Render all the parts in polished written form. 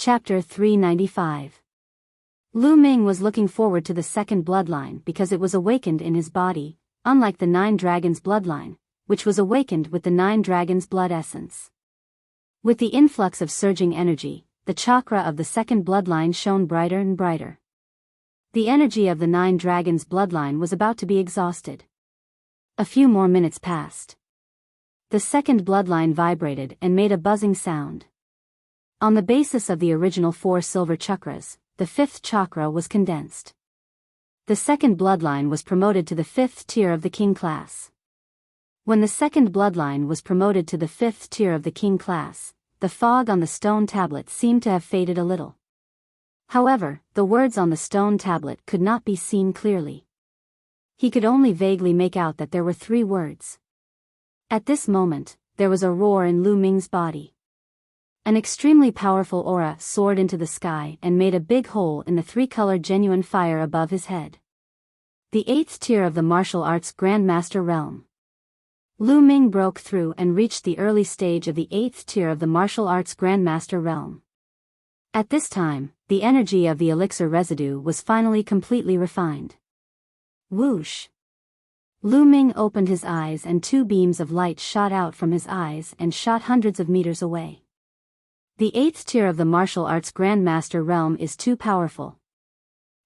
Chapter 395. Lu Ming was looking forward to the second bloodline because it was awakened in his body, unlike the Nine Dragons bloodline, which was awakened with the Nine Dragons blood essence. With the influx of surging energy, the chakra of the second bloodline shone brighter and brighter. The energy of the Nine Dragons bloodline was about to be exhausted. A few more minutes passed. The second bloodline vibrated and made a buzzing sound. On the basis of the original 4 silver chakras, the 5th chakra was condensed. The second bloodline was promoted to the 5th tier of the king class. When the second bloodline was promoted to the 5th tier of the king class, the fog on the stone tablet seemed to have faded a little. However, the words on the stone tablet could not be seen clearly. He could only vaguely make out that there were 3 words. At this moment, there was a roar in Lu Ming's body. An extremely powerful aura soared into the sky and made a big hole in the 3-colored genuine fire above his head. The 8th tier of the martial arts Grandmaster realm. Lu Ming broke through and reached the early stage of the 8th tier of the martial arts Grandmaster realm. At this time, the energy of the elixir residue was finally completely refined. Whoosh! Lu Ming opened his eyes and 2 beams of light shot out from his eyes and shot hundreds of meters away. The 8th tier of the martial arts Grandmaster realm is too powerful.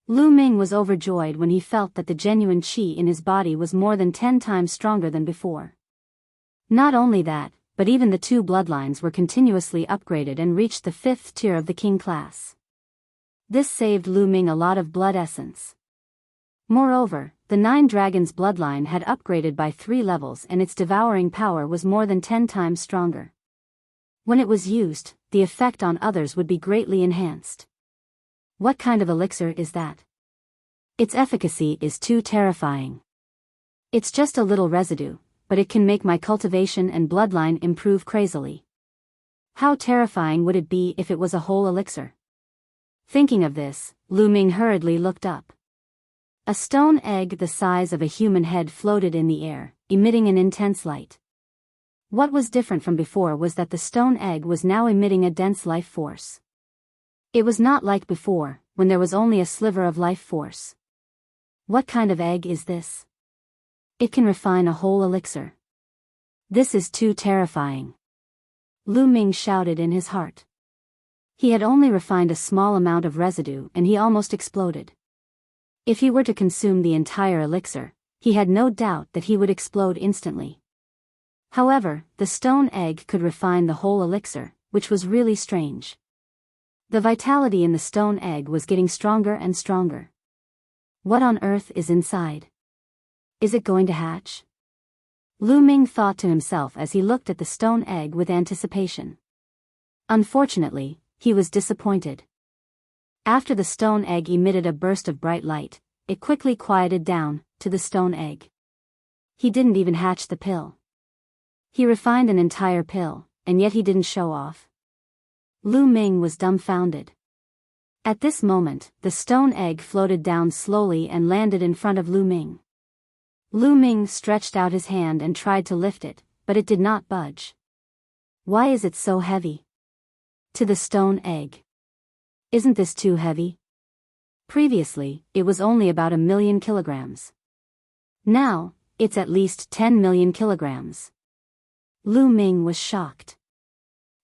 Lu Ming was overjoyed when he felt that the genuine qi in his body was more than 10 times stronger than before. Not only that, but even the 2 bloodlines were continuously upgraded and reached the 5th tier of the king class. This saved Lu Ming a lot of blood essence. Moreover, the 9 Dragons bloodline had upgraded by 3 levels and its devouring power was more than 10 times stronger. When it was used, the effect on others would be greatly enhanced. What kind of elixir is that? Its efficacy is too terrifying. It's just a little residue, but it can make my cultivation and bloodline improve crazily. How terrifying would it be if it was a whole elixir? Thinking of this, Lu Ming hurriedly looked up. A stone egg the size of a human head floated in the air, emitting an intense light. What was different from before was that the stone egg was now emitting a dense life force. It was not like before, when there was only a sliver of life force. What kind of egg is this? It can refine a whole elixir. This is too terrifying. Lu Ming shouted in his heart. He had only refined a small amount of residue and he almost exploded. If he were to consume the entire elixir, he had no doubt that he would explode instantly. However, the stone egg could refine the whole elixir, which was really strange. The vitality in the stone egg was getting stronger and stronger. What on earth is inside? Is it going to hatch? Lu Ming thought to himself as he looked at the stone egg with anticipation. Unfortunately, he was disappointed. After the stone egg emitted a burst of bright light, it quickly quieted down to the stone egg. He didn't even hatch the pill. He refined an entire pill, and yet he didn't show off. Lu Ming was dumbfounded. At this moment, the stone egg floated down slowly and landed in front of Lu Ming. Lu Ming stretched out his hand and tried to lift it, but it did not budge. Why is it so heavy? To the stone egg. Isn't this too heavy? Previously, it was only about 1,000,000 kilograms. Now, it's at least 10 million kilograms. Lu Ming was shocked.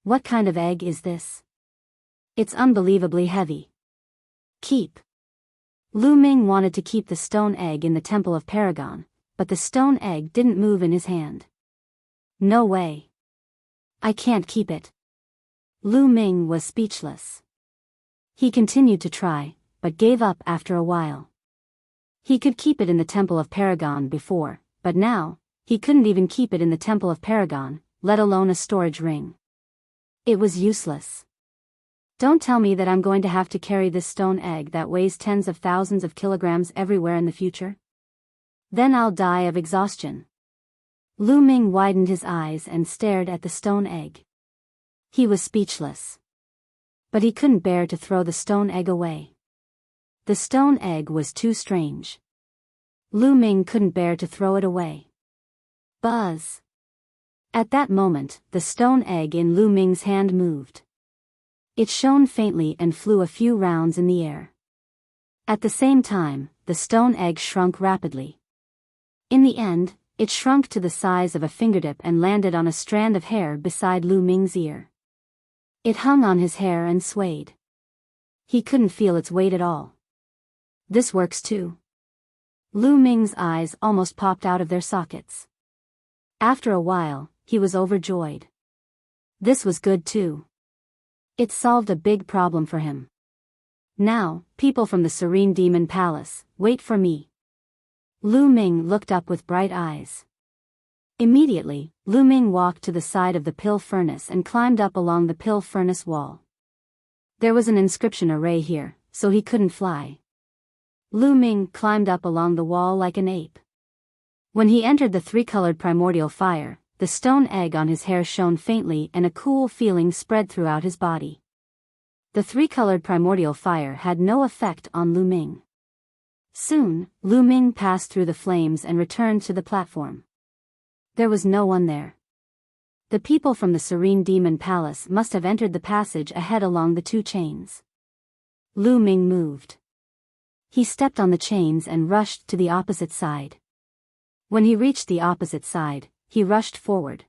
What kind of egg is this? It's unbelievably heavy. Keep. Lu Ming wanted to keep the stone egg in the Temple of Paragon, but the stone egg didn't move in his hand. No way. I can't keep it. Lu Ming was speechless. He continued to try, but gave up after a while. He could keep it in the Temple of Paragon before, but now, he couldn't even keep it in the Temple of Paragon, let alone a storage ring. It was useless. Don't tell me that I'm going to have to carry this stone egg that weighs tens of thousands of kilograms everywhere in the future. Then I'll die of exhaustion. Lu Ming widened his eyes and stared at the stone egg. He was speechless. But he couldn't bear to throw the stone egg away. The stone egg was too strange. Lu Ming couldn't bear to throw it away. Buzz. At that moment, the stone egg in Lu Ming's hand moved. It shone faintly and flew a few rounds in the air. At the same time, the stone egg shrunk rapidly. In the end, it shrunk to the size of a fingertip and landed on a strand of hair beside Lu Ming's ear. It hung on his hair and swayed. He couldn't feel its weight at all. This works too. Lu Ming's eyes almost popped out of their sockets. After a while, he was overjoyed. This was good too. It solved a big problem for him. Now, people from the Serene Demon Palace, wait for me. Lu Ming looked up with bright eyes. Immediately, Lu Ming walked to the side of the pill furnace and climbed up along the pill furnace wall. There was an inscription array here, so he couldn't fly. Lu Ming climbed up along the wall like an ape. When he entered the three-colored primordial fire, the stone egg on his hair shone faintly and a cool feeling spread throughout his body. The three-colored primordial fire had no effect on Lu Ming. Soon, Lu Ming passed through the flames and returned to the platform. There was no one there. The people from the Serene Demon Palace must have entered the passage ahead along the two chains. Lu Ming moved. He stepped on the chains and rushed to the opposite side. When he reached the opposite side, he rushed forward.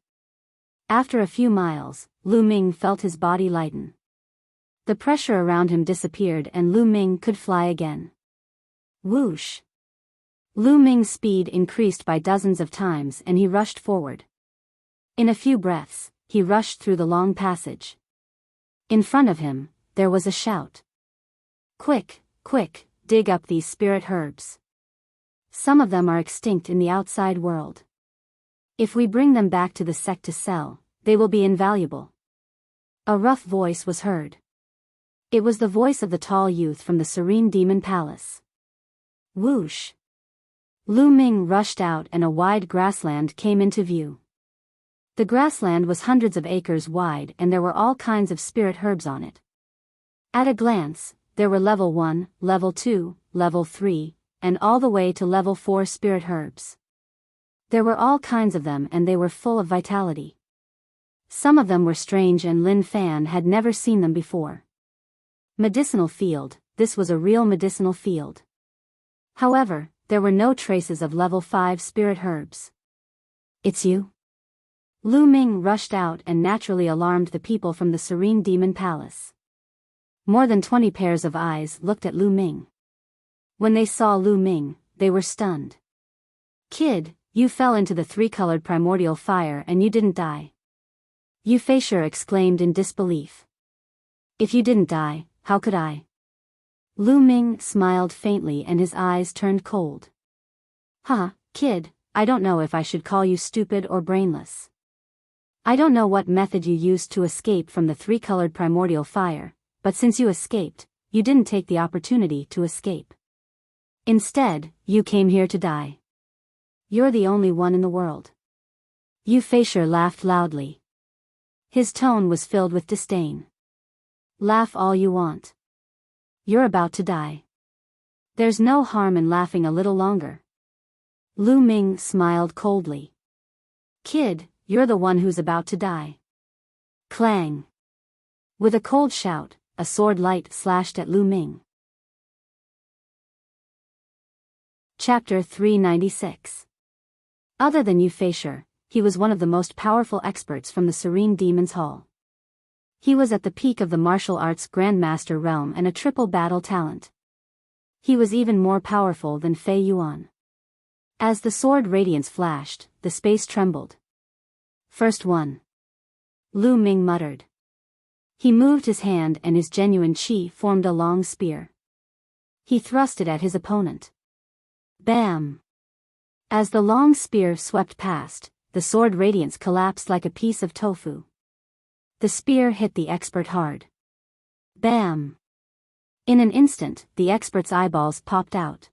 After a few miles, Lu Ming felt his body lighten. The pressure around him disappeared and Lu Ming could fly again. Whoosh! Lu Ming's speed increased by dozens of times and he rushed forward. In a few breaths, he rushed through the long passage. In front of him, there was a shout. Quick, quick, dig up these spirit herbs. Some of them are extinct in the outside world. If we bring them back to the sect to sell, they will be invaluable. A rough voice was heard. It was the voice of the tall youth from the Serene Demon Palace. Whoosh! Lu Ming rushed out and a wide grassland came into view. The grassland was hundreds of acres wide and there were all kinds of spirit herbs on it. At a glance, there were level 1, level 2, level 3, and all the way to level 4 spirit herbs. There were all kinds of them and they were full of vitality. Some of them were strange and Lin Fan had never seen them before. Medicinal field, this was a real medicinal field. However, there were no traces of level 5 spirit herbs. It's you? Lu Ming rushed out and naturally alarmed the people from the Serene Demon Palace. More than 20 pairs of eyes looked at Lu Ming. When they saw Lu Ming, they were stunned. Kid, you fell into the three-colored primordial fire and you didn't die. Yu Feisher exclaimed in disbelief. If you didn't die, how could I? Lu Ming smiled faintly and his eyes turned cold. Huh, kid, I don't know if I should call you stupid or brainless. I don't know what method you used to escape from the three-colored primordial fire, but since you escaped, you didn't take the opportunity to escape. Instead, you came here to die. You're the only one in the world. Yu Feisher laughed loudly. His tone was filled with disdain. Laugh all you want. You're about to die. There's no harm in laughing a little longer. Lu Ming smiled coldly. Kid, you're the one who's about to die. Clang. With a cold shout, a sword light slashed at Lu Ming. Chapter 396. Other than Yu Feisher, he was one of the most powerful experts from the Serene Demon's Hall. He was at the peak of the martial arts grandmaster realm and a triple battle talent. He was even more powerful than Fei Yuan. As the sword radiance flashed, the space trembled. First one. Lu Ming muttered. He moved his hand and his genuine chi formed a long spear. He thrust it at his opponent. Bam! As the long spear swept past, the sword radiance collapsed like a piece of tofu. The spear hit the expert hard. Bam! In an instant, the expert's eyeballs popped out.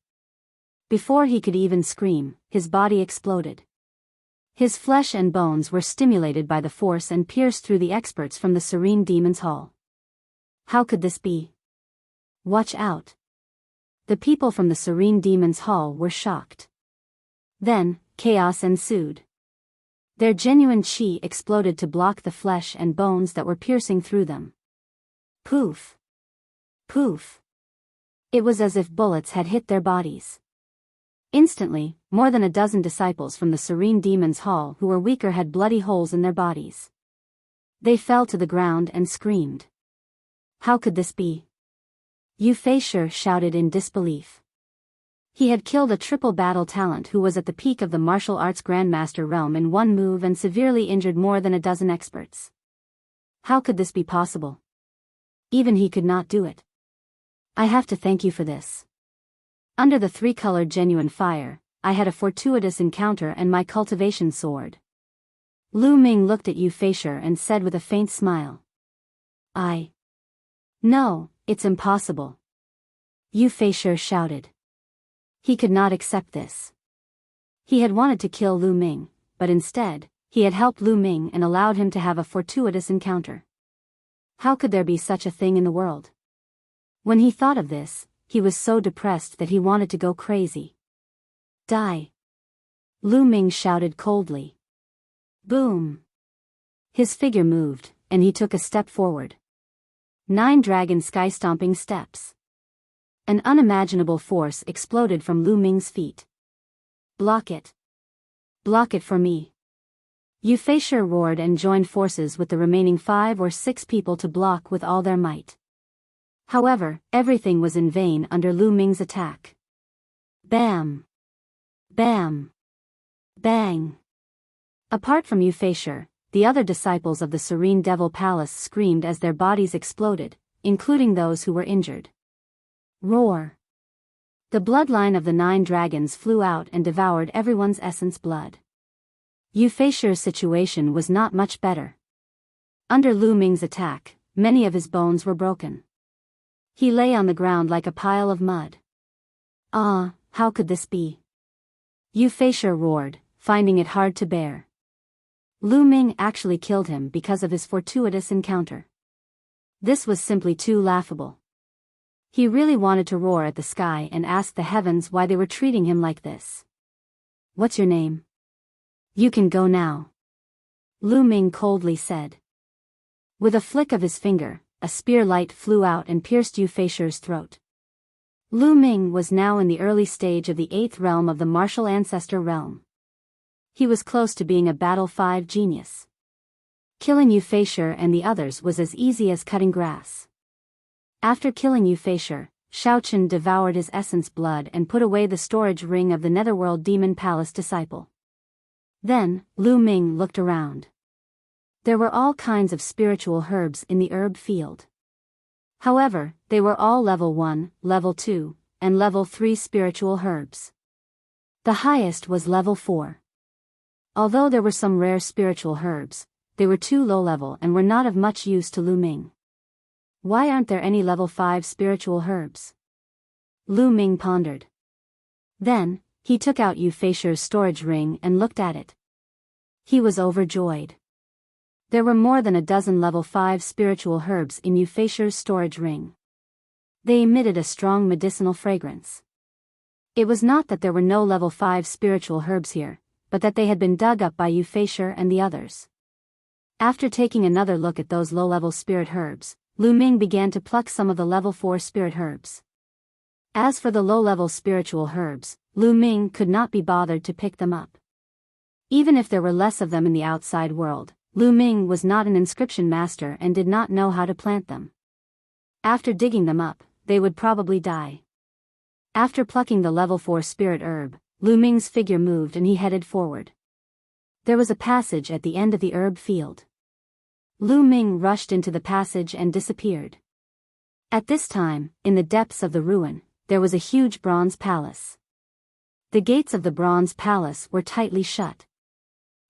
Before he could even scream, his body exploded. His flesh and bones were stimulated by the force and pierced through the experts from the Serene Demon's Hall. How could this be? Watch out! The people from the Serene Demon's Hall were shocked. Then, chaos ensued. Their genuine chi exploded to block the flesh and bones that were piercing through them. Poof! Poof! It was as if bullets had hit their bodies. Instantly, more than a dozen disciples from the Serene Demon's Hall who were weaker had bloody holes in their bodies. They fell to the ground and screamed. How could this be? Yu Feisher shouted in disbelief. He had killed a triple battle talent who was at the peak of the martial arts grandmaster realm in one move and severely injured more than a dozen experts. How could this be possible? Even he could not do it. I have to thank you for this. Under the three-colored genuine fire, I had a fortuitous encounter and my cultivation soared. Lu Ming looked at Yu Feisher and said with a faint smile. No, it's impossible. Yu Feisher shouted. He could not accept this. He had wanted to kill Lu Ming, but instead, he had helped Lu Ming and allowed him to have a fortuitous encounter. How could there be such a thing in the world? When he thought of this, he was so depressed that he wanted to go crazy. Die! Lu Ming shouted coldly. Boom! His figure moved, and he took a step forward. 9 dragon sky-stomping steps. An unimaginable force exploded from Lu Ming's feet. Block it. Block it for me. Yu Feisher roared and joined forces with the remaining 5 or 6 people to block with all their might. However, everything was in vain under Lu Ming's attack. Bam! Bam! Bang! Apart from Yu Feisher, the other disciples of the Serene Devil Palace screamed as their bodies exploded, including those who were injured. Roar! The bloodline of the 9 dragons flew out and devoured everyone's essence blood. Yu Feisher's situation was not much better. Under Lu Ming's attack, many of his bones were broken. He lay on the ground like a pile of mud. Ah, how could this be? Yu Feisher roared, finding it hard to bear. Lu Ming actually killed him because of his fortuitous encounter. This was simply too laughable. He really wanted to roar at the sky and ask the heavens why they were treating him like this. What's your name? You can go now. Lu Ming coldly said. With a flick of his finger, a spear light flew out and pierced Yu Feisher's throat. Lu Ming was now in the early stage of the 8th realm of the martial ancestor realm. He was close to being a Battle 5 genius. Killing Yu Feisher and the others was as easy as cutting grass. After killing Yu Feisher, Shaochen devoured his essence blood and put away the storage ring of the Netherworld Demon Palace disciple. Then, Lu Ming looked around. There were all kinds of spiritual herbs in the herb field. However, they were all level 1, level 2, and level 3 spiritual herbs. The highest was level 4. Although there were some rare spiritual herbs, they were too low level and were not of much use to Lu Ming. Why aren't there any level 5 spiritual herbs? Lu Ming pondered. Then, he took out Yu Feisher's storage ring and looked at it. He was overjoyed. There were more than a dozen level 5 spiritual herbs in Yu Feisher's storage ring. They emitted a strong medicinal fragrance. It was not that there were no level 5 spiritual herbs here, but that they had been dug up by Yu Feisher and the others. After taking another look at those low-level spirit herbs, Lu Ming began to pluck some of the level 4 spirit herbs. As for the low-level spiritual herbs, Lu Ming could not be bothered to pick them up. Even if there were less of them in the outside world, Lu Ming was not an inscription master and did not know how to plant them. After digging them up, they would probably die. After plucking the level 4 spirit herb, Lu Ming's figure moved and he headed forward. There was a passage at the end of the herb field. Lu Ming rushed into the passage and disappeared. At this time, in the depths of the ruin, there was a huge bronze palace. The gates of the bronze palace were tightly shut.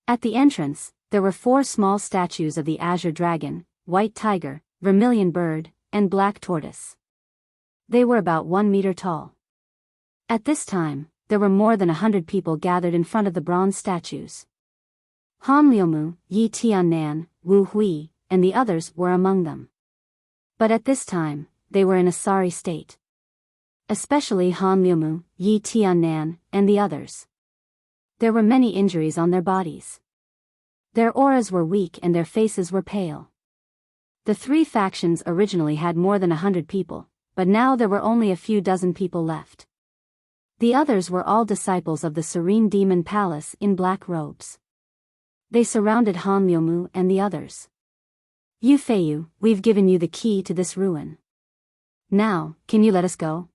At the entrance, there were 4 small statues of the azure dragon, white tiger, vermilion bird, and black tortoise. They were about 1 meter tall. At this time, there were more than 100 people gathered in front of the bronze statues. Han Liumu, Yi Tiannan, Wu Hui, and the others were among them. But at this time, they were in a sorry state. Especially Han Liumu, Yi Tiannan, and the others. There were many injuries on their bodies. Their auras were weak and their faces were pale. The three factions originally had more than 100 people, but now there were only a few dozen people left. The others were all disciples of the Serene Demon Palace in black robes. They surrounded Han Liumu and the others. "Yu Feiyu, we've given you the key to this ruin. Now, can you let us go?"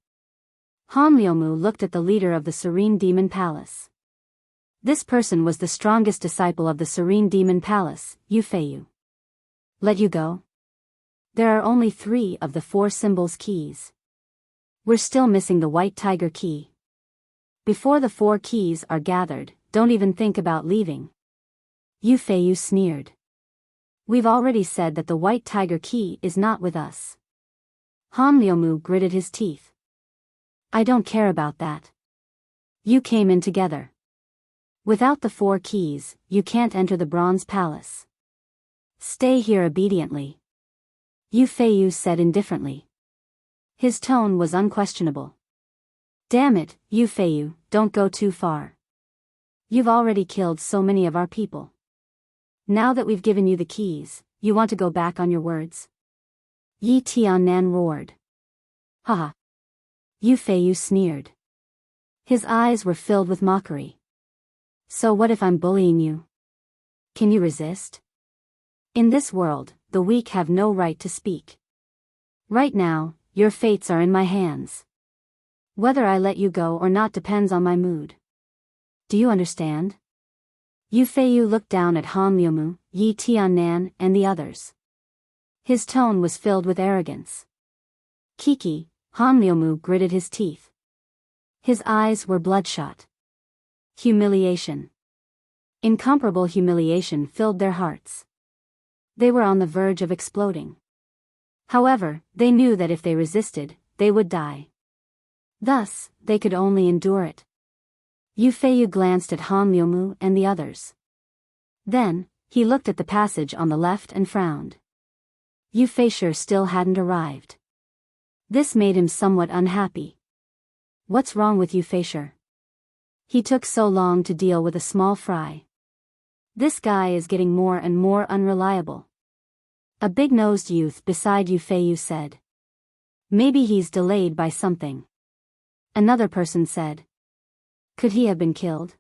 Han Liumu looked at the leader of the Serene Demon Palace. This person was the strongest disciple of the Serene Demon Palace, Yu Feiyu. "Let you go? There are only 3 of the 4 symbols keys. We're still missing the White Tiger key. Before the 4 keys are gathered, don't even think about leaving." Yu Feiyu sneered. "We've already said that the White Tiger key is not with us." Han Liumu gritted his teeth. "I don't care about that. You came in together. Without the 4 keys, you can't enter the Bronze Palace. Stay here obediently," Yu Feiyu said indifferently. His tone was unquestionable. "Damn it, Yu Feiyu, don't go too far. You've already killed so many of our people. Now that we've given you the keys, you want to go back on your words?" Yi Tiannan roared. "Haha." Yu Feiyu sneered. His eyes were filled with mockery. "So what if I'm bullying you? Can you resist? In this world, the weak have no right to speak. Right now, your fates are in my hands. Whether I let you go or not depends on my mood. Do you understand?" Yu Feiyu looked down at Han Liumu, Yi Tiannan, and the others. His tone was filled with arrogance. "Kiki," Han Liumu gritted his teeth. His eyes were bloodshot. Humiliation. Incomparable humiliation filled their hearts. They were on the verge of exploding. However, they knew that if they resisted, they would die. Thus, they could only endure it. Yu Feiyu glanced at Han Liumu and the others. Then, he looked at the passage on the left and frowned. Yu Feisher still hadn't arrived. This made him somewhat unhappy. "What's wrong with Yu Feisher? He took so long to deal with a small fry. This guy is getting more and more unreliable." A big-nosed youth beside Yu Feiyu said. "Maybe he's delayed by something." Another person said. "Could he have been killed?"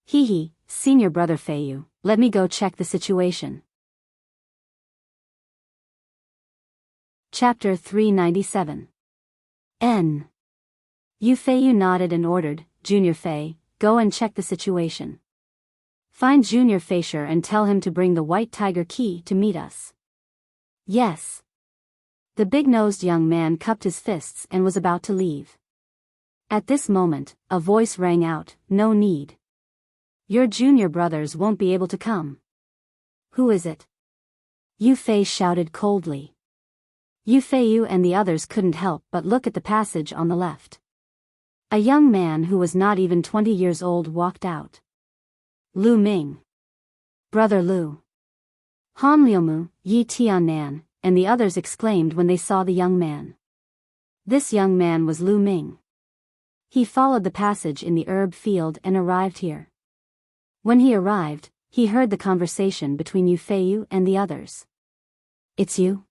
"Hee, senior brother Feiyu, let me go check the situation." Chapter 397. N. Yu Feiyu nodded and ordered, "Junior Fei, go and check the situation. Find Junior Feisher and tell him to bring the White Tiger key to meet us." "Yes." The big-nosed young man cupped his fists and was about to leave. At this moment, a voice rang out, "No need. Your junior brothers won't be able to come." "Who is it?" Yu Fei shouted coldly. Yu Feiyu and the others couldn't help but look at the passage on the left. A young man who was not even 20 years old walked out. "Lu Ming. Brother Lu." Han Liumu, Yi Tiannan, and the others exclaimed when they saw the young man. This young man was Lu Ming. He followed the passage in the herb field and arrived here. When he arrived, he heard the conversation between Yu Feiyu and the others. "It's you?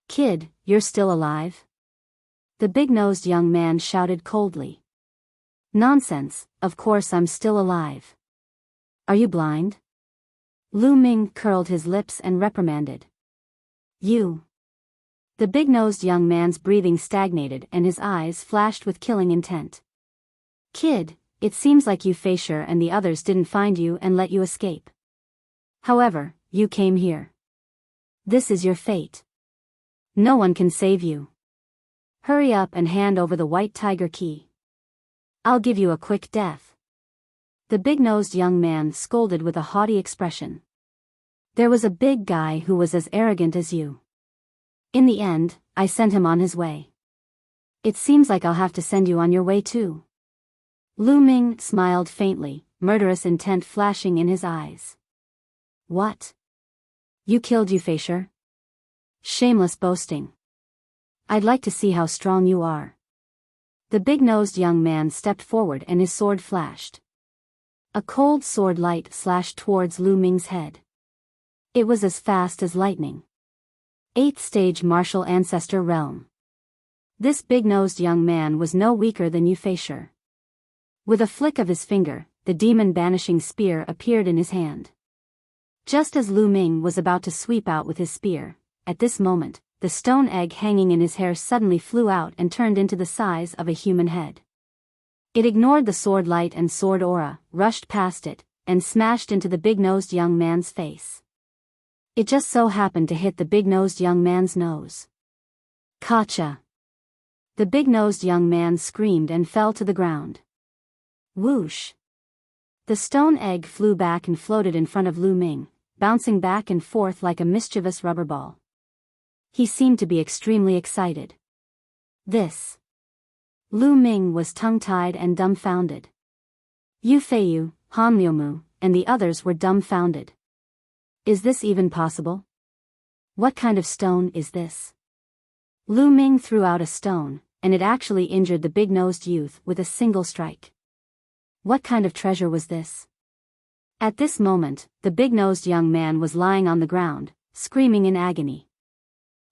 Kid, you're still alive?" The big-nosed young man shouted coldly. "Nonsense, of course I'm still alive. Are you blind?" Lu Ming curled his lips and reprimanded. "You." The big-nosed young man's breathing stagnated and his eyes flashed with killing intent. "Kid, it seems like Yu Feisher and the others didn't find you and let you escape. However, you came here. This is your fate. No one can save you. Hurry up and hand over the White Tiger key. I'll give you a quick death." The big-nosed young man scolded with a haughty expression. "There was a big guy who was as arrogant as you. In the end, I sent him on his way. It seems like I'll have to send you on your way too." Lu Ming smiled faintly, murderous intent flashing in his eyes. "What? You killed Yu Feisher? Shameless boasting. I'd like to see how strong you are." The big-nosed young man stepped forward and his sword flashed. A cold sword light slashed towards Lu Ming's head. It was as fast as lightning. 8th stage martial ancestor realm. This big-nosed young man was no weaker than Yu Fei. With a flick of his finger, the demon-banishing spear appeared in his hand. Just as Lu Ming was about to sweep out with his spear, at this moment, the stone egg hanging in his hair suddenly flew out and turned into the size of a human head. It ignored the sword light and sword aura, rushed past it, and smashed into the big-nosed young man's face. It just so happened to hit the big-nosed young man's nose. Gotcha! The big-nosed young man screamed and fell to the ground. Whoosh! The stone egg flew back and floated in front of Lu Ming, bouncing back and forth like a mischievous rubber ball. He seemed to be extremely excited. This. Lu Ming was tongue-tied and dumbfounded. Yu Feiyu, Han Liumu, and the others were dumbfounded. Is this even possible? What kind of stone is this? Lu Ming threw out a stone, and it actually injured the big-nosed youth with a single strike. What kind of treasure was this? At this moment, the big-nosed young man was lying on the ground, screaming in agony.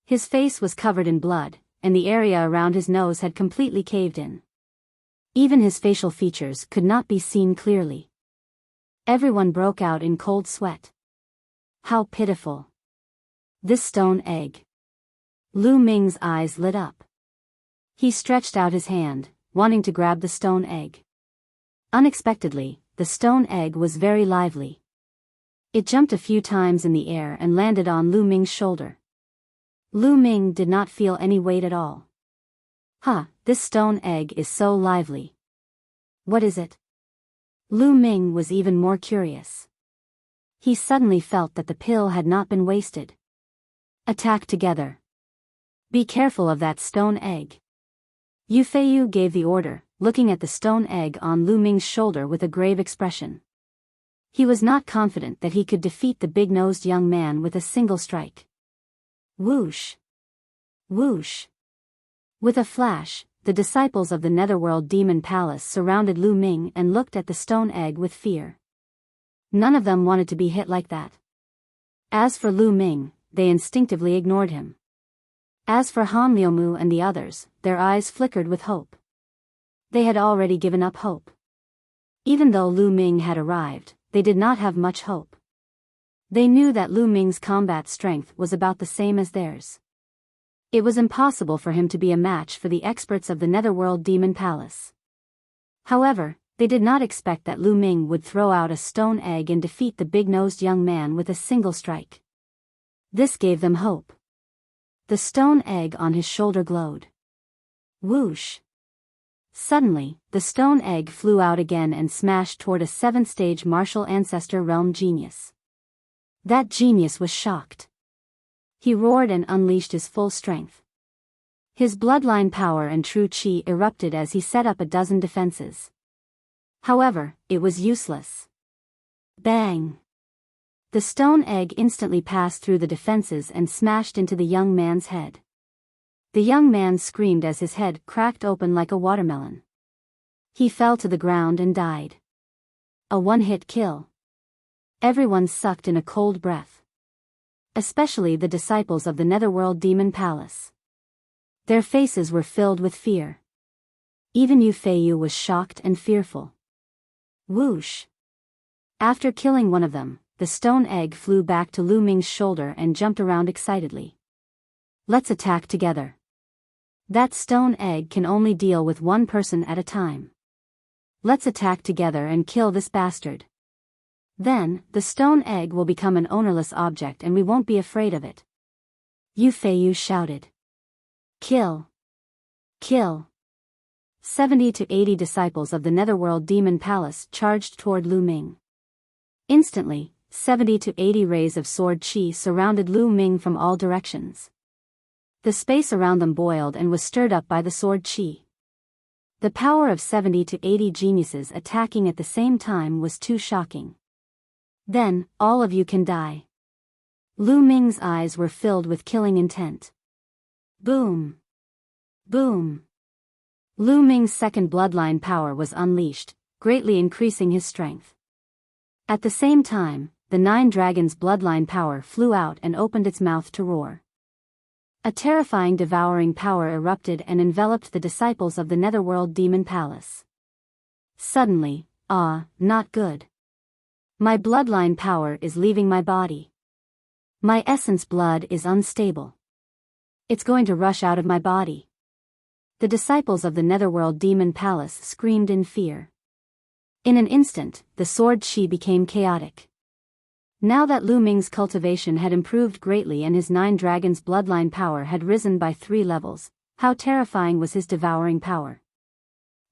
His face was covered in blood, and the area around his nose had completely caved in. Even his facial features could not be seen clearly. Everyone broke out in cold sweat. How pitiful. This stone egg. Lu Ming's eyes lit up. He stretched out his hand, wanting to grab the stone egg. Unexpectedly, the stone egg was very lively. It jumped a few times in the air and landed on Lu Ming's shoulder. Lu Ming did not feel any weight at all. This stone egg is so lively. What is it? Lu Ming was even more curious. He suddenly felt that the pill had not been wasted. Attack together. Be careful of that stone egg. Yu Feiyu gave the order, looking at the stone egg on Lu Ming's shoulder with a grave expression. He was not confident that he could defeat the big-nosed young man with a single strike. Whoosh! Whoosh! With a flash, the disciples of the Netherworld Demon Palace surrounded Lu Ming and looked at the stone egg with fear. None of them wanted to be hit like that. As for Lu Ming, they instinctively ignored him. As for Han Liumu and the others, their eyes flickered with hope. They had already given up hope. Even though Lu Ming had arrived, they did not have much hope. They knew that Lu Ming's combat strength was about the same as theirs. It was impossible for him to be a match for the experts of the Netherworld Demon Palace. However, they did not expect that Lu Ming would throw out a stone egg and defeat the big-nosed young man with a single strike. This gave them hope. The stone egg on his shoulder glowed. Whoosh! Suddenly, the stone egg flew out again and smashed toward a 7th-stage martial ancestor realm genius. That genius was shocked. He roared and unleashed his full strength. His bloodline power and true chi erupted as he set up a dozen defenses. However, it was useless. Bang! The stone egg instantly passed through the defenses and smashed into the young man's head. The young man screamed as his head cracked open like a watermelon. He fell to the ground and died. A one-hit kill. Everyone sucked in a cold breath. Especially the disciples of the Netherworld Demon Palace. Their faces were filled with fear. Even Yu Feiyu was shocked and fearful. Whoosh! After killing one of them, the stone egg flew back to Lu Ming's shoulder and jumped around excitedly. Let's attack together. That stone egg can only deal with one person at a time. Let's attack together and kill this bastard. Then, the stone egg will become an ownerless object and we won't be afraid of it. Yu Feiyu shouted. Kill! Kill! 70 to 80 disciples of the Netherworld Demon Palace charged toward Lu Ming. Instantly, 70 to 80 rays of sword chi surrounded Lu Ming from all directions. The space around them boiled and was stirred up by the sword chi. The power of 70 to 80 geniuses attacking at the same time was too shocking. Then, all of you can die. Lu Ming's eyes were filled with killing intent. Boom! Boom! Lu Ming's second bloodline power was unleashed, greatly increasing his strength. At the same time, the 9 dragons' bloodline power flew out and opened its mouth to roar. A terrifying devouring power erupted and enveloped the disciples of the Netherworld Demon Palace. Suddenly, not good. My bloodline power is leaving my body. My essence blood is unstable. It's going to rush out of my body. The disciples of the Netherworld Demon Palace screamed in fear. In an instant, the sword chi became chaotic. Now that Lu Ming's cultivation had improved greatly and his 9 dragons' bloodline power had risen by 3 levels, how terrifying was his devouring power.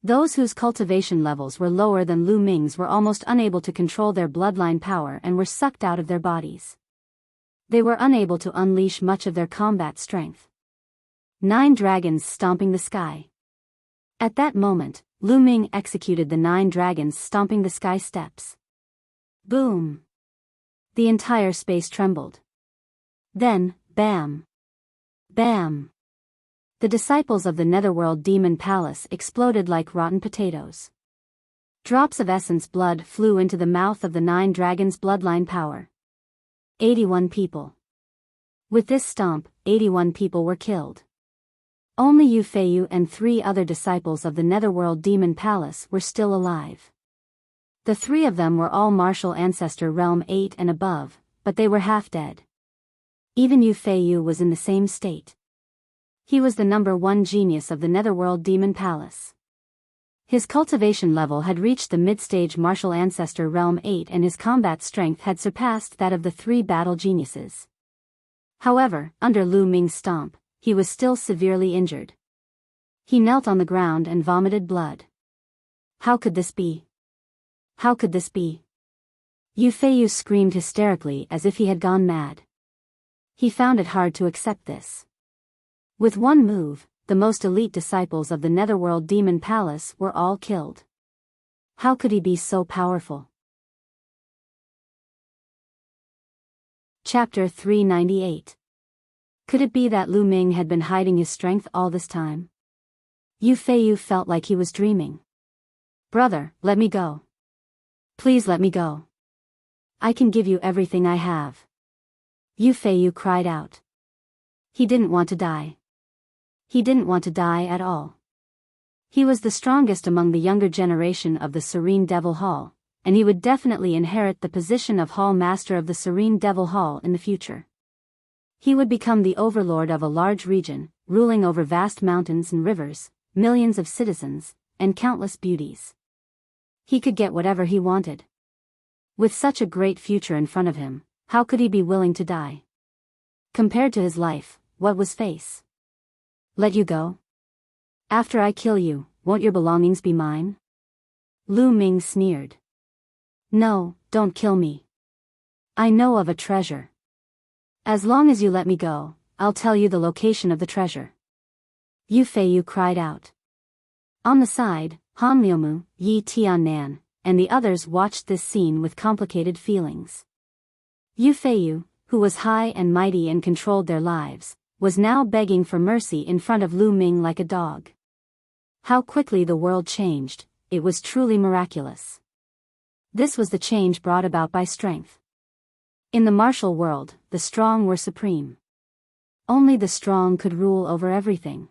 Those whose cultivation levels were lower than Lu Ming's were almost unable to control their bloodline power and were sucked out of their bodies. They were unable to unleash much of their combat strength. 9 dragons stomping the sky. At that moment, Lu Ming executed the 9 dragons stomping the sky steps. Boom! The entire space trembled. Then, bam! Bam! The disciples of the Netherworld Demon Palace exploded like rotten potatoes. Drops of essence blood flew into the mouth of the 9 dragons' bloodline power. 81 people. With this stomp, 81 people were killed. Only Yu Feiyu and 3 other disciples of the Netherworld Demon Palace were still alive. The 3 of them were all martial ancestor realm 8 and above, but they were half dead. Even Yu Feiyu was in the same state. He was the number 1 genius of the Netherworld Demon Palace. His cultivation level had reached the mid-stage martial ancestor realm 8 and his combat strength had surpassed that of the 3 battle geniuses. However, under Lu Ming's stomp, he was still severely injured. He knelt on the ground and vomited blood. How could this be? How could this be? Yu Feiyu screamed hysterically as if he had gone mad. He found it hard to accept this. With one move, the most elite disciples of the Netherworld Demon Palace were all killed. How could he be so powerful? Chapter 398. Could it be that Lu Ming had been hiding his strength all this time? Yu Feiyu felt like he was dreaming. Brother, let me go. Please let me go. I can give you everything I have. Yu Feiyu cried out. He didn't want to die. He didn't want to die at all. He was the strongest among the younger generation of the Serene Devil Hall, and he would definitely inherit the position of Hall Master of the Serene Devil Hall in the future. He would become the overlord of a large region, ruling over vast mountains and rivers, millions of citizens, and countless beauties. He could get whatever he wanted. With such a great future in front of him, how could he be willing to die? Compared to his life, what was face? Let you go? After I kill you, won't your belongings be mine? Lu Ming sneered. No, don't kill me. I know of a treasure. As long as you let me go, I'll tell you the location of the treasure. Yu Feiyu cried out. On the side, Han Liumu, Yi Tiannan, and the others watched this scene with complicated feelings. Yu Feiyu, who was high and mighty and controlled their lives, was now begging for mercy in front of Lu Ming like a dog. How quickly the world changed, it was truly miraculous. This was the change brought about by strength. In the martial world, the strong were supreme. Only the strong could rule over everything.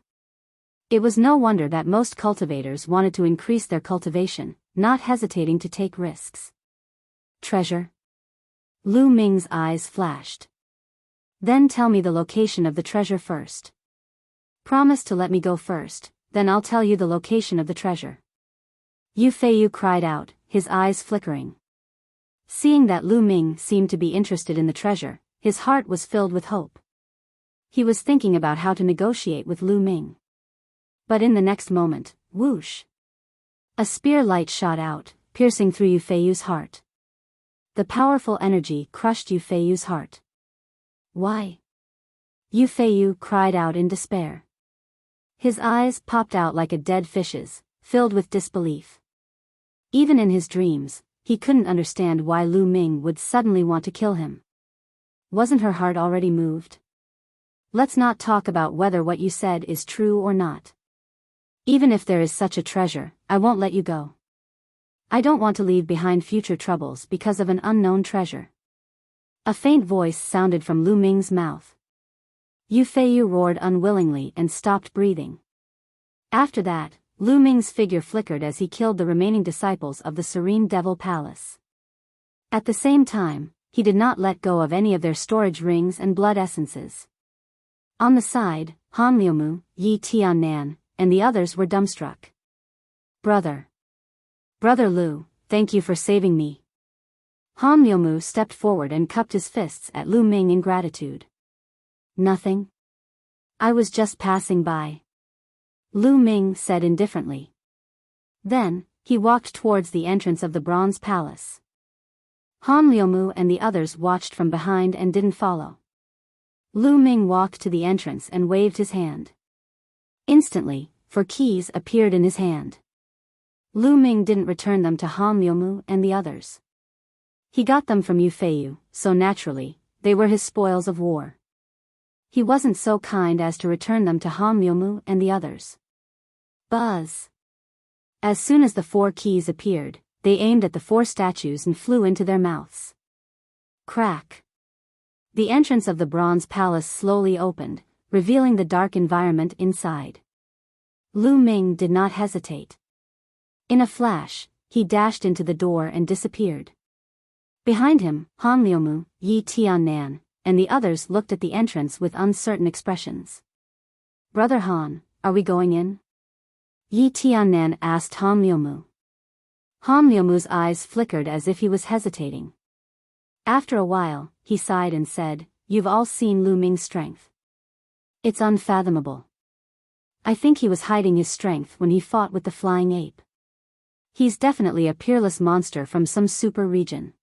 It was no wonder that most cultivators wanted to increase their cultivation, not hesitating to take risks. Treasure? Lu Ming's eyes flashed. Then tell me the location of the treasure first. Promise to let me go first, then I'll tell you the location of the treasure. Yu Feiyu cried out, his eyes flickering. Seeing that Lu Ming seemed to be interested in the treasure, his heart was filled with hope. He was thinking about how to negotiate with Lu Ming. But in the next moment, whoosh! A spear light shot out, piercing through Yu Feiyu's heart. The powerful energy crushed Yu Feiyu's heart. Why? Yu Feiyu cried out in despair. His eyes popped out like a dead fish's, filled with disbelief. Even in his dreams, he couldn't understand why Lu Ming would suddenly want to kill him. Wasn't her heart already moved? Let's not talk about whether what you said is true or not. Even if there is such a treasure, I won't let you go. I don't want to leave behind future troubles because of an unknown treasure. A faint voice sounded from Lu Ming's mouth. Yu Feiyu roared unwillingly and stopped breathing. After that, Lu Ming's figure flickered as he killed the remaining disciples of the Serene Devil Palace. At the same time, he did not let go of any of their storage rings and blood essences. On the side, Han Liumu, Yi Tiannan, and the others were dumbstruck. Brother Lu, thank you for saving me. Han Liumu stepped forward and cupped his fists at Lu Ming in gratitude. Nothing. I was just passing by. Lu Ming said indifferently. Then, he walked towards the entrance of the Bronze Palace. Han Liumu and the others watched from behind and didn't follow. Lu Ming walked to the entrance and waved his hand. Instantly, 4 keys appeared in his hand. Lu Ming didn't return them to Han Liumu and the others. He got them from Yu Feiyu, so naturally, they were his spoils of war. He wasn't so kind as to return them to Han Liumu and the others. Buzz! As soon as the 4 keys appeared, they aimed at the 4 statues and flew into their mouths. Crack! The entrance of the Bronze Palace slowly opened, revealing the dark environment inside. Lu Ming did not hesitate. In a flash, he dashed into the door and disappeared. Behind him, Han Liumu, Yi Tiannan, and the others looked at the entrance with uncertain expressions. Brother Han, are we going in? Yi Tiannan asked Han Liumu. Han Liumu's eyes flickered as if he was hesitating. After a while, he sighed and said, "You've all seen Lu Ming's strength. It's unfathomable. I think he was hiding his strength when he fought with the flying ape. He's definitely a peerless monster from some super region.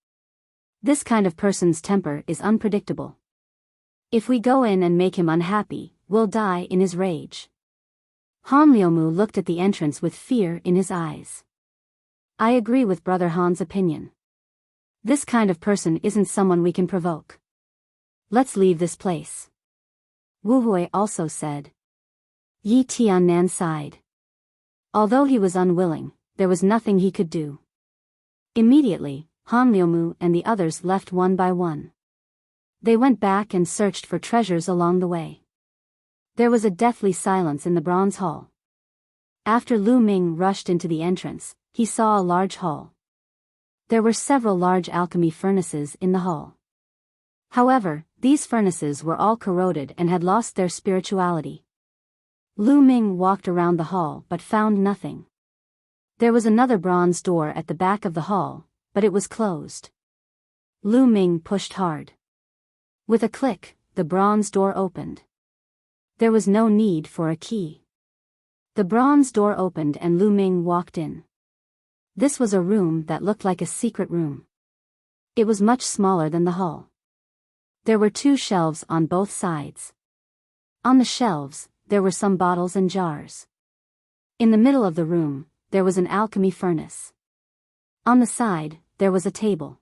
This kind of person's temper is unpredictable. If we go in and make him unhappy, we'll die in his rage." Han Liumu looked at the entrance with fear in his eyes. I agree with Brother Han's opinion. This kind of person isn't someone we can provoke. Let's leave this place. Wu Hui also said. Yi Tiannan sighed. Although he was unwilling, there was nothing he could do. Immediately, Han Liumu and the others left one by one. They went back and searched for treasures along the way. There was a deathly silence in the bronze hall. After Lu Ming rushed into the entrance, he saw a large hall. There were several large alchemy furnaces in the hall. However, these furnaces were all corroded and had lost their spirituality. Lu Ming walked around the hall but found nothing. There was another bronze door at the back of the hall, but it was closed. Lu Ming pushed hard. With a click, the bronze door opened. There was no need for a key. The bronze door opened and Lu Ming walked in. This was a room that looked like a secret room. It was much smaller than the hall. There were 2 shelves on both sides. On the shelves, there were some bottles and jars. In the middle of the room, there was an alchemy furnace. On the side, there was a table.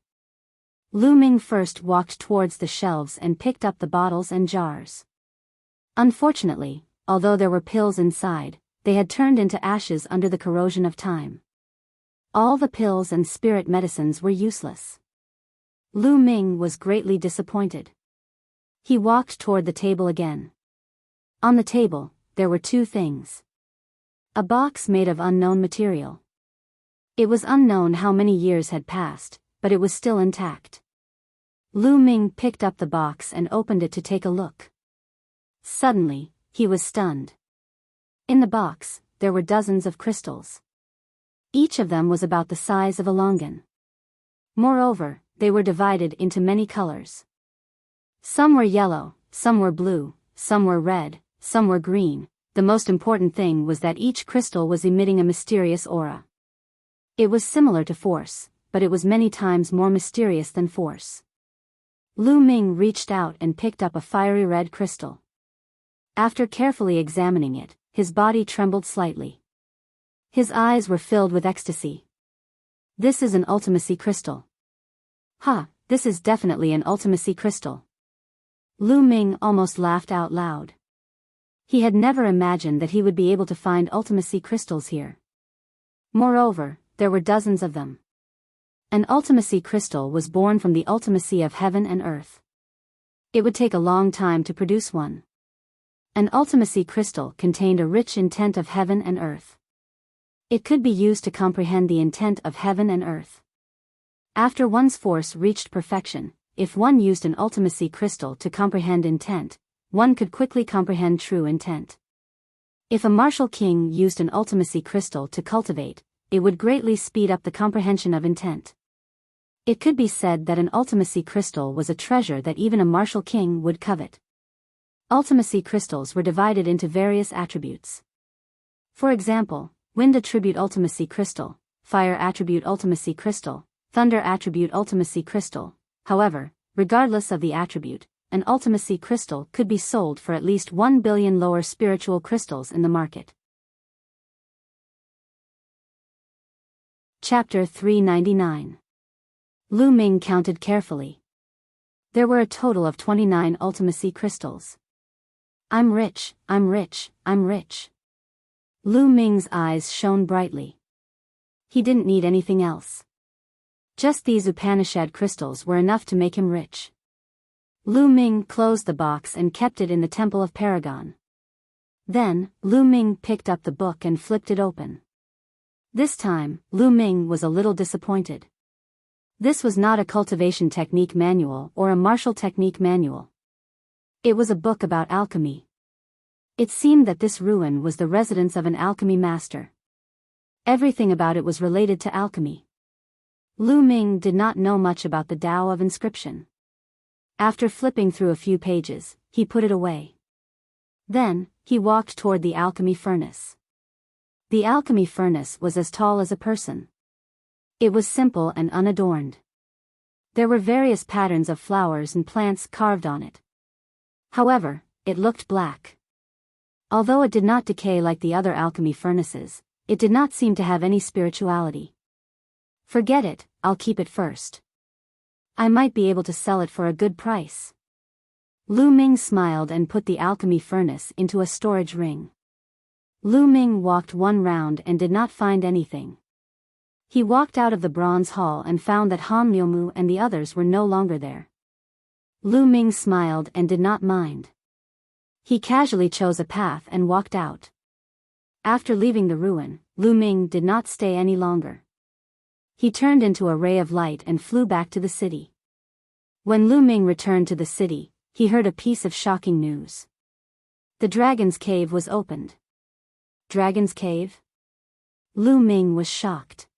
Lu Ming first walked towards the shelves and picked up the bottles and jars. Unfortunately, although there were pills inside, they had turned into ashes under the corrosion of time. All the pills and spirit medicines were useless. Lu Ming was greatly disappointed. He walked toward the table again. On the table, there were 2 things. A box made of unknown material. It was unknown how many years had passed, but it was still intact. Lu Ming picked up the box and opened it to take a look. Suddenly, he was stunned. In the box, there were dozens of crystals. Each of them was about the size of a longan. Moreover, they were divided into many colors. Some were yellow, some were blue, some were red, some were green. The most important thing was that each crystal was emitting a mysterious aura. It was similar to force, but it was many times more mysterious than force. Lu Ming reached out and picked up a fiery red crystal. After carefully examining it, his body trembled slightly. His eyes were filled with ecstasy. This is an ultimacy crystal. This is definitely an ultimacy crystal. Lu Ming almost laughed out loud. He had never imagined that he would be able to find ultimacy crystals here. Moreover, there were dozens of them. An ultimacy crystal was born from the ultimacy of heaven and earth. It would take a long time to produce one. An ultimacy crystal contained a rich intent of heaven and earth. It could be used to comprehend the intent of heaven and earth. After one's force reached perfection, if one used an ultimacy crystal to comprehend intent, one could quickly comprehend true intent. If a martial king used an ultimacy crystal to cultivate, it would greatly speed up the comprehension of intent. It could be said that an ultimacy crystal was a treasure that even a martial king would covet. Ultimacy crystals were divided into various attributes. For example, wind attribute ultimacy crystal, fire attribute ultimacy crystal, thunder attribute ultimacy crystal. However, regardless of the attribute, an ultimacy crystal could be sold for at least 1 billion lower spiritual crystals in the market. Chapter 399. Lu Ming counted carefully. There were a total of 29 ultimacy crystals. I'm rich, I'm rich, I'm rich. Lu Ming's eyes shone brightly. He didn't need anything else. Just these Upanishad crystals were enough to make him rich. Lu Ming closed the box and kept it in the temple of Paragon. Then, Lu Ming picked up the book and flipped it open. This time, Lu Ming was a little disappointed. This was not a cultivation technique manual or a martial technique manual. It was a book about alchemy. It seemed that this ruin was the residence of an alchemy master. Everything about it was related to alchemy. Lu Ming did not know much about the Tao of inscription. After flipping through a few pages, he put it away. Then, he walked toward the alchemy furnace. The alchemy furnace was as tall as a person. It was simple and unadorned. There were various patterns of flowers and plants carved on it. However, it looked black. Although it did not decay like the other alchemy furnaces, it did not seem to have any spirituality. Forget it, I'll keep it first. I might be able to sell it for a good price. Lu Ming smiled and put the alchemy furnace into a storage ring. Lu Ming walked one round and did not find anything. He walked out of the bronze hall and found that Han Liumu and the others were no longer there. Lu Ming smiled and did not mind. He casually chose a path and walked out. After leaving the ruin, Lu Ming did not stay any longer. He turned into a ray of light and flew back to the city. When Lu Ming returned to the city, he heard a piece of shocking news. The dragon's cave was opened. Dragon's cave? Lu Ming was shocked.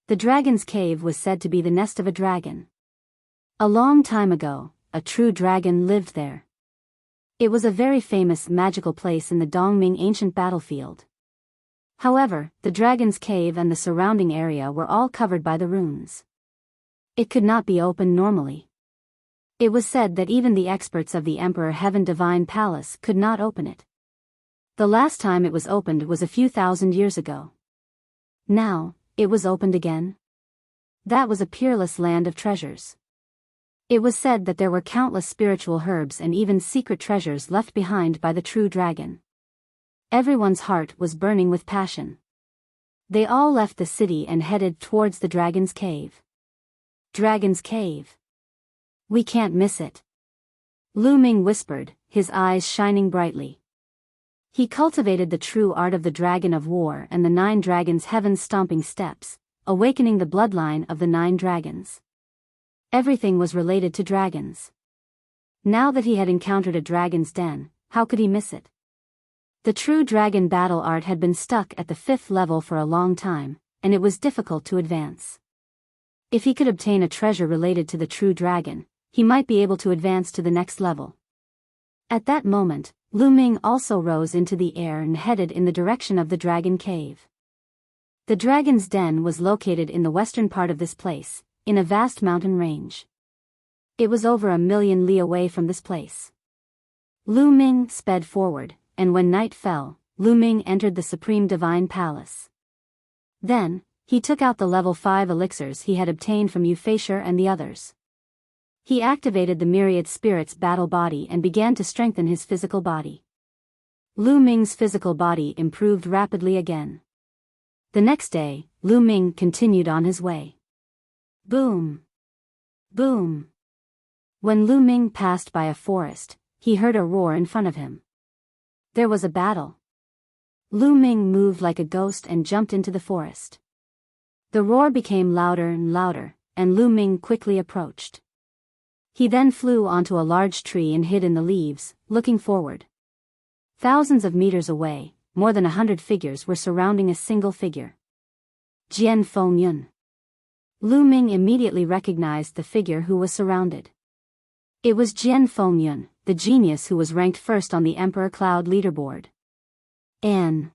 The dragon's cave was said to be the nest of a dragon. A long time ago, a true dragon lived there. It was a very famous magical place in the Dongming ancient battlefield. However, the dragon's cave and the surrounding area were all covered by the runes. It could not be opened normally. It was said that even the experts of the Emperor Heaven Divine Palace could not open it. The last time it was opened was a few thousand years ago. Now, it was opened again. That was a peerless land of treasures. It was said that there were countless spiritual herbs and even secret treasures left behind by the true dragon. Everyone's heart was burning with passion. They all left the city and headed towards the dragon's cave. Dragon's cave. We can't miss it. Lu Ming whispered, his eyes shining brightly. He cultivated the true art of the dragon of war and the 9 dragons' heaven-stomping steps, awakening the bloodline of the 9 dragons. Everything was related to dragons. Now that he had encountered a dragon's den, how could he miss it? The true dragon battle art had been stuck at the 5th level for a long time, and it was difficult to advance. If he could obtain a treasure related to the true dragon, he might be able to advance to the next level. At that moment, Lu Ming also rose into the air and headed in the direction of the dragon cave. The dragon's den was located in the western part of this place, in a vast mountain range. It was over 1,000,000 li away from this place. Lu Ming sped forward, and when night fell, Lu Ming entered the Supreme Divine Palace. Then, he took out the level 5 elixirs he had obtained from Euphasher and the others. He activated the myriad spirit's battle body and began to strengthen his physical body. Lu Ming's physical body improved rapidly again. The next day, Lu Ming continued on his way. Boom! Boom! When Lu Ming passed by a forest, he heard a roar in front of him. There was a battle. Lu Ming moved like a ghost and jumped into the forest. The roar became louder and louder, and Lu Ming quickly approached. He then flew onto a large tree and hid in the leaves, looking forward. Thousands of meters away, more than 100 figures were surrounding a single figure. Jian Fengyun. Lu Ming immediately recognized the figure who was surrounded. It was Jian Fengyun, the genius who was ranked first on the Emperor Cloud leaderboard. An.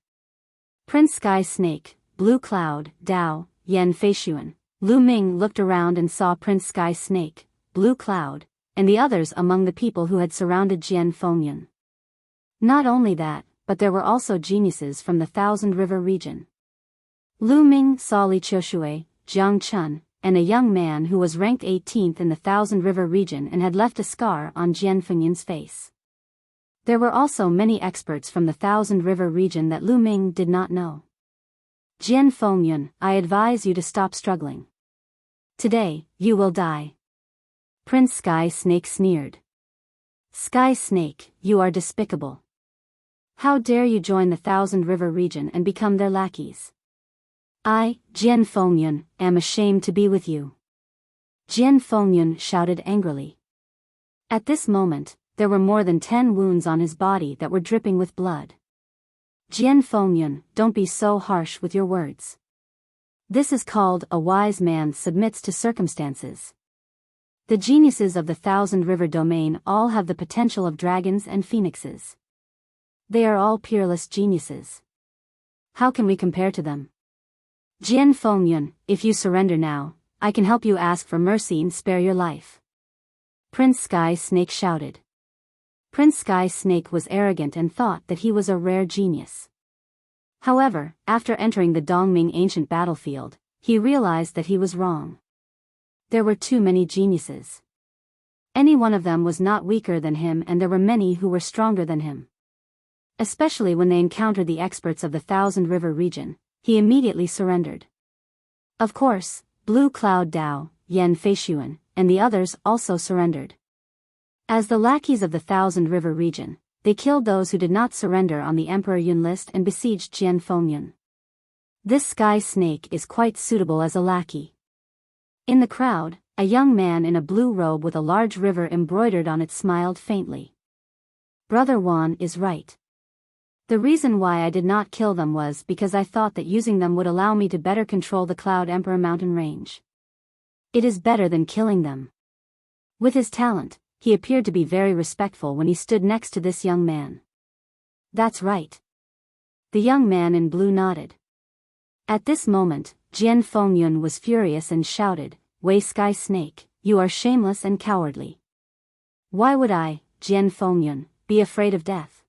Prince Sky Snake, Blue Cloud, Dao, Yan Feishuan. Lu Ming looked around and saw Prince Sky Snake, Blue Cloud, and the others among the people who had surrounded Jian Fengyun. Not only that, but there were also geniuses from the Thousand River region. Lu Ming saw Li Qiushui, Jiang Chun, and a young man who was ranked 18th in the Thousand River region and had left a scar on Jian Fengyun's face. There were also many experts from the Thousand River region that Lu Ming did not know. Jian Fengyun, I advise you to stop struggling. Today, you will die. Prince Sky Snake sneered. Sky Snake, you are despicable. How dare you join the Thousand River region and become their lackeys? I, Jian Fengyun, am ashamed to be with you. Jian Fengyun shouted angrily. At this moment, there were more than 10 wounds on his body that were dripping with blood. Jian Fengyun, don't be so harsh with your words. This is called a wise man submits to circumstances. The geniuses of the Thousand River domain all have the potential of dragons and phoenixes. They are all peerless geniuses. How can we compare to them? Jian Fengyun, if you surrender now, I can help you ask for mercy and spare your life. Prince Sky Snake shouted. Prince Sky Snake was arrogant and thought that he was a rare genius. However, after entering the Dongming ancient battlefield, he realized that he was wrong. There were too many geniuses. Any one of them was not weaker than him, and there were many who were stronger than him. Especially when they encountered the experts of the Thousand River region, he immediately surrendered. Of course, Blue Cloud Dao, Yan Feishuan, and the others also surrendered. As the lackeys of the Thousand River region, they killed those who did not surrender on the Emperor Yun list and besieged Jian Fengyun. This Sky Snake is quite suitable as a lackey. In the crowd, a young man in a blue robe with a large river embroidered on it smiled faintly. Brother Wan is right. The reason why I did not kill them was because I thought that using them would allow me to better control the Cloud Emperor mountain range. It is better than killing them. With his talent, he appeared to be very respectful when he stood next to this young man. That's right. The young man in blue nodded. At this moment, Jian Fengyun was furious and shouted, Wei Sky Snake, you are shameless and cowardly. Why would I, Jian Fengyun, be afraid of death?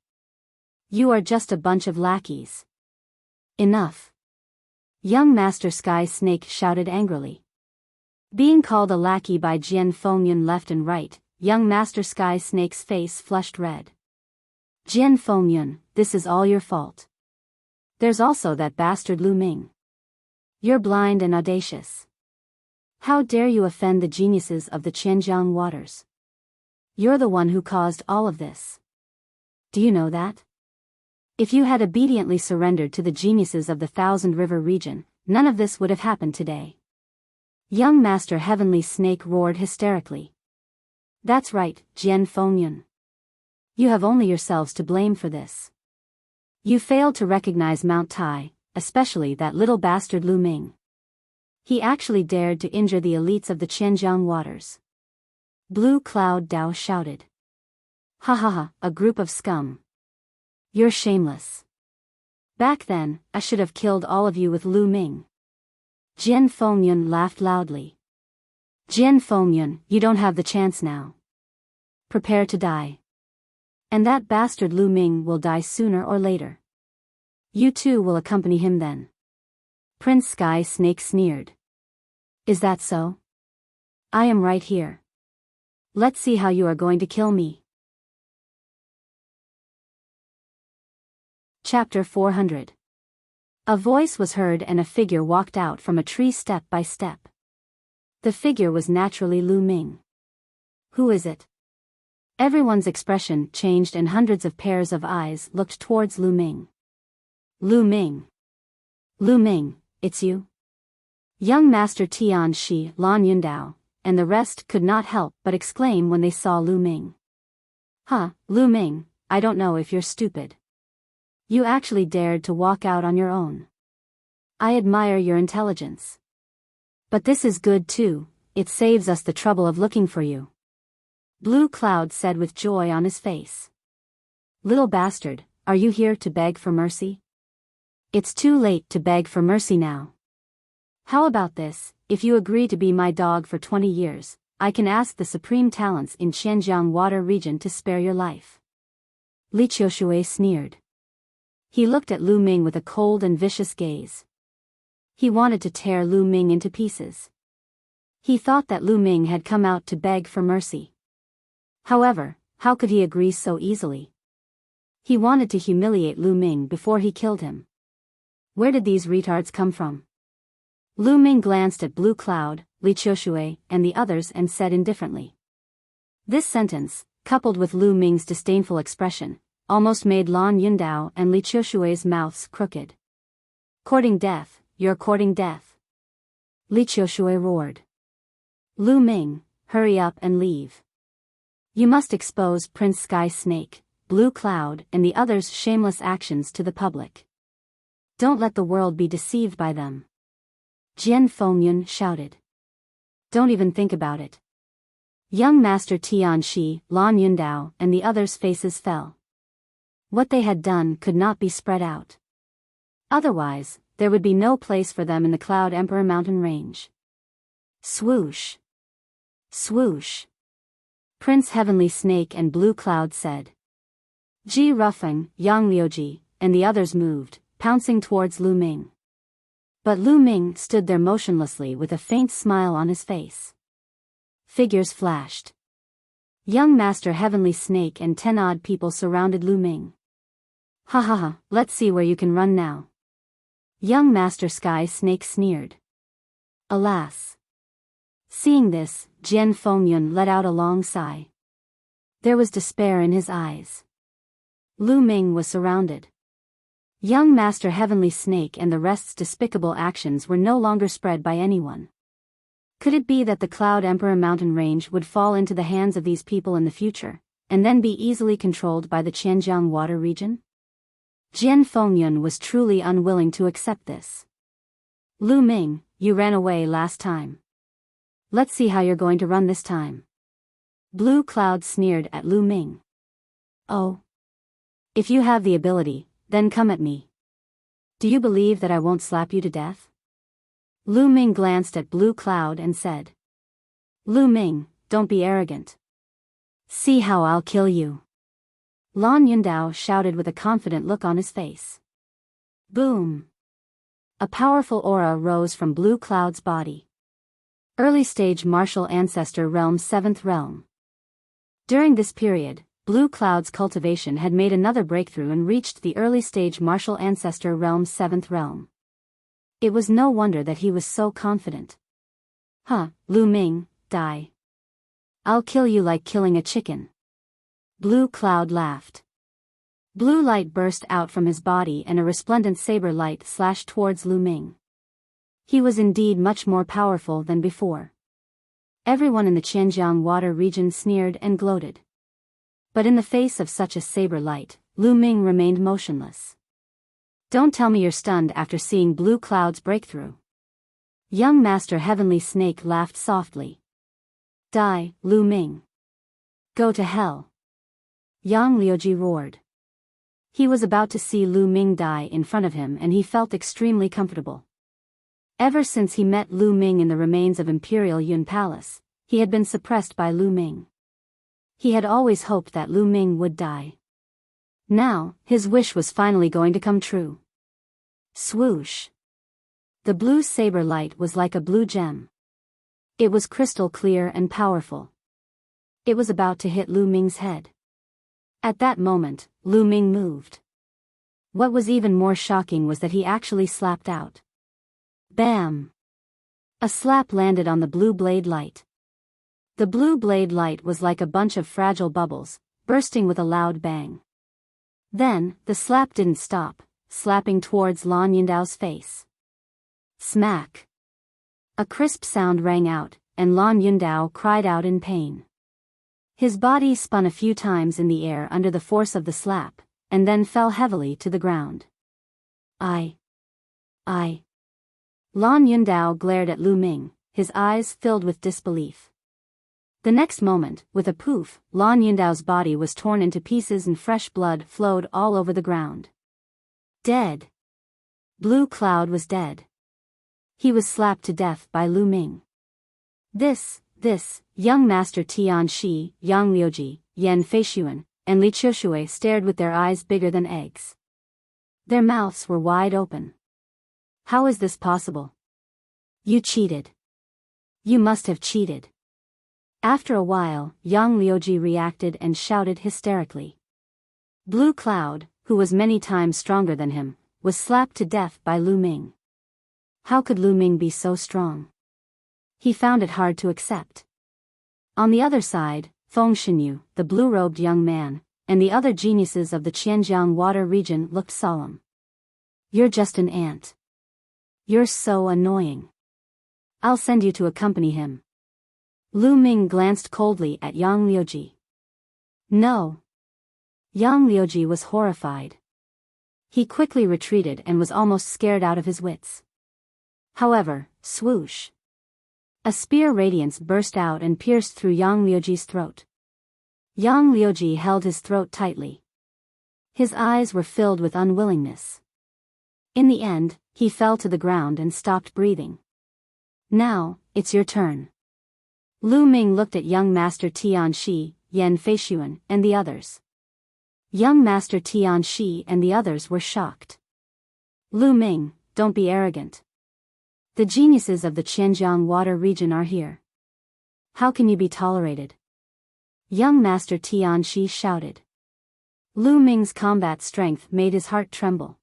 You are just a bunch of lackeys. Enough. Young Master Sky Snake shouted angrily. Being called a lackey by Jian Fengyun left and right, young Master Sky Snake's face flushed red. Jian Fengyun, this is all your fault. There's also that bastard Lu Ming. You're blind and audacious. How dare you offend the geniuses of the Qianjiang waters? You're the one who caused all of this. Do you know that? If you had obediently surrendered to the geniuses of the Thousand River region, none of this would have happened today. Young Master Heavenly Snake roared hysterically. That's right, Jian Fengyun. You have only yourselves to blame for this. You failed to recognize Mount Tai, especially that little bastard Lu Ming. He actually dared to injure the elites of the Qianjiang waters. Blue Cloud Dao shouted. Ha ha ha, a group of scum. You're shameless. Back then, I should have killed all of you with Lu Ming. Jian Fengyun laughed loudly. Jian Fengyun, you don't have the chance now. Prepare to die. And that bastard Lu Ming will die sooner or later. You too will accompany him then. Prince Sky Snake sneered. Is that so? I am right here. Let's see how you are going to kill me. Chapter 400. A voice was heard and a figure walked out from a tree step by step. The figure was naturally Lu Ming. Who is it? Everyone's expression changed and hundreds of pairs of eyes looked towards Lu Ming. Lu Ming. Lu Ming, it's you? Young Master Tian Shi, Lan Yundao, and the rest could not help but exclaim when they saw Lu Ming. Huh, Lu Ming, I don't know if you're stupid. You actually dared to walk out on your own. I admire your intelligence. But this is good too, it saves us the trouble of looking for you. Blue Cloud said with joy on his face. Little bastard, are you here to beg for mercy? It's too late to beg for mercy now. How about this, if you agree to be my dog for 20 years, I can ask the supreme talents in Qianjiang Water region to spare your life. Li Qiushui sneered. He looked at Lu Ming with a cold and vicious gaze. He wanted to tear Lu Ming into pieces. He thought that Lu Ming had come out to beg for mercy. However, how could he agree so easily? He wanted to humiliate Lu Ming before he killed him. Where did these retards come from? Lu Ming glanced at Blue Cloud, Li Qiushui, and the others and said indifferently. This sentence, coupled with Lu Ming's disdainful expression, almost made Lan Yundao and Li Qiushui's mouths crooked. Courting death, you're courting death. Li Qiushui roared. Lu Ming, hurry up and leave. You must expose Prince Sky Snake, Blue Cloud, and the others' shameless actions to the public. Don't let the world be deceived by them. Jian Fengyun shouted. Don't even think about it. Young Master Tian Shi, Lan Yundao, and the others' faces fell. What they had done could not be spread out. Otherwise, there would be no place for them in the Cloud Emperor mountain range. Swoosh. Swoosh. Prince Heavenly Snake and Blue Cloud said. Ji Rufeng, Yang Liuji, and the others moved, pouncing towards Lu Ming. But Lu Ming stood there motionlessly with a faint smile on his face. Figures flashed. Young Master Heavenly Snake and 10 odd people surrounded Lu Ming. Ha ha ha, let's see where you can run now. Young Master Sky Snake sneered. Alas. Seeing this, Jian Fengyun let out a long sigh. There was despair in his eyes. Lu Ming was surrounded. Young Master Heavenly Snake and the rest's despicable actions were no longer spread by anyone. Could it be that the Cloud Emperor mountain range would fall into the hands of these people in the future, and then be easily controlled by the Qianjiang Water region? Jian Fengyun was truly unwilling to accept this. Lu Ming, you ran away last time. Let's see how you're going to run this time. Blue Cloud sneered at Lu Ming. Oh. If you have the ability, then come at me. Do you believe that I won't slap you to death? Lu Ming glanced at Blue Cloud and said. Lu Ming, don't be arrogant. See how I'll kill you. Lan Yundao shouted with a confident look on his face. Boom. A powerful aura rose from Blue Cloud's body. Early stage martial ancestor realm 7th realm. During this period, Blue Cloud's cultivation had made another breakthrough and reached the early stage martial ancestor realm 7th realm. It was no wonder that he was so confident. Huh, Lu Ming, die. I'll kill you like killing a chicken. Blue Cloud laughed. Blue light burst out from his body and a resplendent saber light slashed towards Lu Ming. He was indeed much more powerful than before. Everyone in the Qianjiang Water region sneered and gloated. But in the face of such a saber light, Lu Ming remained motionless. Don't tell me you're stunned after seeing Blue Cloud's breakthrough. Young Master Heavenly Snake laughed softly. Die, Lu Ming. Go to hell. Yang Liuji roared. He was about to see Lu Ming die in front of him and he felt extremely comfortable. Ever since he met Lu Ming in the remains of Imperial Yun Palace, he had been suppressed by Lu Ming. He had always hoped that Lu Ming would die. Now, his wish was finally going to come true. Swoosh. The blue saber light was like a blue gem. It was crystal clear and powerful. It was about to hit Lu Ming's head. At that moment, Lu Ming moved. What was even more shocking was that he actually slapped out. Bam! A slap landed on the blue blade light. The blue blade light was like a bunch of fragile bubbles, bursting with a loud bang. Then, the slap didn't stop, slapping towards Lan Yundao's face. Smack! A crisp sound rang out, and Lan Yundao cried out in pain. His body spun a few times in the air under the force of the slap, and then fell heavily to the ground. I. Lan Yundao glared at Lu Ming, his eyes filled with disbelief. The next moment, with a poof, Lan Yundao's body was torn into pieces and fresh blood flowed all over the ground. Dead. Blue Cloud was dead. He was slapped to death by Lu Ming. This, young Master Tian Shi, Yang Liuji, Yan Feishuan, and Li Qiushui stared with their eyes bigger than eggs. Their mouths were wide open. How is this possible? You cheated. You must have cheated. After a while, Yang Liuji reacted and shouted hysterically. Blue Cloud, who was many times stronger than him, was slapped to death by Lu Ming. How could Lu Ming be so strong? He found it hard to accept. On the other side, Feng Xinyu, the blue-robed young man, and the other geniuses of the Qianjiang water region looked solemn. You're just an ant. You're so annoying. I'll send you to accompany him. Lu Ming glanced coldly at Yang Liuji. No. Yang Liuji was horrified. He quickly retreated and was almost scared out of his wits. However, swoosh. A spear radiance burst out and pierced through Yang Liuji's throat. Yang Liuji held his throat tightly. His eyes were filled with unwillingness. In the end, he fell to the ground and stopped breathing. Now, it's your turn. Lu Ming looked at young Master Tian Shi, Yan Feishuan, and the others. Young Master Tian Shi and the others were shocked. Lu Ming, don't be arrogant. The geniuses of the Qianjiang water region are here. How can you be tolerated? Young Master Tian Shi shouted. Lu Ming's combat strength made his heart tremble.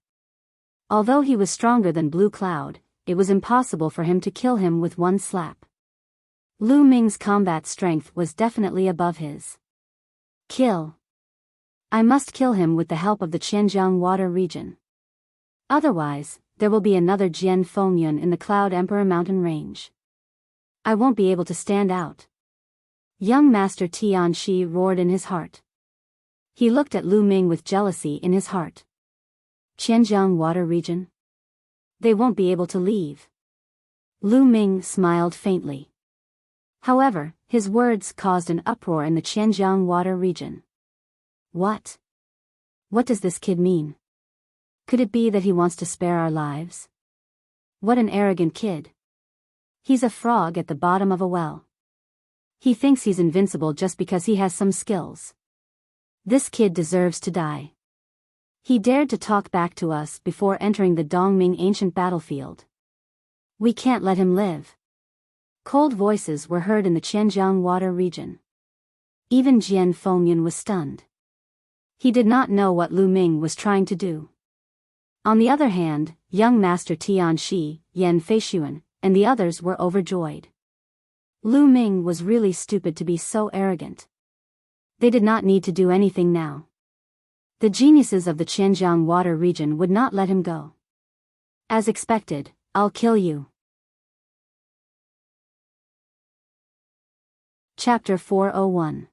Although he was stronger than Blue Cloud, it was impossible for him to kill him with one slap. Lu Ming's combat strength was definitely above his. Kill. I must kill him with the help of the Qianjiang water region. Otherwise, there will be another Jian Fengyun in the Cloud Emperor mountain range. I won't be able to stand out. Young Master Tian Shi roared in his heart. He looked at Lu Ming with jealousy in his heart. Qianjiang water region? They won't be able to leave. Lu Ming smiled faintly. However, his words caused an uproar in the Qianjiang water region. What? What does this kid mean? Could it be that he wants to spare our lives? What an arrogant kid. He's a frog at the bottom of a well. He thinks he's invincible just because he has some skills. This kid deserves to die. He dared to talk back to us before entering the Dongming ancient battlefield. We can't let him live. Cold voices were heard in the Qianjiang water region. Even Jian Fengyun was stunned. He did not know what Lu Ming was trying to do. On the other hand, young Master Tian Shi, Yan Feishuan, and the others were overjoyed. Lu Ming was really stupid to be so arrogant. They did not need to do anything now. The geniuses of the Qianjiang water region would not let him go. As expected, I'll kill you. Chapter 401.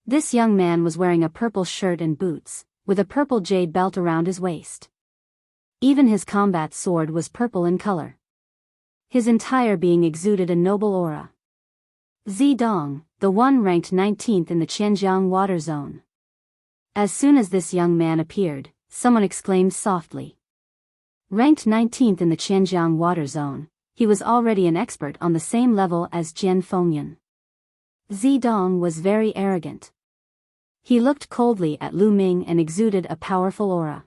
This young man was wearing a purple shirt and boots, with a purple jade belt around his waist. Even his combat sword was purple in color. His entire being exuded a noble aura. Zidong, the one ranked 19th in the Qianjiang water zone. As soon as this young man appeared, someone exclaimed softly. Ranked 19th in the Qianjiang water zone, he was already an expert on the same level as Jian Fengyun. Zidong was very arrogant. He looked coldly at Lu Ming and exuded a powerful aura.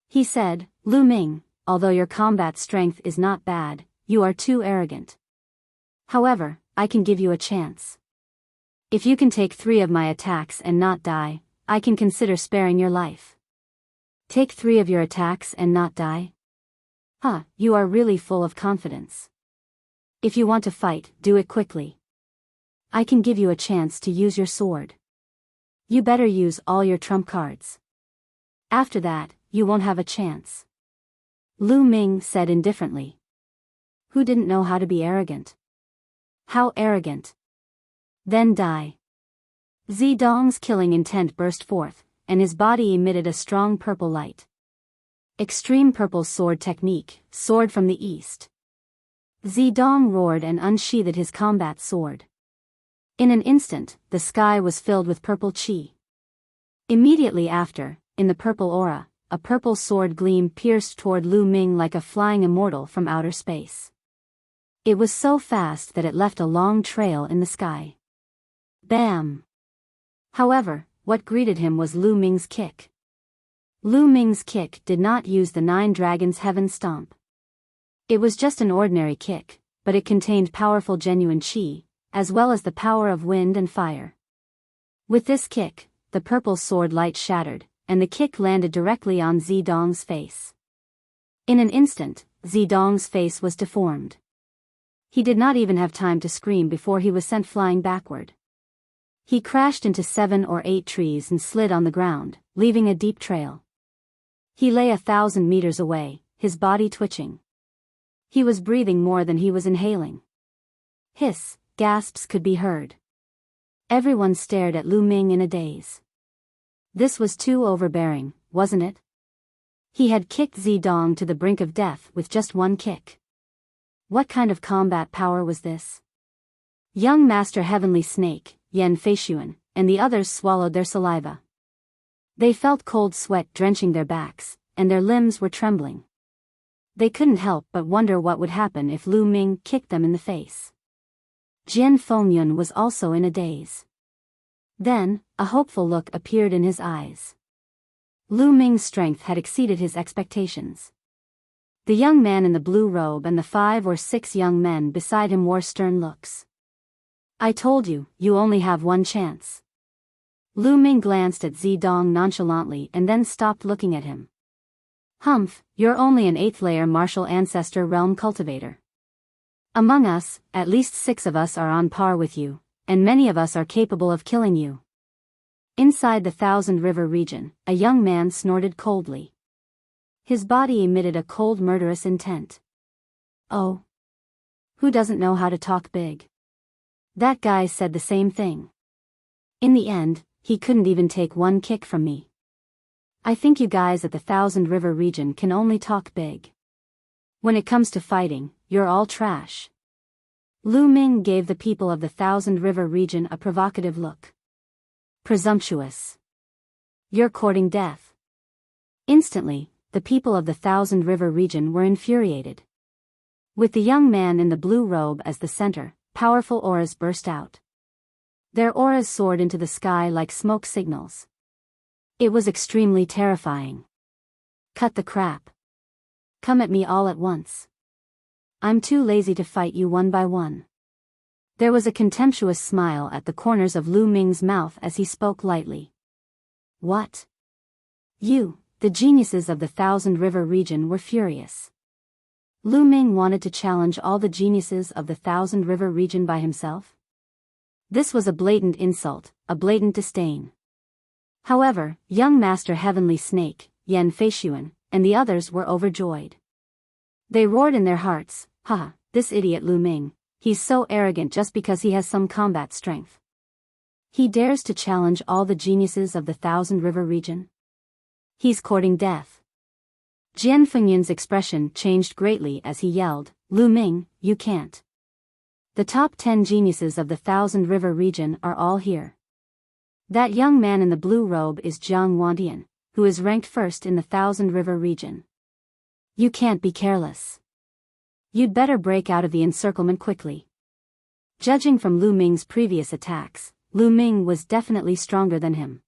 He said, Lu Ming, although your combat strength is not bad, you are too arrogant. However, I can give you a chance. If you can take 3 of my attacks and not die, I can consider sparing your life. Take 3 of your attacks and not die? Huh, you are really full of confidence. If you want to fight, do it quickly. I can give you a chance to use your sword. You better use all your trump cards. After that, you won't have a chance. Lu Ming said indifferently. Who didn't know how to be arrogant? How arrogant? Then die. Zidong's killing intent burst forth, and his body emitted a strong purple light. Extreme purple sword technique, sword from the east. Zidong roared and unsheathed his combat sword. In an instant, the sky was filled with purple chi. Immediately after, in the purple aura, a purple sword gleam pierced toward Lu Ming like a flying immortal from outer space. It was so fast that it left a long trail in the sky. Bam! However, what greeted him was Lu Ming's kick. Lu Ming's kick did not use the 9 Dragons' Heaven Stomp. It was just an ordinary kick, but it contained powerful genuine chi, as well as the power of wind and fire. With this kick, the purple sword light shattered, and the kick landed directly on Zidong's face. In an instant, Zidong's face was deformed. He did not even have time to scream before he was sent flying backward. He crashed into 7 or 8 trees and slid on the ground, leaving a deep trail. He lay 1,000 meters away, his body twitching. He was breathing more than he was inhaling. Hiss, gasps could be heard. Everyone stared at Lu Ming in a daze. This was too overbearing, wasn't it? He had kicked Zidong to the brink of death with just one kick. What kind of combat power was this? Young Master Heavenly Snake, Yan Feishuan, and the others swallowed their saliva. They felt cold sweat drenching their backs, and their limbs were trembling. They couldn't help but wonder what would happen if Lu Ming kicked them in the face. Jian Fengyun was also in a daze. Then, a hopeful look appeared in his eyes. Lu Ming's strength had exceeded his expectations. The young man in the blue robe and the 5 or 6 young men beside him wore stern looks. I told you, you only have one chance. Lu Ming glanced at Zidong nonchalantly and then stopped looking at him. Humph, you're only an 8th layer martial ancestor realm cultivator. Among us, at least 6 of us are on par with you, and many of us are capable of killing you. Inside the Thousand River region, a young man snorted coldly. His body emitted a cold murderous intent. Oh. Who doesn't know how to talk big? That guy said the same thing. In the end, he couldn't even take one kick from me. I think you guys at the Thousand River region can only talk big. When it comes to fighting, you're all trash. Lu Ming gave the people of the Thousand River region a provocative look. Presumptuous. You're courting death. Instantly, the people of the Thousand River region were infuriated. With the young man in the blue robe as the center, powerful auras burst out. Their auras soared into the sky like smoke signals. It was extremely terrifying. Cut the crap. Come at me all at once. I'm too lazy to fight you one by one. There was a contemptuous smile at the corners of Lu Ming's mouth as he spoke lightly. What? You, the geniuses of the Thousand River region were furious. Lu Ming wanted to challenge all the geniuses of the Thousand River region by himself? This was a blatant insult, a blatant disdain. However, young Master Heavenly Snake, Yan Feishuan, and the others were overjoyed. They roared in their hearts, "Ha, this idiot Lu Ming, he's so arrogant just because he has some combat strength. He dares to challenge all the geniuses of the Thousand River region. He's courting death." Jian Fengyun's expression changed greatly as he yelled, "Lu Ming, you can't. The top 10 geniuses of the Thousand River region are all here. That young man in the blue robe is Jiang Wandian, who is ranked first in the Thousand River region. You can't be careless. You'd better break out of the encirclement quickly." Judging from Lu Ming's previous attacks, Lu Ming was definitely stronger than him.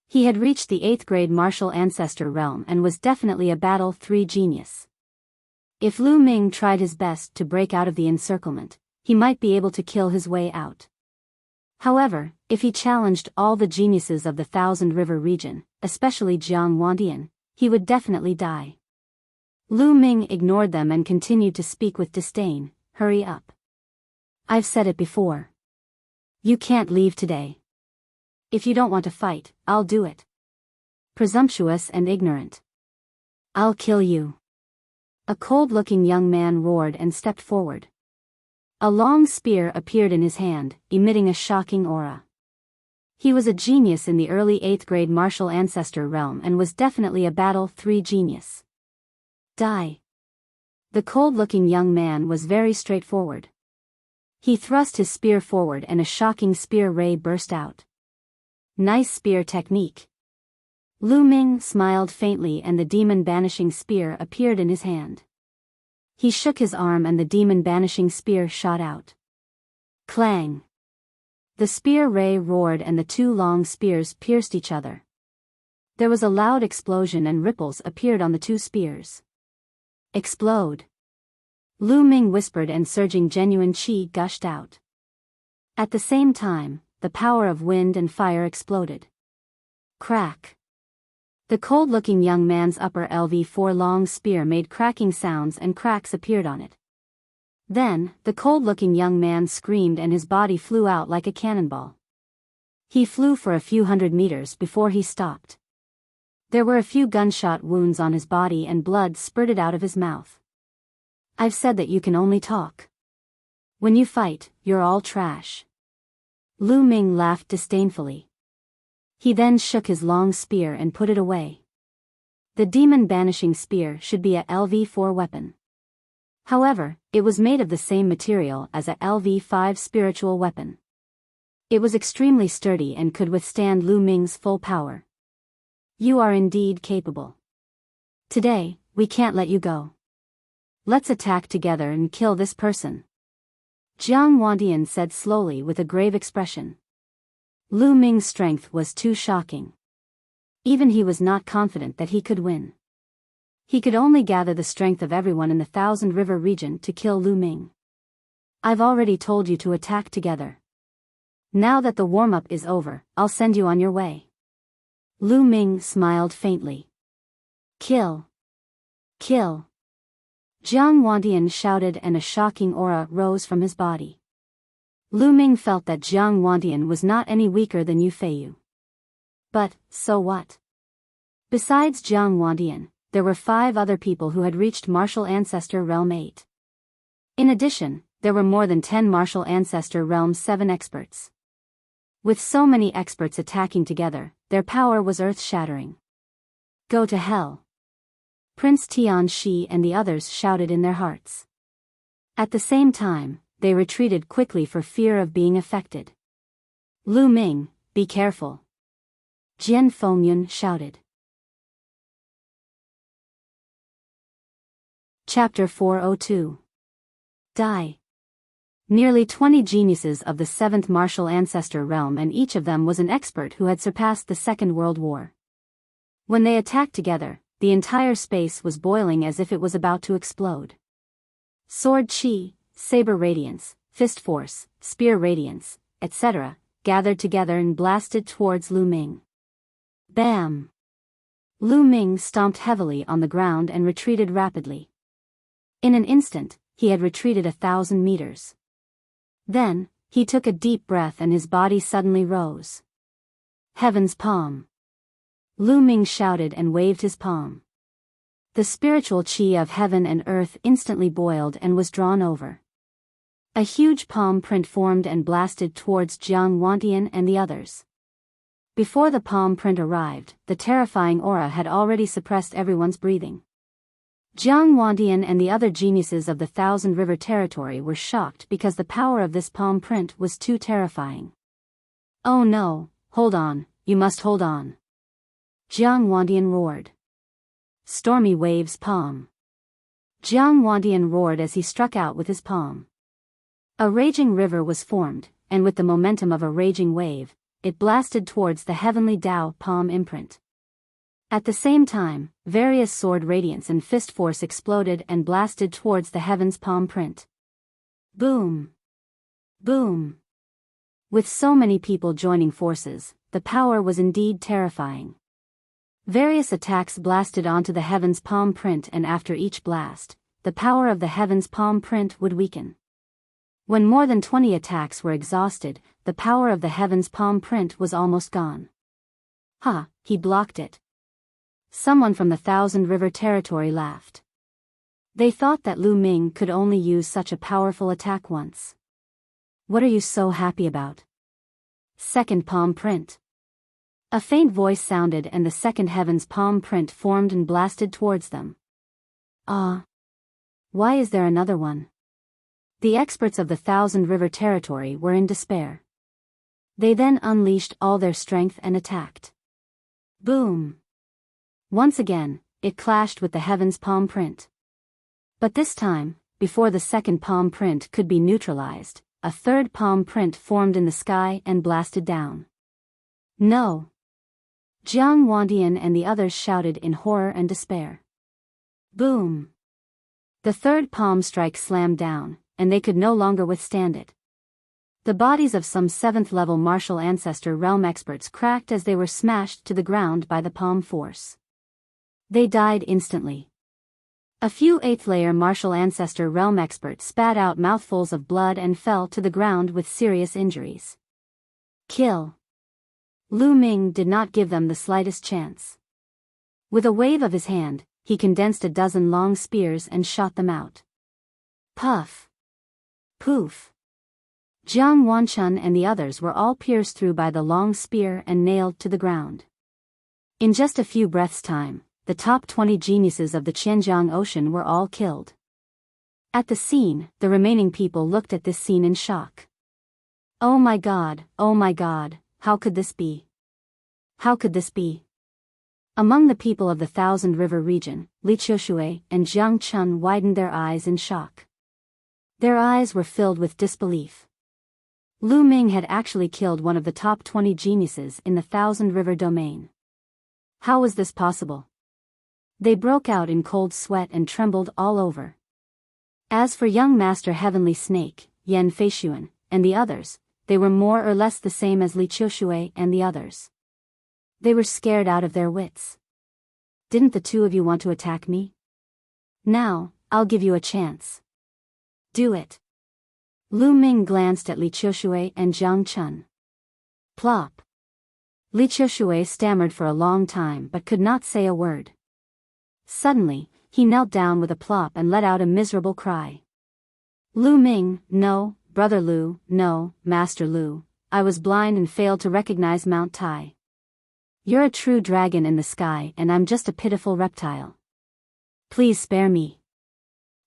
He had reached the 8th grade martial ancestor realm and was definitely a Battle 3 genius. If Lu Ming tried his best to break out of the encirclement, he might be able to kill his way out. However, if he challenged all the geniuses of the Thousand River region, especially Jiang Wandian, he would definitely die. Lu Ming ignored them and continued to speak with disdain, "Hurry up. I've said it before. You can't leave today. If you don't want to fight, I'll do it. Presumptuous and ignorant. I'll kill you. A cold-looking young man roared and stepped forward. A long spear appeared in his hand, emitting a shocking aura. He was a genius in the early 8th grade martial ancestor realm and was definitely a Battle 3 genius. Die. The cold-looking young man was very straightforward. He thrust his spear forward and a shocking spear ray burst out. Nice spear technique. Lu Ming smiled faintly and the demon-banishing spear appeared in his hand. He shook his arm and the demon-banishing spear shot out. Clang. The spear ray roared and the two long spears pierced each other. There was a loud explosion and ripples appeared on the two spears. Explode. Lu Ming whispered and surging genuine qi gushed out. At the same time, the power of wind and fire exploded. Crack. The cold-looking young man's upper LV4 long spear made cracking sounds and cracks appeared on it. Then, the cold-looking young man screamed and his body flew out like a cannonball. He flew for a few hundred meters before he stopped. There were a few gunshot wounds on his body and blood spurted out of his mouth. I've said that you can only talk. When you fight, you're all trash. Lu Ming laughed disdainfully. He then shook his long spear and put it away. The demon-banishing spear should be a LV4 weapon. However, it was made of the same material as a LV5 spiritual weapon. It was extremely sturdy and could withstand Lu Ming's full power. You are indeed capable. Today, we can't let you go. Let's attack together and kill this person. Jiang Wandian said slowly with a grave expression. Lu Ming's strength was too shocking. Even he was not confident that he could win. He could only gather the strength of everyone in the Thousand River region to kill Lu Ming. I've already told you to attack together. Now that the warm-up is over, I'll send you on your way. Lu Ming smiled faintly. Kill. Kill. Jiang Wandian shouted and a shocking aura rose from his body. Lu Ming felt that Jiang Wandian was not any weaker than Yu Feiyu. But, so what? Besides Jiang Wandian, there were 5 other people who had reached Martial Ancestor Realm 8. In addition, there were more than 10 Martial Ancestor Realm 7 experts. With so many experts attacking together, their power was earth-shattering. Go to hell. Prince Tianxi and the others shouted in their hearts. At the same time, they retreated quickly for fear of being affected. Lu Ming, be careful. Jian Fengyun shouted. Chapter 402. Die. Nearly 20 geniuses of the 7th Martial Ancestor Realm and each of them was an expert who had surpassed the Second World War. When they attacked together, the entire space was boiling as if it was about to explode. Sword Chi, Saber Radiance, Fist Force, Spear Radiance, etc., gathered together and blasted towards Lu Ming. Bam! Lu Ming stomped heavily on the ground and retreated rapidly. In an instant, he had retreated 1,000 meters. Then, he took a deep breath and his body suddenly rose. Heaven's palm. Lu Ming shouted and waved his palm. The spiritual chi of heaven and earth instantly boiled and was drawn over. A huge palm print formed and blasted towards Jiang Wandian and the others. Before the palm print arrived, the terrifying aura had already suppressed everyone's breathing. Jiang Wandian and the other geniuses of the Thousand River territory were shocked because the power of this palm print was too terrifying. Oh no, hold on, you must hold on. Jiang Wandian roared. Stormy waves palm. Jiang Wandian roared as he struck out with his palm. A raging river was formed, and with the momentum of a raging wave, it blasted towards the heavenly Tao palm imprint. At the same time, various sword radiance and fist force exploded and blasted towards the heaven's palm print. Boom! Boom! With so many people joining forces, the power was indeed terrifying. Various attacks blasted onto the heaven's palm print and after each blast, the power of the heaven's palm print would weaken. When more than 20 attacks were exhausted, the power of the heaven's palm print was almost gone. Ha, he blocked it. Someone from the Thousand River territory laughed. They thought that Lu Ming could only use such a powerful attack once. What are you so happy about? Second palm print. A faint voice sounded and the second heaven's palm print formed and blasted towards them. Ah! Why is there another one? The experts of the Thousand River territory were in despair. They then unleashed all their strength and attacked. Boom! Once again, it clashed with the heaven's palm print. But this time, before the second palm print could be neutralized, a third palm print formed in the sky and blasted down. No! Jiang Wandian and the others shouted in horror and despair. Boom! The third palm strike slammed down, and they could no longer withstand it. The bodies of some 7th-level martial ancestor realm experts cracked as they were smashed to the ground by the palm force. They died instantly. A few 8th-layer martial ancestor realm experts spat out mouthfuls of blood and fell to the ground with serious injuries. Kill! Lu Ming did not give them the slightest chance. With a wave of his hand, he condensed a dozen long spears and shot them out. Puff! Poof! Jiang Wanchun and the others were all pierced through by the long spear and nailed to the ground. In just a few breaths' time, the top 20 geniuses of the Qianjiang Ocean were all killed. At the scene, the remaining people looked at this scene in shock. Oh my god, how could this be? How could this be? Among the people of the Thousand River region, Li Qiushui and Jiang Chun widened their eyes in shock. Their eyes were filled with disbelief. Lu Ming had actually killed one of the top 20 geniuses in the Thousand River domain. How was this possible? They broke out in cold sweat and trembled all over. As for young Master Heavenly Snake, Yan Feishuan, and the others, they were more or less the same as Li Qiushui and the others. They were scared out of their wits. Didn't the two of you want to attack me? Now, I'll give you a chance. Do it. Lu Ming glanced at Li Qiushui and Jiang Chun. Plop. Li Qiushui stammered for a long time but could not say a word. Suddenly, he knelt down with a plop and let out a miserable cry. Lu Ming, no, Brother Lu, no, Master Lu, I was blind and failed to recognize Mount Tai. You're a true dragon in the sky and I'm just a pitiful reptile. Please spare me.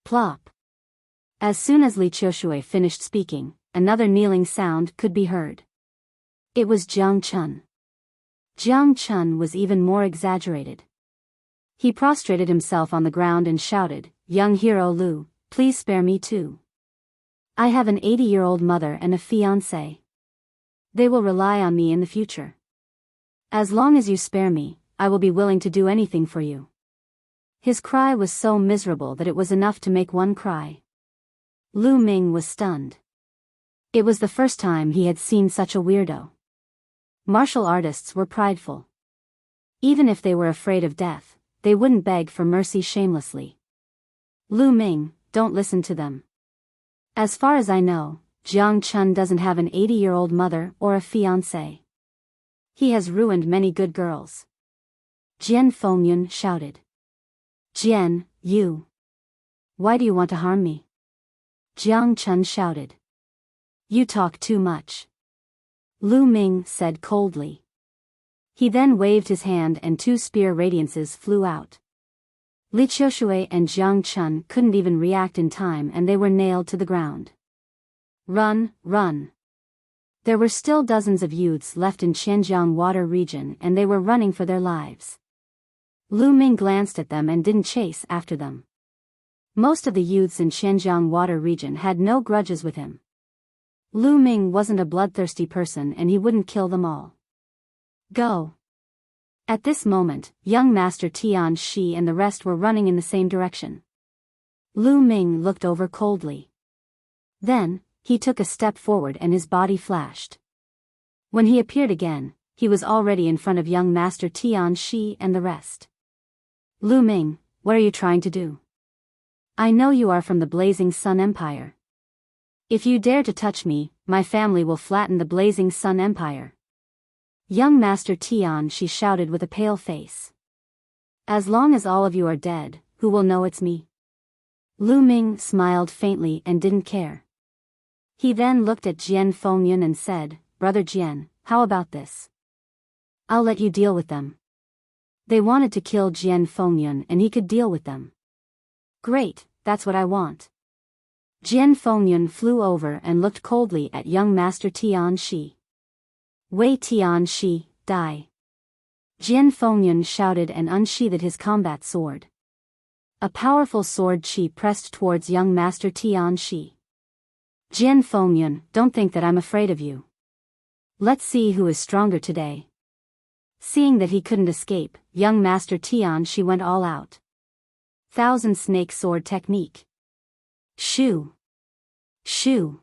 Plop. As soon as Li Qiushui finished speaking, another kneeling sound could be heard. It was Jiang Chun. Jiang Chun was even more exaggerated. He prostrated himself on the ground and shouted, Young hero Lu, please spare me too. I have an 80-year-old mother and a fiancé. They will rely on me in the future. As long as you spare me, I will be willing to do anything for you. His cry was so miserable that it was enough to make one cry. Lu Ming was stunned. It was the first time he had seen such a weirdo. Martial artists were prideful. Even if they were afraid of death, they wouldn't beg for mercy shamelessly. Lu Ming, don't listen to them. As far as I know, Jiang Chun doesn't have an 80-year-old mother or a fiancé. He has ruined many good girls. Jian Fengyun shouted. Jian, you. Why do you want to harm me? Jiang Chun shouted. You talk too much. Lu Ming said coldly. He then waved his hand and 2 spear radiances flew out. Li Qiushui and Jiang Chun couldn't even react in time and they were nailed to the ground. Run, run. There were still dozens of youths left in Qianjiang water region and they were running for their lives. Lu Ming glanced at them and didn't chase after them. Most of the youths in Qianjiang water region had no grudges with him. Lu Ming wasn't a bloodthirsty person and he wouldn't kill them all. Go. At this moment, young Master Tian Shi and the rest were running in the same direction. Lu Ming looked over coldly. Then, he took a step forward and his body flashed. When he appeared again, he was already in front of young Master Tian Shi and the rest. Lu Ming, what are you trying to do? I know you are from the Blazing Sun Empire. If you dare to touch me, my family will flatten the blazing sun empire. Young Master Tian, she shouted with a pale face. As long as all of you are dead, who will know it's me? Lu Ming smiled faintly and didn't care. He then looked at Jian Fengyun and said, Brother Jian, how about this? I'll let you deal with them. They wanted to kill Jian Fengyun and he could deal with them. Great, that's what I want. Jian Fengyun flew over and looked coldly at young Master Tian Shi. Wei Tian Shi, die. Jian Fengyun shouted and unsheathed his combat sword. A powerful sword chi pressed towards young Master Tian Shi. Jian Fengyun, don't think that I'm afraid of you. Let's see who is stronger today. Seeing that he couldn't escape, young Master Tian Shi went all out. Thousand Snake Sword Technique. Shoo! Shoo!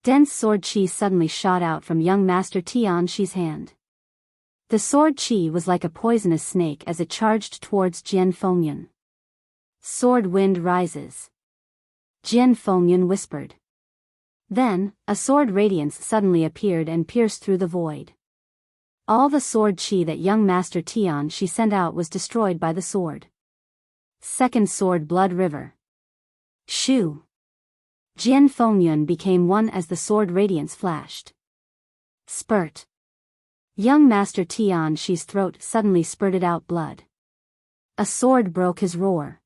Dense sword chi suddenly shot out from young Master Tian Shi's hand. The sword chi was like a poisonous snake as it charged towards Jian Fengyun. Sword wind rises. Jian Fengyun whispered. Then, a sword radiance suddenly appeared and pierced through the void. All the sword chi that young Master Tian Shi sent out was destroyed by the sword. Second sword blood river. Shoo! Jian Fengyun became one as the sword radiance flashed. Spurt. Young Master Tian Shi's throat suddenly spurted out blood. A sword broke his roar.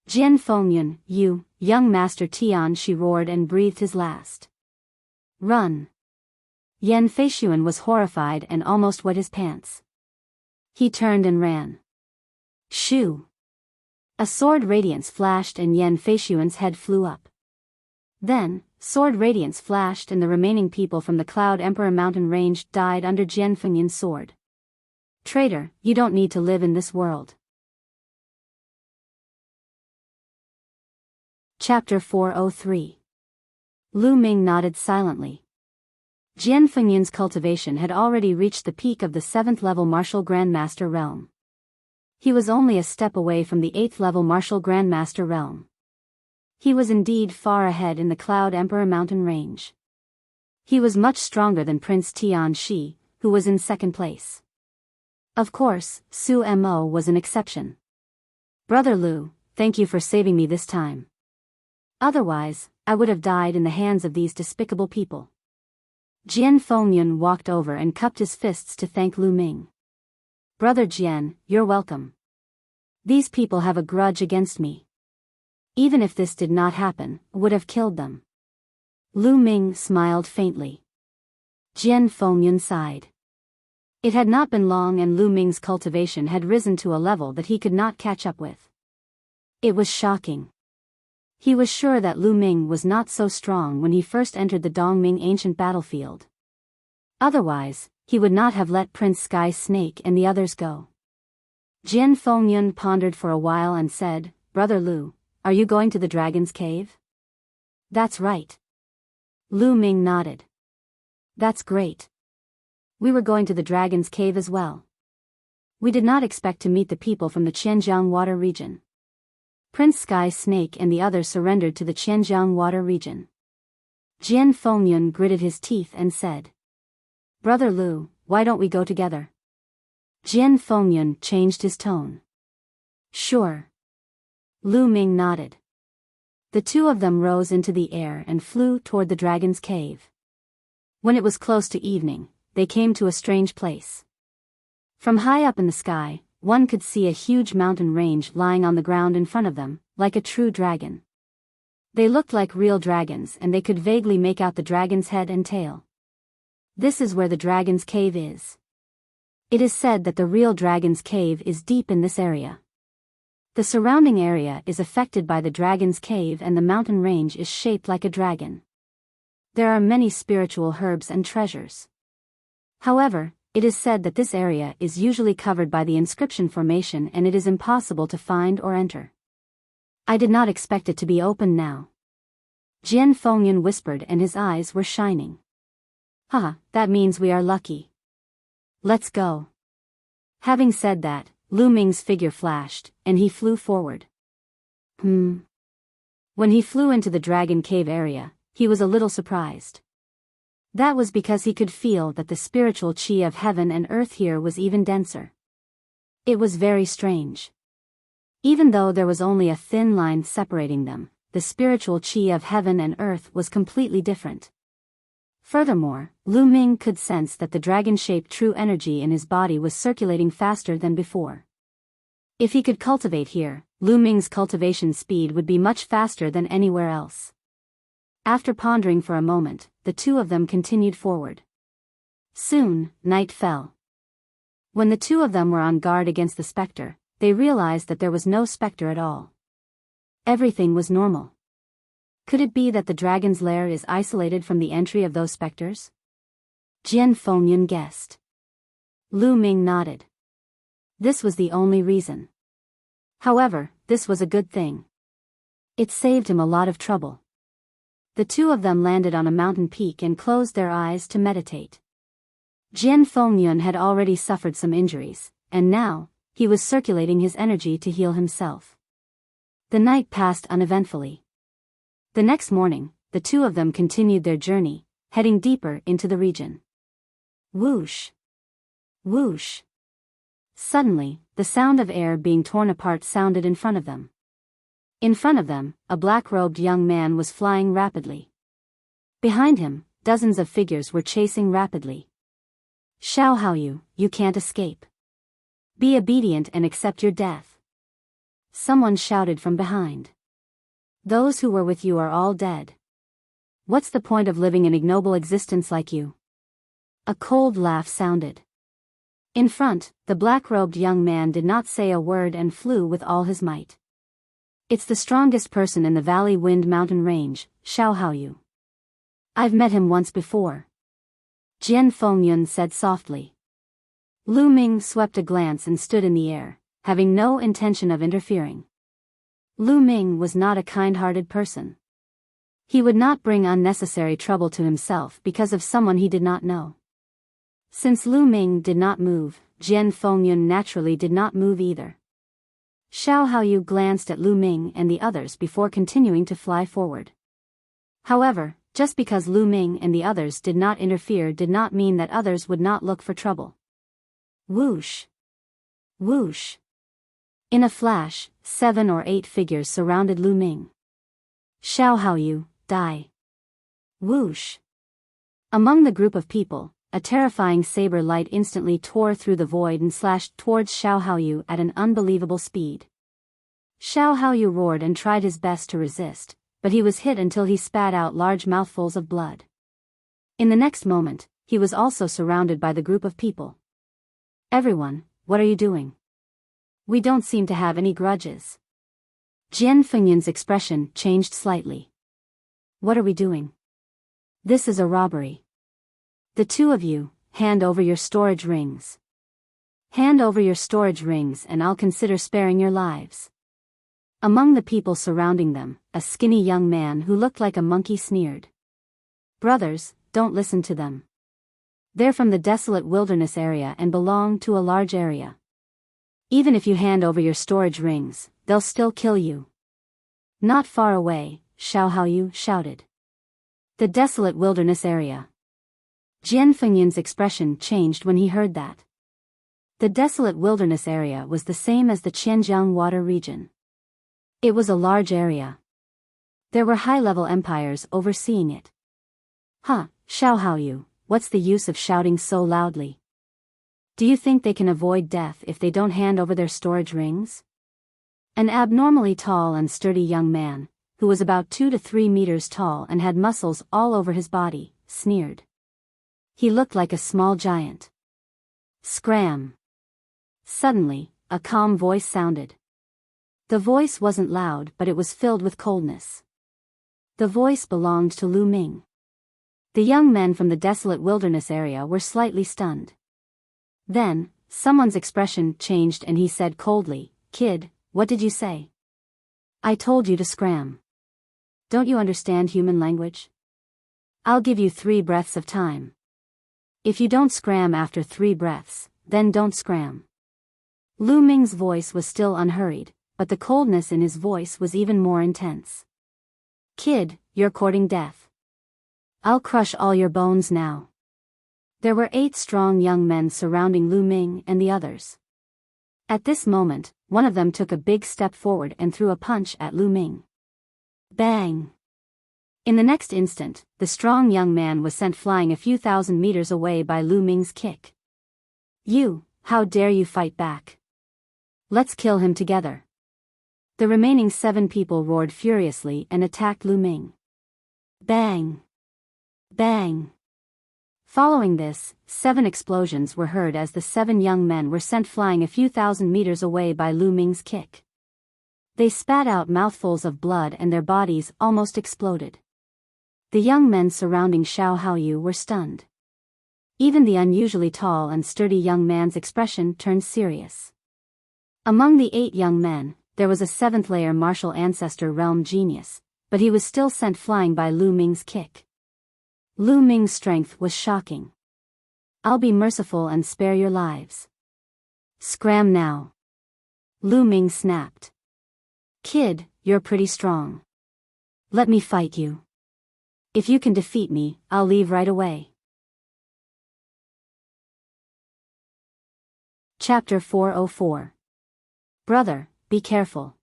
Jian Fengyun, you, young Master Tian Shi roared and breathed his last. Run! Yan Feishuan was horrified and almost wet his pants. He turned and ran. Shoo! A sword radiance flashed and Yan Feishuan's head flew up. Then, sword radiance flashed and the remaining people from the Cloud Emperor mountain range died under Jian Fengyun's sword. Traitor, you don't need to live in this world. Chapter 403. Lu Ming nodded silently. Jian Fengyun's cultivation had already reached the peak of the 7th level martial grandmaster realm. He was only a step away from the 8th level martial grandmaster realm. He was indeed far ahead in the Cloud Emperor mountain range. He was much stronger than Prince Tian Shi, who was in second place. Of course, Su Mo was an exception. Brother Lu, thank you for saving me this time. Otherwise, I would have died in the hands of these despicable people. Jian Fengyun walked over and cupped his fists to thank Lu Ming. Brother Jian, you're welcome. These people have a grudge against me. Even if this did not happen, I would have killed them. Lu Ming smiled faintly. Jian Fengyun sighed. It had not been long and Lu Ming's cultivation had risen to a level that he could not catch up with. It was shocking. He was sure that Lu Ming was not so strong when he first entered the Dongming ancient battlefield. Otherwise, he would not have let Prince Sky Snake and the others go. Jian Fengyun pondered for a while and said, Brother Lu, are you going to the Dragon's Cave? That's right. Lu Ming nodded. That's great. We were going to the Dragon's Cave as well. We did not expect to meet the people from the Qianjiang water region. Prince Sky Snake and the others surrendered to the Qianjiang water region. Jian Fengyun gritted his teeth and said, Brother Lu, why don't we go together? Jian Fengyun changed his tone. Sure. Lu Ming nodded. The two of them rose into the air and flew toward the Dragon's Cave. When it was close to evening, they came to a strange place. From high up in the sky, one could see a huge mountain range lying on the ground in front of them, like a true dragon. They looked like real dragons and they could vaguely make out the dragon's head and tail. This is where the Dragon's Cave is. It is said that the real Dragon's Cave is deep in this area. The surrounding area is affected by the Dragon's Cave and the mountain range is shaped like a dragon. There are many spiritual herbs and treasures. However, it is said that this area is usually covered by the inscription formation and it is impossible to find or enter. I did not expect it to be open now. Jian Fengyun whispered and his eyes were shining. Haha, that means we are lucky. Let's go. Having said that, Lu Ming's figure flashed, and he flew forward. When he flew into the Dragon Cave area, he was a little surprised. That was because he could feel that the spiritual chi of heaven and earth here was even denser. It was very strange. Even though there was only a thin line separating them, the spiritual chi of heaven and earth was completely different. Furthermore, Lu Ming could sense that the dragon-shaped true energy in his body was circulating faster than before. If he could cultivate here, Lu Ming's cultivation speed would be much faster than anywhere else. After pondering for a moment, the two of them continued forward. Soon, night fell. When the two of them were on guard against the specter, they realized that there was no specter at all. Everything was normal. Could it be that the dragon's lair is isolated from the entry of those specters? Jian Fengyun guessed. Lu Ming nodded. This was the only reason. However, this was a good thing. It saved him a lot of trouble. The two of them landed on a mountain peak and closed their eyes to meditate. Jian Fengyun had already suffered some injuries, and now, he was circulating his energy to heal himself. The night passed uneventfully. The next morning, the two of them continued their journey, heading deeper into the region. Whoosh! Whoosh! Suddenly, the sound of air being torn apart sounded in front of them. In front of them, a black-robed young man was flying rapidly. Behind him, dozens of figures were chasing rapidly. Xiao Haoyu, you can't escape. Be obedient and accept your death. Someone shouted from behind. Those who were with you are all dead. What's the point of living an ignoble existence like you? A cold laugh sounded. In front, the black-robed young man did not say a word and flew with all his might. It's the strongest person in the Valley Wind Mountain Range, Xiao Haoyu. I've met him once before. Jian Fengyun said softly. Lu Ming swept a glance and stood in the air, having no intention of interfering. Lu Ming was not a kind-hearted person. He would not bring unnecessary trouble to himself because of someone he did not know. Since Lu Ming did not move, Jian Fengyun naturally did not move either. Xiao Haoyu glanced at Lu Ming and the others before continuing to fly forward. However, just because Lu Ming and the others did not interfere did not mean that others would not look for trouble. Whoosh! Whoosh! In a flash, 7 or 8 figures surrounded Lu Ming. Xiao Haoyu, die! Whoosh! Among the group of people, a terrifying saber light instantly tore through the void and slashed towards Xiao Haoyu at an unbelievable speed. Xiao Haoyu roared and tried his best to resist, but he was hit until he spat out large mouthfuls of blood. In the next moment, he was also surrounded by the group of people. Everyone, what are you doing? We don't seem to have any grudges. Jian Fengyun's expression changed slightly. What are we doing? This is a robbery. The two of you, hand over your storage rings. Hand over your storage rings and I'll consider sparing your lives. Among the people surrounding them, a skinny young man who looked like a monkey sneered. Brothers, don't listen to them. They're from the desolate wilderness area and belong to a large area. Even if you hand over your storage rings, they'll still kill you. Not far away, Xiao Haoyu shouted. The desolate wilderness area. Jian Fengyun's expression changed when he heard that. The desolate wilderness area was the same as the Qianjiang water region. It was a large area. There were high-level empires overseeing it. Huh, Xiao Haoyu, what's the use of shouting so loudly? Do you think they can avoid death if they don't hand over their storage rings? An abnormally tall and sturdy young man, who was about 2 to 3 meters tall and had muscles all over his body, sneered. He looked like a small giant. Scram! Suddenly, a calm voice sounded. The voice wasn't loud but it was filled with coldness. The voice belonged to Lu Ming. The young men from the desolate wilderness area were slightly stunned. Then, someone's expression changed and he said coldly, "Kid, what did you say?" "I told you to scram. Don't you understand human language? I'll give you 3 breaths of time. If you don't scram after 3 breaths, then don't scram." Lu Ming's voice was still unhurried, but the coldness in his voice was even more intense. "Kid, you're courting death. I'll crush all your bones now. There were 8 strong young men surrounding Lu Ming and the others. At this moment, one of them took a big step forward and threw a punch at Lu Ming. Bang! In the next instant, the strong young man was sent flying a few thousand meters away by Lu Ming's kick. You, how dare you fight back? Let's kill him together. The remaining 7 people roared furiously and attacked Lu Ming. Bang! Bang! Following this, 7 explosions were heard as the 7 young men were sent flying a few thousand meters away by Lu Ming's kick. They spat out mouthfuls of blood and their bodies almost exploded. The young men surrounding Xiao Haoyu were stunned. Even the unusually tall and sturdy young man's expression turned serious. Among the 8 young men, there was a 7th-layer martial ancestor realm genius, but he was still sent flying by Lu Ming's kick. Lu Ming's strength was shocking. I'll be merciful and spare your lives. Scram now. Lu Ming snapped. Kid, you're pretty strong. Let me fight you. If you can defeat me, I'll leave right away. Chapter 404. Brother, be careful.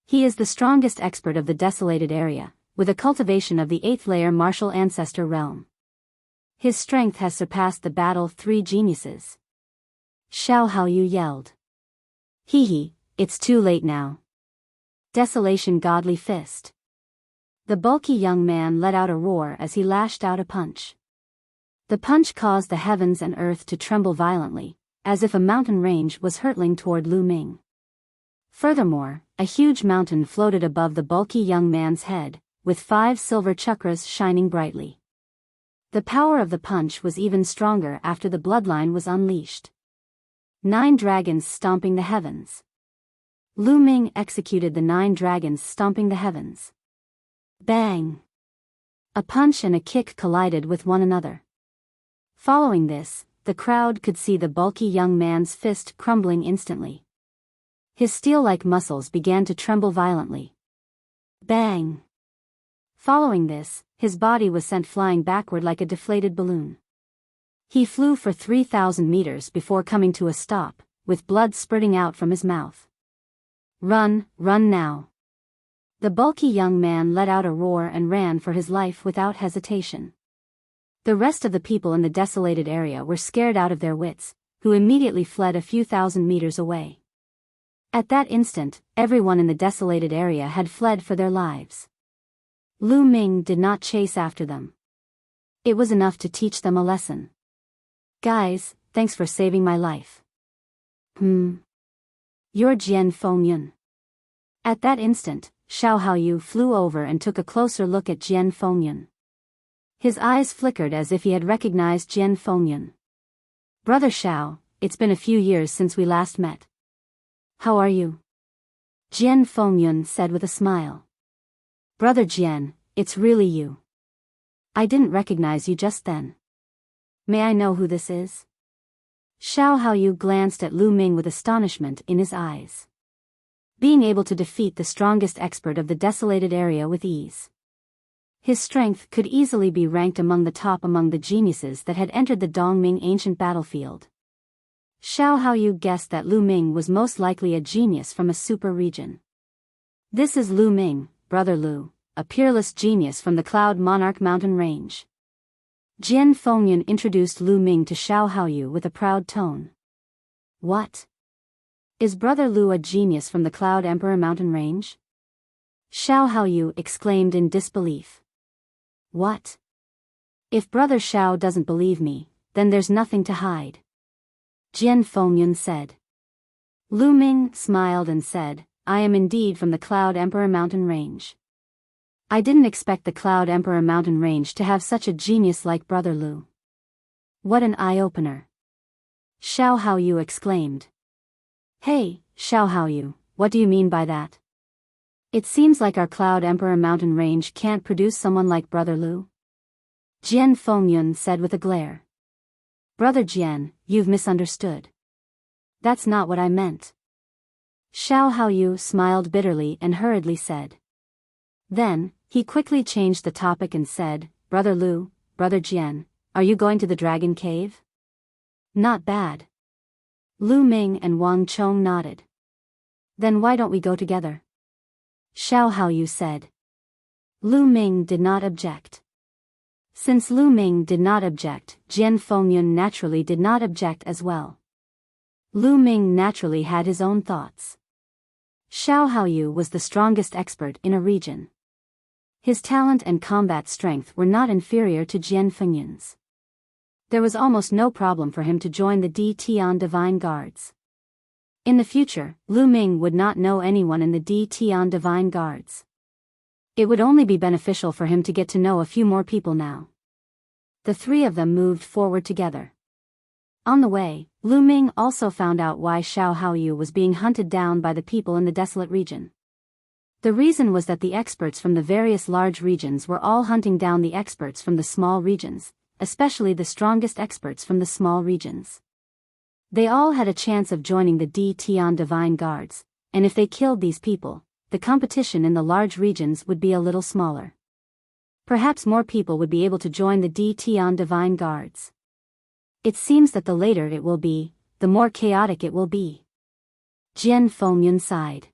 He is the strongest expert of the desolated area, with a cultivation of the 8th-layer martial ancestor realm. His strength has surpassed the battle 3 geniuses. Xiao Haoyu yelled. Hee, it's too late now. Desolation godly fist. The bulky young man let out a roar as he lashed out a punch. The punch caused the heavens and earth to tremble violently, as if a mountain range was hurtling toward Lu Ming. Furthermore, a huge mountain floated above the bulky young man's head, with 5 silver chakras shining brightly. The power of the punch was even stronger after the bloodline was unleashed. 9 dragons stomping the heavens. Lu Ming executed the 9 dragons stomping the heavens. Bang! A punch and a kick collided with one another. Following this, the crowd could see the bulky young man's fist crumbling instantly. His steel-like muscles began to tremble violently. Bang! Following this, his body was sent flying backward like a deflated balloon. He flew for 3,000 meters before coming to a stop, with blood spurting out from his mouth. Run, run now. The bulky young man let out a roar and ran for his life without hesitation. The rest of the people in the desolated area were scared out of their wits, who immediately fled a few thousand meters away. At that instant, everyone in the desolated area had fled for their lives. Lu Ming did not chase after them. It was enough to teach them a lesson. Guys, thanks for saving my life. You're Jian Fengyun. At that instant, Xiao Haoyu flew over and took a closer look at Jian Fengyun. His eyes flickered as if he had recognized Jian Fengyun. Brother Xiao, it's been a few years since we last met. How are you? Jian Fengyun said with a smile. Brother Jian, it's really you. I didn't recognize you just then. May I know who this is? Xiao Haoyu glanced at Lu Ming with astonishment in his eyes. Being able to defeat the strongest expert of the desolated area with ease. His strength could easily be ranked among the top among the geniuses that had entered the Dongming ancient battlefield. Xiao Haoyu guessed that Lu Ming was most likely a genius from a super region. This is Lu Ming, Brother Lu, a peerless genius from the Cloud Monarch mountain range. Jian Fengyun introduced Lu Ming to Xiao Haoyu with a proud tone. What? Is Brother Lu a genius from the Cloud Emperor mountain range? Xiao Haoyu exclaimed in disbelief. What? If Brother Xiao doesn't believe me, then there's nothing to hide. Jian Fengyun said. Lu Ming smiled and said, I am indeed from the Cloud Emperor mountain range. I didn't expect the Cloud Emperor mountain range to have such a genius like Brother Lu. What an eye-opener. Xiao Haoyu exclaimed. Hey, Xiao Haoyu, what do you mean by that? It seems like our Cloud Emperor mountain range can't produce someone like Brother Lu. Jian Fengyun said with a glare. Brother Jian, you've misunderstood. That's not what I meant. Xiao Haoyu smiled bitterly and hurriedly said. Then, he quickly changed the topic and said, Brother Lu, Brother Jian, are you going to the dragon cave? Not bad. Lu Ming and Wang Chong nodded. Then why don't we go together? Xiao Haoyu said. Lu Ming did not object. Since Lu Ming did not object, Jian Fengyun naturally did not object as well. Lu Ming naturally had his own thoughts. Xiao Haoyu was the strongest expert in a region. His talent and combat strength were not inferior to Jian Fengyun's. There was almost no problem for him to join the D Tian Divine Guards. In the future, Lu Ming would not know anyone in the D Tian Divine Guards. It would only be beneficial for him to get to know a few more people now. The three of them moved forward together. On the way, Lu Ming also found out why Xiao Haoyu was being hunted down by the people in the desolate region. The reason was that the experts from the various large regions were all hunting down the experts from the small regions, especially the strongest experts from the small regions. They all had a chance of joining the D Tian Divine Guards, and if they killed these people, the competition in the large regions would be a little smaller. Perhaps more people would be able to join the D Tian Divine Guards. It seems that the later it will be, the more chaotic it will be. Jian Fengyun sighed.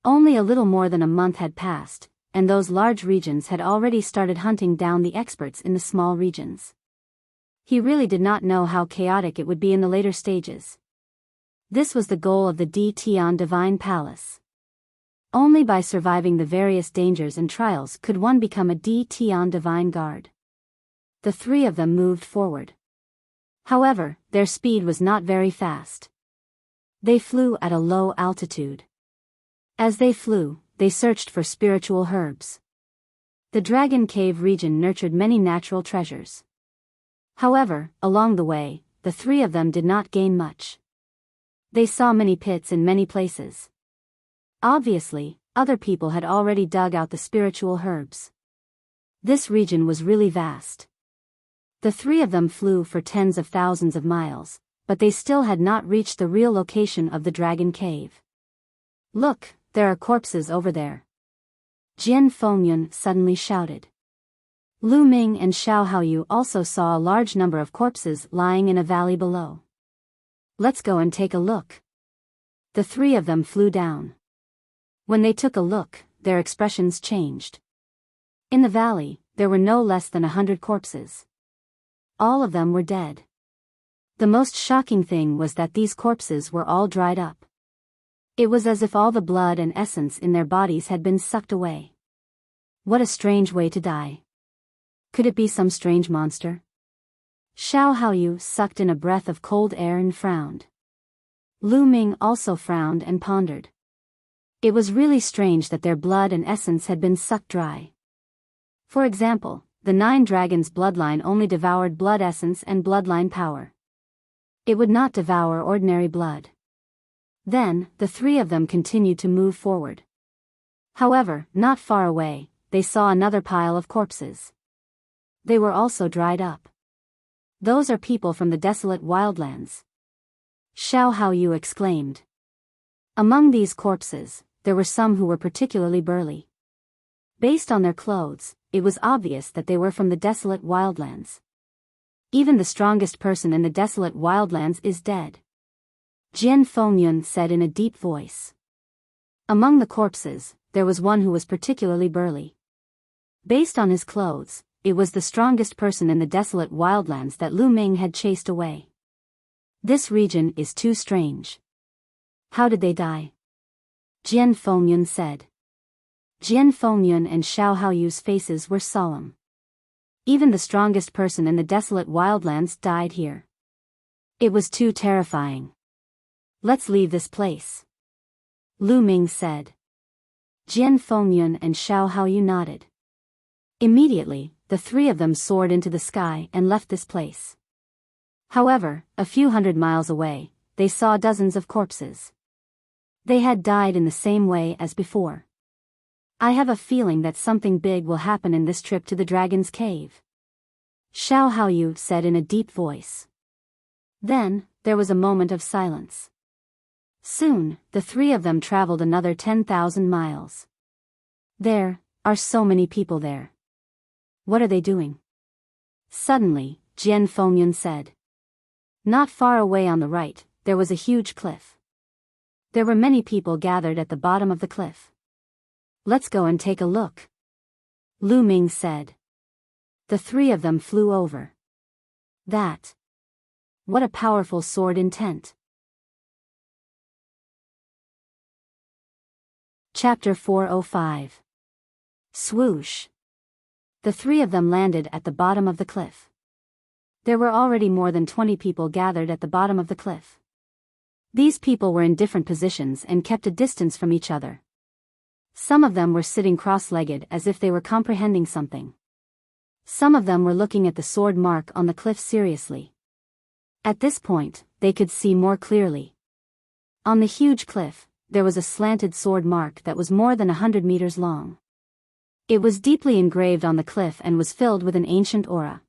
Only a little more than a month had passed, and those large regions had already started hunting down the experts in the small regions. He really did not know how chaotic it would be in the later stages. This was the goal of the D Tian Divine Palace. Only by surviving the various dangers and trials could one become a D Tian Divine Guard. The three of them moved forward. However, their speed was not very fast. They flew at a low altitude. As they flew, they searched for spiritual herbs. The Dragon Cave region nurtured many natural treasures. However, along the way, the three of them did not gain much. They saw many pits in many places. Obviously, other people had already dug out the spiritual herbs. This region was really vast. The three of them flew for tens of thousands of miles, but they still had not reached the real location of the Dragon Cave. Look, there are corpses over there. Jian Fengyun suddenly shouted. Lu Ming and Xiao Haoyu also saw a large number of corpses lying in a valley below. Let's go and take a look. The three of them flew down. When they took a look, their expressions changed. In the valley, there were no less than 100 corpses. All of them were dead. The most shocking thing was that these corpses were all dried up. It was as if all the blood and essence in their bodies had been sucked away. What a strange way to die. Could it be some strange monster? Xiao Haoyu sucked in a breath of cold air and frowned. Lu Ming also frowned and pondered. It was really strange that their blood and essence had been sucked dry. For example, the 9 dragons' bloodline only devoured blood essence and bloodline power. It would not devour ordinary blood. Then, the three of them continued to move forward. However, not far away, they saw another pile of corpses. They were also dried up. Those are people from the desolate wildlands. Xiao Haoyu exclaimed. Among these corpses, there were some who were particularly burly. Based on their clothes, it was obvious that they were from the desolate wildlands. Even the strongest person in the desolate wildlands is dead. Jian Fengyun said in a deep voice. Among the corpses, there was one who was particularly burly. Based on his clothes, it was the strongest person in the desolate wildlands that Lu Ming had chased away. This region is too strange. How did they die? Jian Fengyun said. Jian Fengyun and Xiao Haoyu's faces were solemn. Even the strongest person in the desolate wildlands died here. It was too terrifying. Let's leave this place. Lu Ming said. Jian Fengyun and Xiao Haoyu nodded. Immediately, the three of them soared into the sky and left this place. However, a few hundred miles away, they saw dozens of corpses. They had died in the same way as before. I have a feeling that something big will happen in this trip to the Dragon's Cave. Xiao Haoyu said in a deep voice. Then, there was a moment of silence. Soon, the three of them traveled another 10,000 miles. There are so many people there. What are they doing? Suddenly, Jian Fengyun said. Not far away on the right, there was a huge cliff. There were many people gathered at the bottom of the cliff. Let's go and take a look, Lu Ming said. The three of them flew over. What a powerful sword intent. Chapter 405. Swoosh. The three of them landed at the bottom of the cliff. There were already more than 20 people gathered at the bottom of the cliff. These people were in different positions and kept a distance from each other. Some of them were sitting cross-legged as if they were comprehending something. Some of them were looking at the sword mark on the cliff seriously. At this point, they could see more clearly. On the huge cliff, there was a slanted sword mark that was more than 100 meters long. It was deeply engraved on the cliff and was filled with an ancient aura.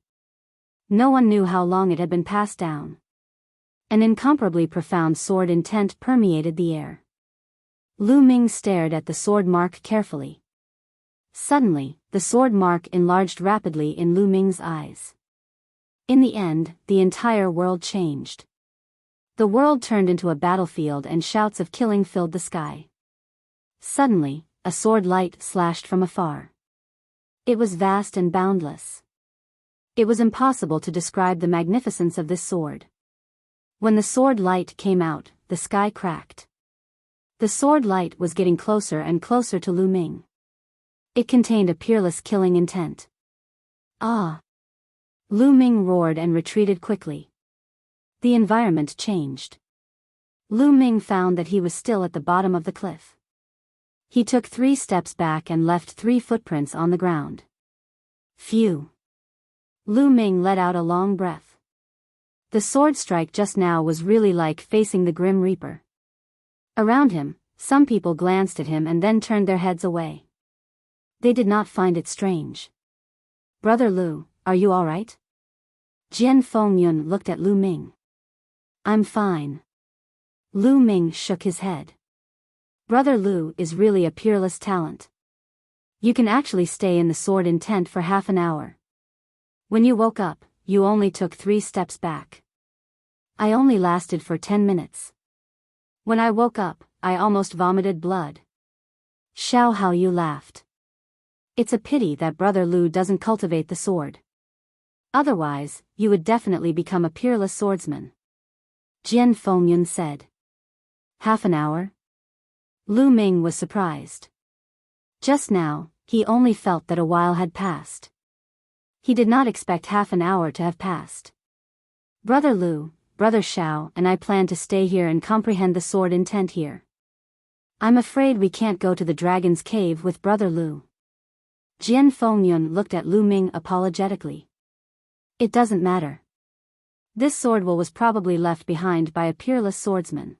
No one knew how long it had been passed down. An incomparably profound sword intent permeated the air. Lu Ming stared at the sword mark carefully. Suddenly, the sword mark enlarged rapidly in Lu Ming's eyes. In the end, the entire world changed. The world turned into a battlefield and shouts of killing filled the sky. Suddenly, a sword light slashed from afar. It was vast and boundless. It was impossible to describe the magnificence of this sword. When the sword light came out, the sky cracked. The sword light was getting closer and closer to Lu Ming. It contained a peerless killing intent. Ah! Lu Ming roared and retreated quickly. The environment changed. Lu Ming found that he was still at the bottom of the cliff. He took 3 steps back and left 3 footprints on the ground. Phew! Lu Ming let out a long breath. The sword strike just now was really like facing the Grim Reaper. Around him, some people glanced at him and then turned their heads away. They did not find it strange. Brother Lu, are you all right? Jian Fengyun looked at Lu Ming. I'm fine. Lu Ming shook his head. Brother Lu is really a peerless talent. You can actually stay in the sword intent for half an hour. When you woke up, you only took 3 steps back. I only lasted for 10 minutes. When I woke up, I almost vomited blood. Xiao Haoyu laughed. It's a pity that Brother Lu doesn't cultivate the sword. Otherwise, you would definitely become a peerless swordsman. Jian Fengyun said. Half an hour? Lu Ming was surprised. Just now, he only felt that a while had passed. He did not expect half an hour to have passed. Brother Lu, Brother Xiao and I plan to stay here and comprehend the sword intent here. I'm afraid we can't go to the dragon's cave with Brother Lu. Jian Fengyun looked at Lu Ming apologetically. It doesn't matter. This sword was probably left behind by a peerless swordsman.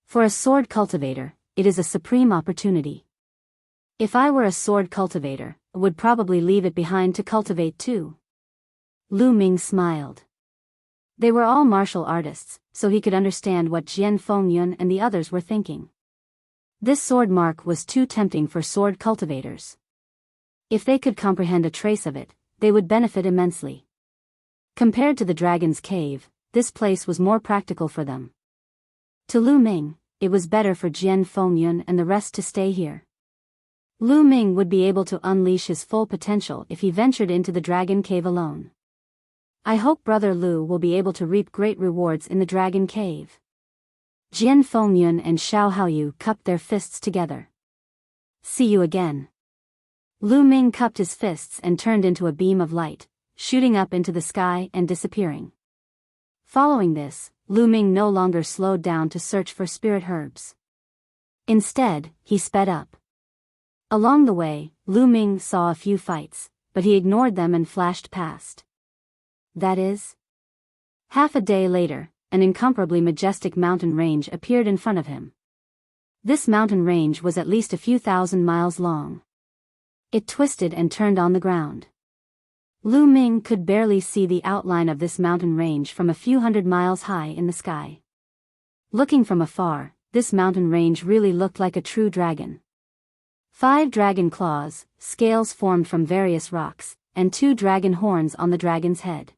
For a sword cultivator, it is a supreme opportunity. If I were a sword cultivator, I would probably leave it behind to cultivate too. Lu Ming smiled. They were all martial artists, so he could understand what Jian Fengyun and the others were thinking. This sword mark was too tempting for sword cultivators. If they could comprehend a trace of it, they would benefit immensely. Compared to the dragon's cave, this place was more practical for them. To Lu Ming, it was better for Jian Fengyun and the rest to stay here. Lu Ming would be able to unleash his full potential if he ventured into the dragon cave alone. I hope Brother Lu will be able to reap great rewards in the dragon cave. Jian Fengyun and Xiao Haoyu cupped their fists together. See you again. Lu Ming cupped his fists and turned into a beam of light, shooting up into the sky and disappearing. Following this, Lu Ming no longer slowed down to search for spirit herbs. Instead, he sped up. Along the way, Lu Ming saw a few fights, but he ignored them and flashed past. That is. Half a day later, an incomparably majestic mountain range appeared in front of him. This mountain range was at least a few thousand miles long. It twisted and turned on the ground. Lu Ming could barely see the outline of this mountain range from a few hundred miles high in the sky. Looking from afar, this mountain range really looked like a true dragon. 5 dragon claws, scales formed from various rocks, and 2 dragon horns on the dragon's head.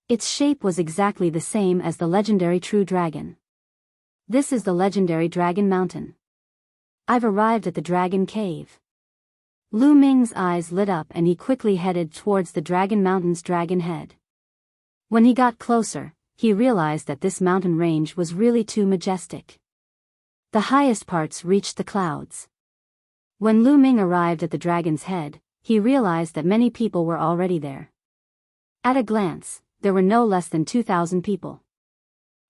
Its shape was exactly the same as the legendary true dragon. This is the legendary Dragon Mountain. I've arrived at the Dragon Cave. Lu Ming's eyes lit up and he quickly headed towards the Dragon Mountain's dragon head. When he got closer, he realized that this mountain range was really too majestic. The highest parts reached the clouds. When Lu Ming arrived at the dragon's head, he realized that many people were already there. At a glance, there were no less than 2,000 people.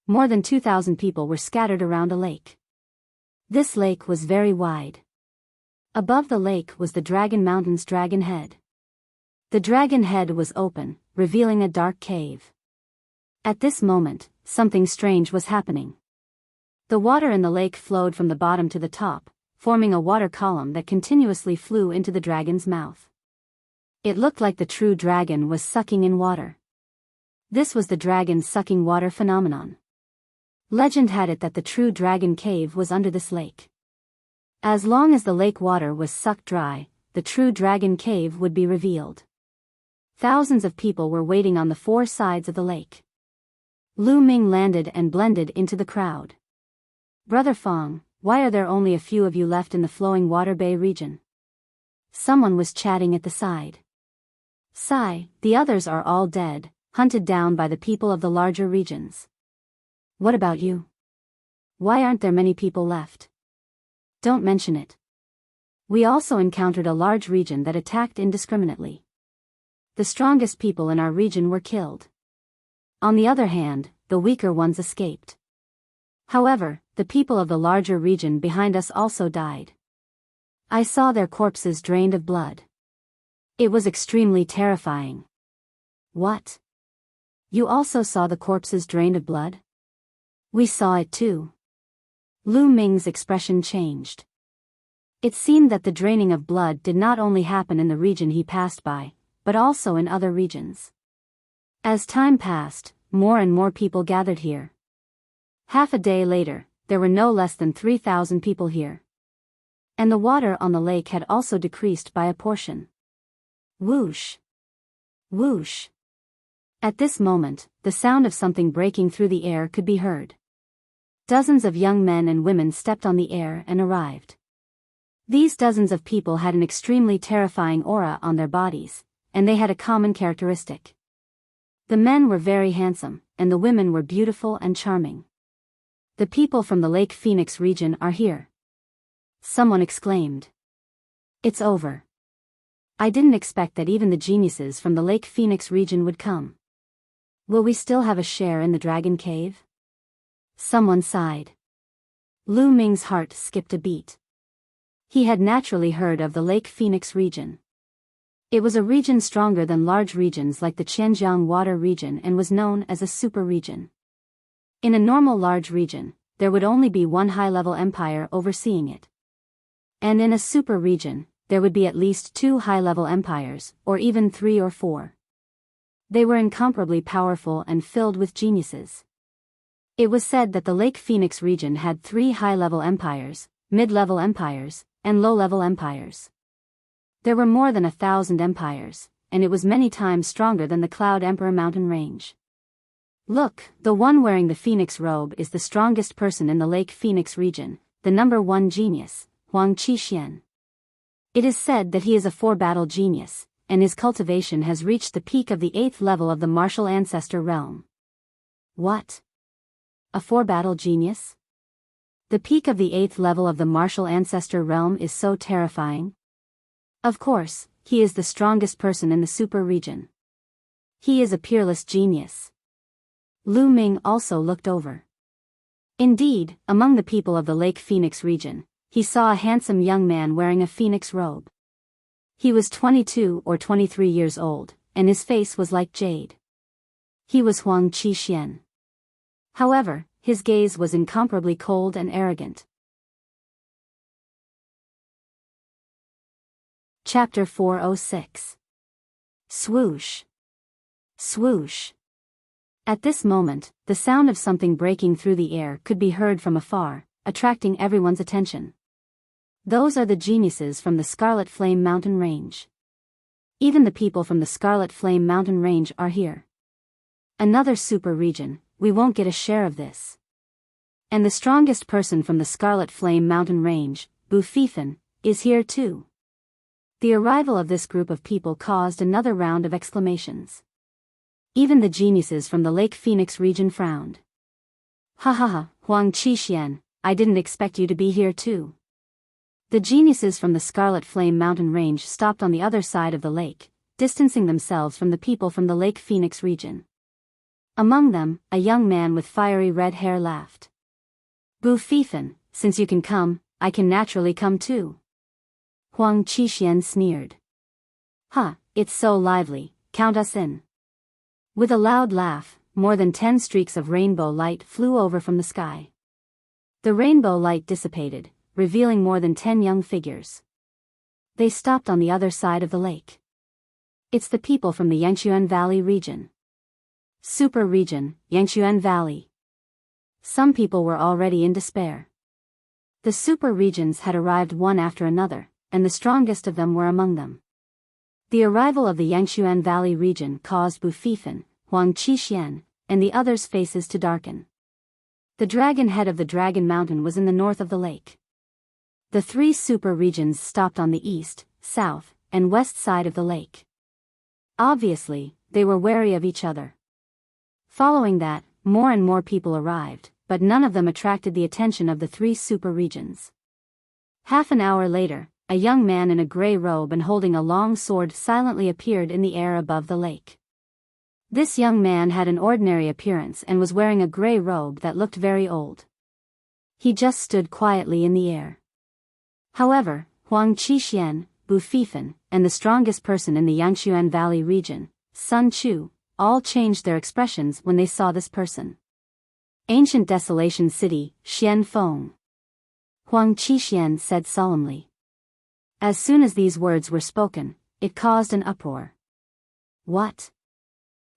More than 2,000 people were scattered around a lake. This lake was very wide. Above the lake was the Dragon Mountain's dragon head. The dragon head was open, revealing a dark cave. At this moment, something strange was happening. The water in the lake flowed from the bottom to the top, forming a water column that continuously flew into the dragon's mouth. It looked like the true dragon was sucking in water. This was the dragon sucking water phenomenon. Legend had it that the true dragon cave was under this lake. As long as the lake water was sucked dry, the true dragon cave would be revealed. Thousands of people were waiting on the 4 sides of the lake. Lu Ming landed and blended into the crowd. Brother Fong, why are there only a few of you left in the flowing water bay region? Someone was chatting at the side. Sigh, the others are all dead, hunted down by the people of the larger regions. What about you? Why aren't there many people left? Don't mention it. We also encountered a large region that attacked indiscriminately. The strongest people in our region were killed. On the other hand, the weaker ones escaped. However, the people of the larger region behind us also died. I saw their corpses drained of blood. It was extremely terrifying. What? You also saw the corpses drained of blood? We saw it too. Lu Ming's expression changed. It seemed that the draining of blood did not only happen in the region he passed by, but also in other regions. As time passed, more and more people gathered here. Half a day later, there were no less than 3,000 people here. And the water on the lake had also decreased by a portion. Whoosh! Whoosh! At this moment, the sound of something breaking through the air could be heard. Dozens of young men and women stepped on the air and arrived. These dozens of people had an extremely terrifying aura on their bodies, and they had a common characteristic. The men were very handsome, and the women were beautiful and charming. The people from the Lake Phoenix region are here. Someone exclaimed. It's over. I didn't expect that even the geniuses from the Lake Phoenix region would come. Will we still have a share in the Dragon Cave? Someone sighed. Lu Ming's heart skipped a beat. He had naturally heard of the Lake Phoenix region. It was a region stronger than large regions like the Qianjiang Water region and was known as a super region. In a normal large region, there would only be one high-level empire overseeing it. And in a super region, there would be at least 2 high-level empires, or even 3 or 4. They were incomparably powerful and filled with geniuses. It was said that the Lake Phoenix region had 3 high-level empires, mid-level empires, and low-level empires. There were more than 1,000 empires, and it was many times stronger than the Cloud Emperor mountain range. Look, the one wearing the Phoenix robe is the strongest person in the Lake Phoenix region, the number 1 genius, Huang Qixuan. It is said that he is a 4-battle genius, and his cultivation has reached the peak of the 8th level of the martial ancestor realm. What? A 4-battle genius? The peak of the 8th level of the martial ancestor realm is so terrifying. Of course, he is the strongest person in the super region. He is a peerless genius. Lu Ming also looked over. Indeed, among the people of the Lake Phoenix region, he saw a handsome young man wearing a phoenix robe. He was 22 or 23 years old, and his face was like jade. He was Huang Qixuan. However, his gaze was incomparably cold and arrogant. Chapter 406. Swoosh. Swoosh. At this moment, the sound of something breaking through the air could be heard from afar, attracting everyone's attention. Those are the geniuses from the Scarlet Flame Mountain Range. Even the people from the Scarlet Flame mountain range are here. Another super region, we won't get a share of this. And the strongest person from the Scarlet Flame mountain range, Bufifan, is here too. The arrival of this group of people caused another round of exclamations. Even the geniuses from the Lake Phoenix region frowned. Ha ha ha, Huang Qixuan, I didn't expect you to be here too. The geniuses from the Scarlet Flame mountain range stopped on the other side of the lake, distancing themselves from the people from the Lake Phoenix region. Among them, a young man with fiery red hair laughed. Bufifan, since you can come, I can naturally come too. Huang Qixuan sneered. Ha, it's so lively, count us in. With a loud laugh, more than 10 streaks of rainbow light flew over from the sky. The rainbow light dissipated, revealing more than 10 young figures. They stopped on the other side of the lake. It's the people from the Yangchuan Valley region. Super region, Yangchuan Valley. Some people were already in despair. The super regions had arrived one after another, and the strongest of them were among them. The arrival of the Yangchuan Valley region caused Bufifan, Huang Qixuan, and the others' faces to darken. The dragon head of the Dragon Mountain was in the north of the lake. The 3 super regions stopped on the east, south, and west side of the lake. Obviously, they were wary of each other. Following that, more and more people arrived, but none of them attracted the attention of the 3 super regions. Half an hour later, a young man in a gray robe and holding a long sword silently appeared in the air above the lake. This young man had an ordinary appearance and was wearing a gray robe that looked very old. He just stood quietly in the air. However, Huang Qixuan, Bufifan, and the strongest person in the Yangchuan Valley region, Sun Chu, all changed their expressions when they saw this person. Ancient Desolation City, Xianfeng. Huang Qixuan said solemnly. As soon as these words were spoken, it caused an uproar. What?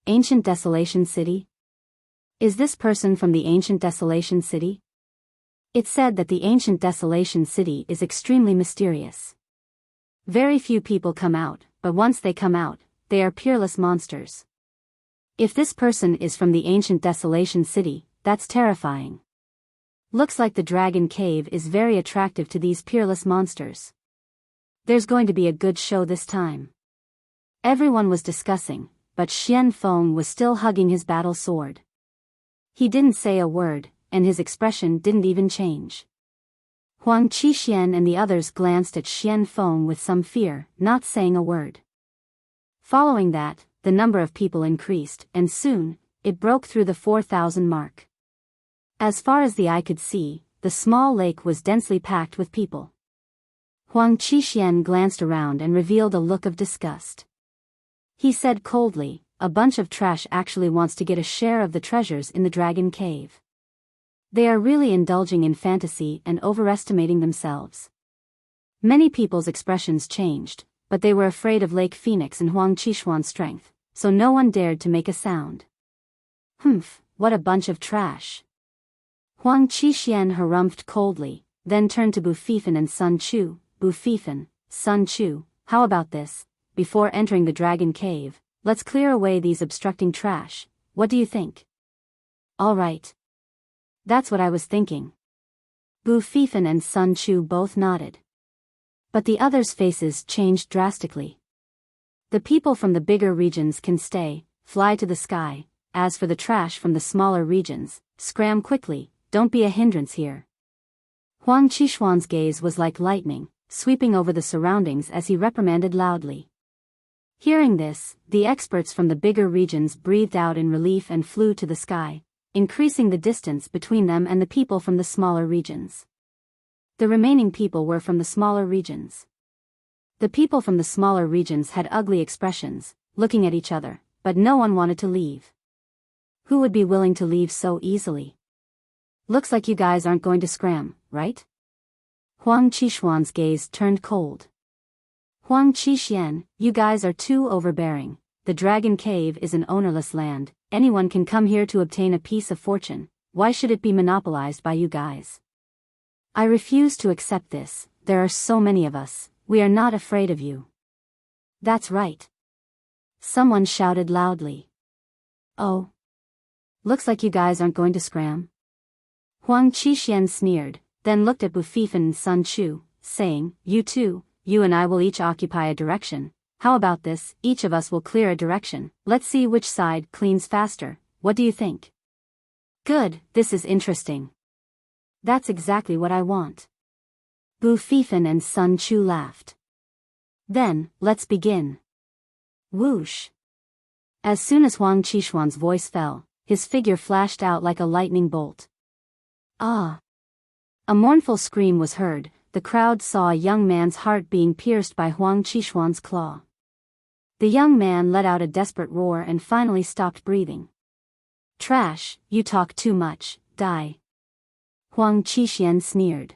Ancient Desolation City? Is this person from the Ancient Desolation City? It said that the Ancient Desolation City is extremely mysterious. Very few people come out, but once they come out, they are peerless monsters. If this person is from the Ancient Desolation City, that's terrifying. Looks like the Dragon Cave is very attractive to these peerless monsters. There's going to be a good show this time. Everyone was discussing, but Xianfeng was still hugging his battle sword. He didn't say a word, and his expression didn't even change. Huang Qixuan and the others glanced at Xianfeng with some fear, not saying a word. Following that, the number of people increased, and soon, it broke through the 4,000 mark. As far as the eye could see, the small lake was densely packed with people. Huang Qixuan glanced around and revealed a look of disgust. He said coldly, a bunch of trash actually wants to get a share of the treasures in the Dragon Cave. They are really indulging in fantasy and overestimating themselves. Many people's expressions changed, but they were afraid of Lake Phoenix and Huang Qixuan's strength, so no one dared to make a sound. Humph, what a bunch of trash. Huang Qixuan harumphed coldly, then turned to Bufifan and Sun Chu. Bufifan, Sun Chu, how about this? Before entering the Dragon Cave, let's clear away these obstructing trash. What do you think? All right. That's what I was thinking. Bufifan and Sun Chu both nodded. But the others' faces changed drastically. The people from the bigger regions can stay, fly to the sky. As for the trash from the smaller regions, scram quickly, don't be a hindrance here. Huang Qixuan's gaze was like lightning, sweeping over the surroundings as he reprimanded loudly. Hearing this, the experts from the bigger regions breathed out in relief and flew to the sky, increasing the distance between them and the people from the smaller regions. The remaining people were from the smaller regions. The people from the smaller regions had ugly expressions, looking at each other, but no one wanted to leave. Who would be willing to leave so easily? Looks like you guys aren't going to scram, right? Huang Qixuan's gaze turned cold. Huang Qixuan, you guys are too overbearing. The Dragon Cave is an ownerless land, anyone can come here to obtain a piece of fortune, why should it be monopolized by you guys? I refuse to accept this, there are so many of us, we are not afraid of you. That's right. Someone shouted loudly. Oh. Looks like you guys aren't going to scram. Huang Qixuan sneered, then looked at Bufifan and Sun Chu, saying, You two, you and I will each occupy a direction. How about this, each of us will clear a direction, let's see which side cleans faster, what do you think? Good, this is interesting. That's exactly what I want. Bufifan and Sun Chu laughed. Then, let's begin. Whoosh. As soon as Huang Qixuan's voice fell, his figure flashed out like a lightning bolt. Ah! A mournful scream was heard, the crowd saw a young man's heart being pierced by Huang Qixuan's claw. The young man let out a desperate roar and finally stopped breathing. Trash, you talk too much, die. Huang Qixuan sneered.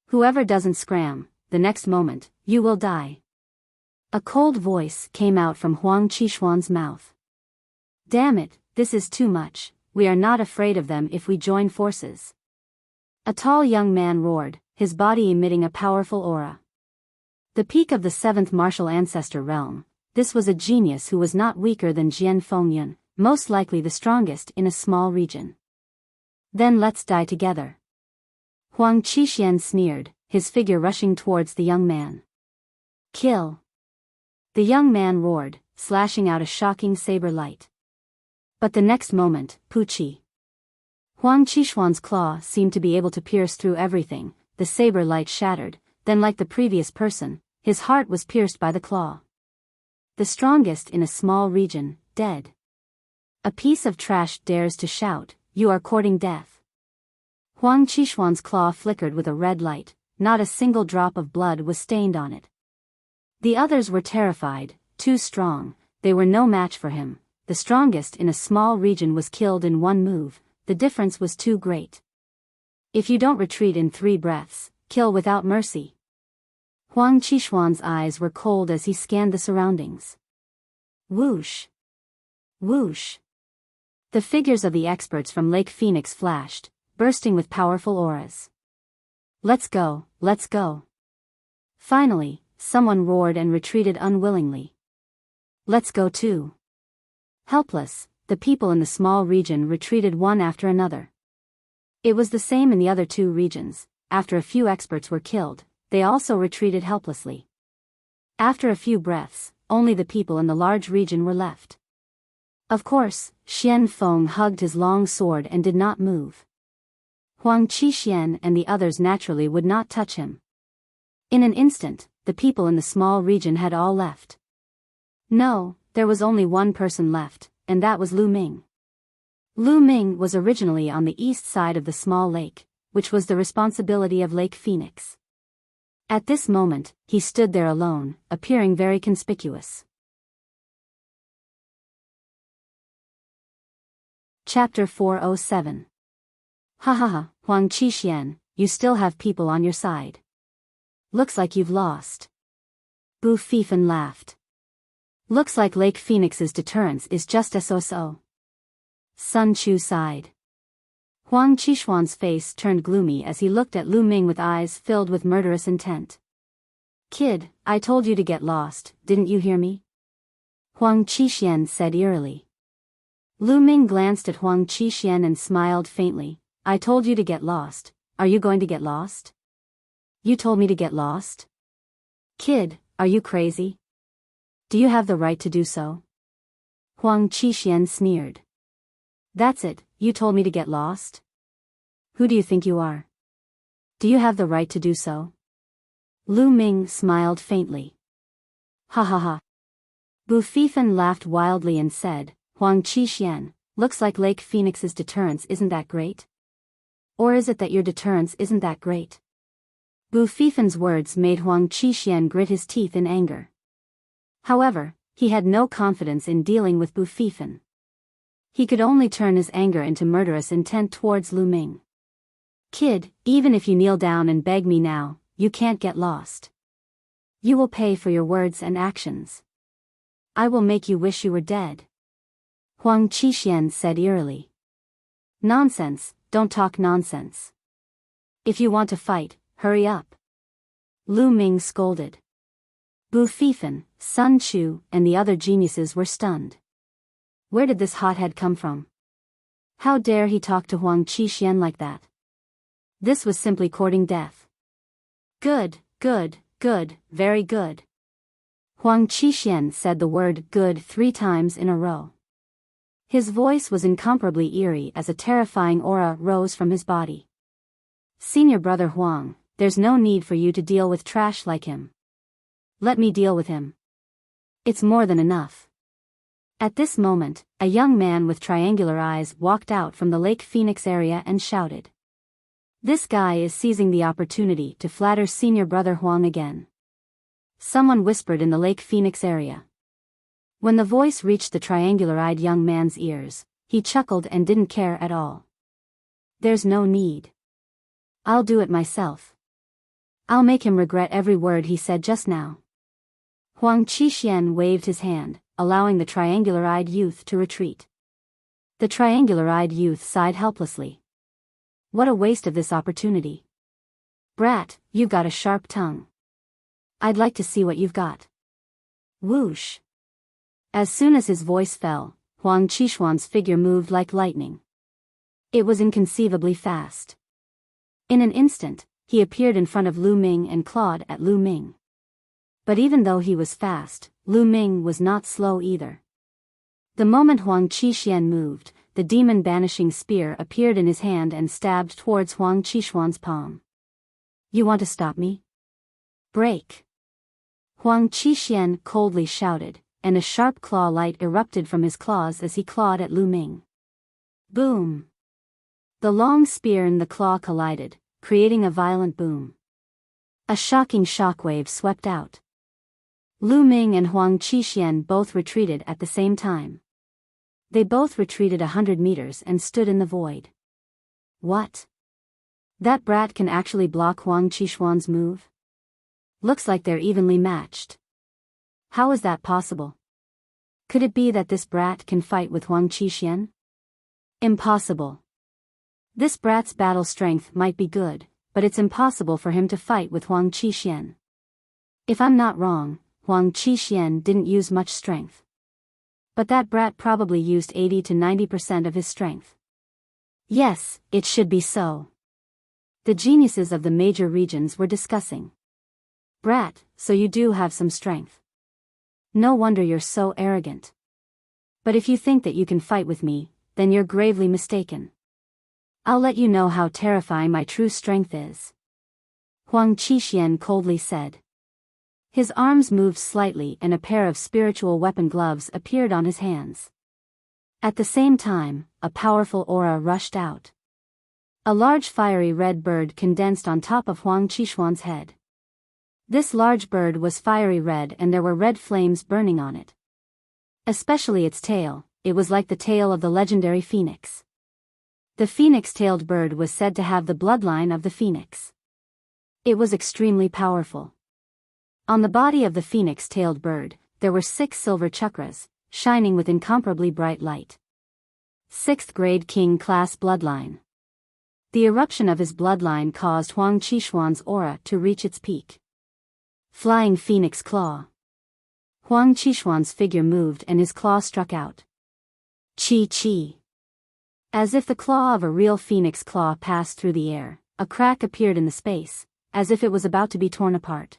Whoever doesn't scram, the next moment, you will die. A cold voice came out from Huang Qixuan's mouth. Damn it, this is too much, we are not afraid of them if we join forces. A tall young man roared, his body emitting a powerful aura. The peak of the seventh martial ancestor realm, this was a genius who was not weaker than Jian Fengyun, most likely the strongest in a small region. Then let's die together. Huang Qixuan sneered, his figure rushing towards the young man. Kill. The young man roared, slashing out a shocking saber light. But the next moment, Puchi. Huang Qixuan's claw seemed to be able to pierce through everything, the saber light shattered, then like the previous person, his heart was pierced by the claw. The strongest in a small region, dead. A piece of trash dares to shout, you are courting death. Huang Qixuan's claw flickered with a red light, not a single drop of blood was stained on it. The others were terrified, too strong, they were no match for him, the strongest in a small region was killed in one move, the difference was too great. If you don't retreat in 3 breaths, kill without mercy. Huang Qixuan's eyes were cold as he scanned the surroundings. Whoosh! Whoosh! The figures of the experts from Lake Phoenix flashed, bursting with powerful auras. Let's go, let's go. Finally, someone roared and retreated unwillingly. Let's go too. Helpless, the people in the small region retreated one after another. It was the same in the other 2 regions, after a few experts were killed, they also retreated helplessly. After a few breaths, only the people in the large region were left. Of course, Xian Feng hugged his long sword and did not move. Huang Qixuan and the others naturally would not touch him. In an instant, the people in the small region had all left. No, there was only one person left, and that was Lu Ming. Lu Ming was originally on the east side of the small lake, which was the responsibility of Lake Phoenix. At this moment, he stood there alone, appearing very conspicuous. Chapter 407. Ha ha ha, Huang Qixuan, you still have people on your side. Looks like you've lost. Bufifan laughed. Looks like Lake Phoenix's deterrence is just so-so. Sun Chu sighed. Huang Qixuan's face turned gloomy as he looked at Lu Ming with eyes filled with murderous intent. Kid, I told you to get lost, didn't you hear me? Huang Qixuan said eerily. Lu Ming glanced at Huang Qixuan and smiled faintly. I told you to get lost, are you going to get lost? You told me to get lost? Kid, are you crazy? Do you have the right to do so? Huang Qixuan sneered. That's it, you told me to get lost? Who do you think you are? Do you have the right to do so? Lu Ming smiled faintly. Ha ha ha. Bufifan laughed wildly and said, Huang Qixuan, looks like Lake Phoenix's deterrence isn't that great? Or is it that your deterrence isn't that great? Bufifan's words made Huang Qixuan grit his teeth in anger. However, he had no confidence in dealing with Bufifan. He could only turn his anger into murderous intent towards Lu Ming. Kid, even if you kneel down and beg me now, you can't get lost. You will pay for your words and actions. I will make you wish you were dead. Huang Qixuan said eerily. Nonsense, don't talk nonsense. If you want to fight, hurry up. Lu Ming scolded. Bu Fifan, Sun Chu, and the other geniuses were stunned. Where did this hothead come from? How dare he talk to Huang Qixuan like that? This was simply courting death. Good, good, good, very good. Huang Qixuan said the word good 3 times in a row. His voice was incomparably eerie as a terrifying aura rose from his body. Senior brother Huang, there's no need for you to deal with trash like him. Let me deal with him. It's more than enough. At this moment, a young man with triangular eyes walked out from the Lake Phoenix area and shouted. This guy is seizing the opportunity to flatter senior brother Huang again. Someone whispered in the Lake Phoenix area. When the voice reached the triangular-eyed young man's ears, he chuckled and didn't care at all. There's no need. I'll do it myself. I'll make him regret every word he said just now. Huang Qixuan waved his hand, allowing the triangular-eyed youth to retreat. The triangular-eyed youth sighed helplessly. What a waste of this opportunity. Brat, you've got a sharp tongue. I'd like to see what you've got. Whoosh. As soon as his voice fell, Huang Qixuan's figure moved like lightning. It was inconceivably fast. In an instant, he appeared in front of Lu Ming and clawed at Lu Ming. But even though he was fast, Lu Ming was not slow either. The moment Huang Qixuan moved, the demon-banishing spear appeared in his hand and stabbed towards Huang Qixuan's palm. You want to stop me? Break! Huang Qixuan coldly shouted, and a sharp claw light erupted from his claws as he clawed at Lu Ming. Boom! The long spear and the claw collided, creating a violent boom. A shocking shockwave swept out. Lu Ming and Huang Qixuan both retreated at the same time. They both retreated 100 meters and stood in the void. What? That brat can actually block Huang Qixuan's move? Looks like they're evenly matched. How is that possible? Could it be that this brat can fight with Huang Qixuan? Impossible. This brat's battle strength might be good, but it's impossible for him to fight with Huang Qixuan. If I'm not wrong, Huang Qixuan didn't use much strength. But that brat probably used 80 to 90% of his strength. Yes, it should be so. The geniuses of the major regions were discussing. Brat, so you do have some strength. No wonder you're so arrogant. But if you think that you can fight with me, then you're gravely mistaken. I'll let you know how terrifying my true strength is. Huang Qixuan coldly said. His arms moved slightly and a pair of spiritual weapon gloves appeared on his hands. At the same time, a powerful aura rushed out. A large fiery red bird condensed on top of Huang Qixuan's head. This large bird was fiery red and there were red flames burning on it. Especially its tail, it was like the tail of the legendary phoenix. The phoenix-tailed bird was said to have the bloodline of the phoenix. It was extremely powerful. On the body of the phoenix-tailed bird, there were 6 silver chakras, shining with incomparably bright light. 6th grade king class bloodline. The eruption of his bloodline caused Huang Qixuan's aura to reach its peak. Flying phoenix claw. Huang Qixuan's figure moved and his claw struck out. Chi. As if the claw of a real phoenix claw passed through the air, a crack appeared in the space, as if it was about to be torn apart.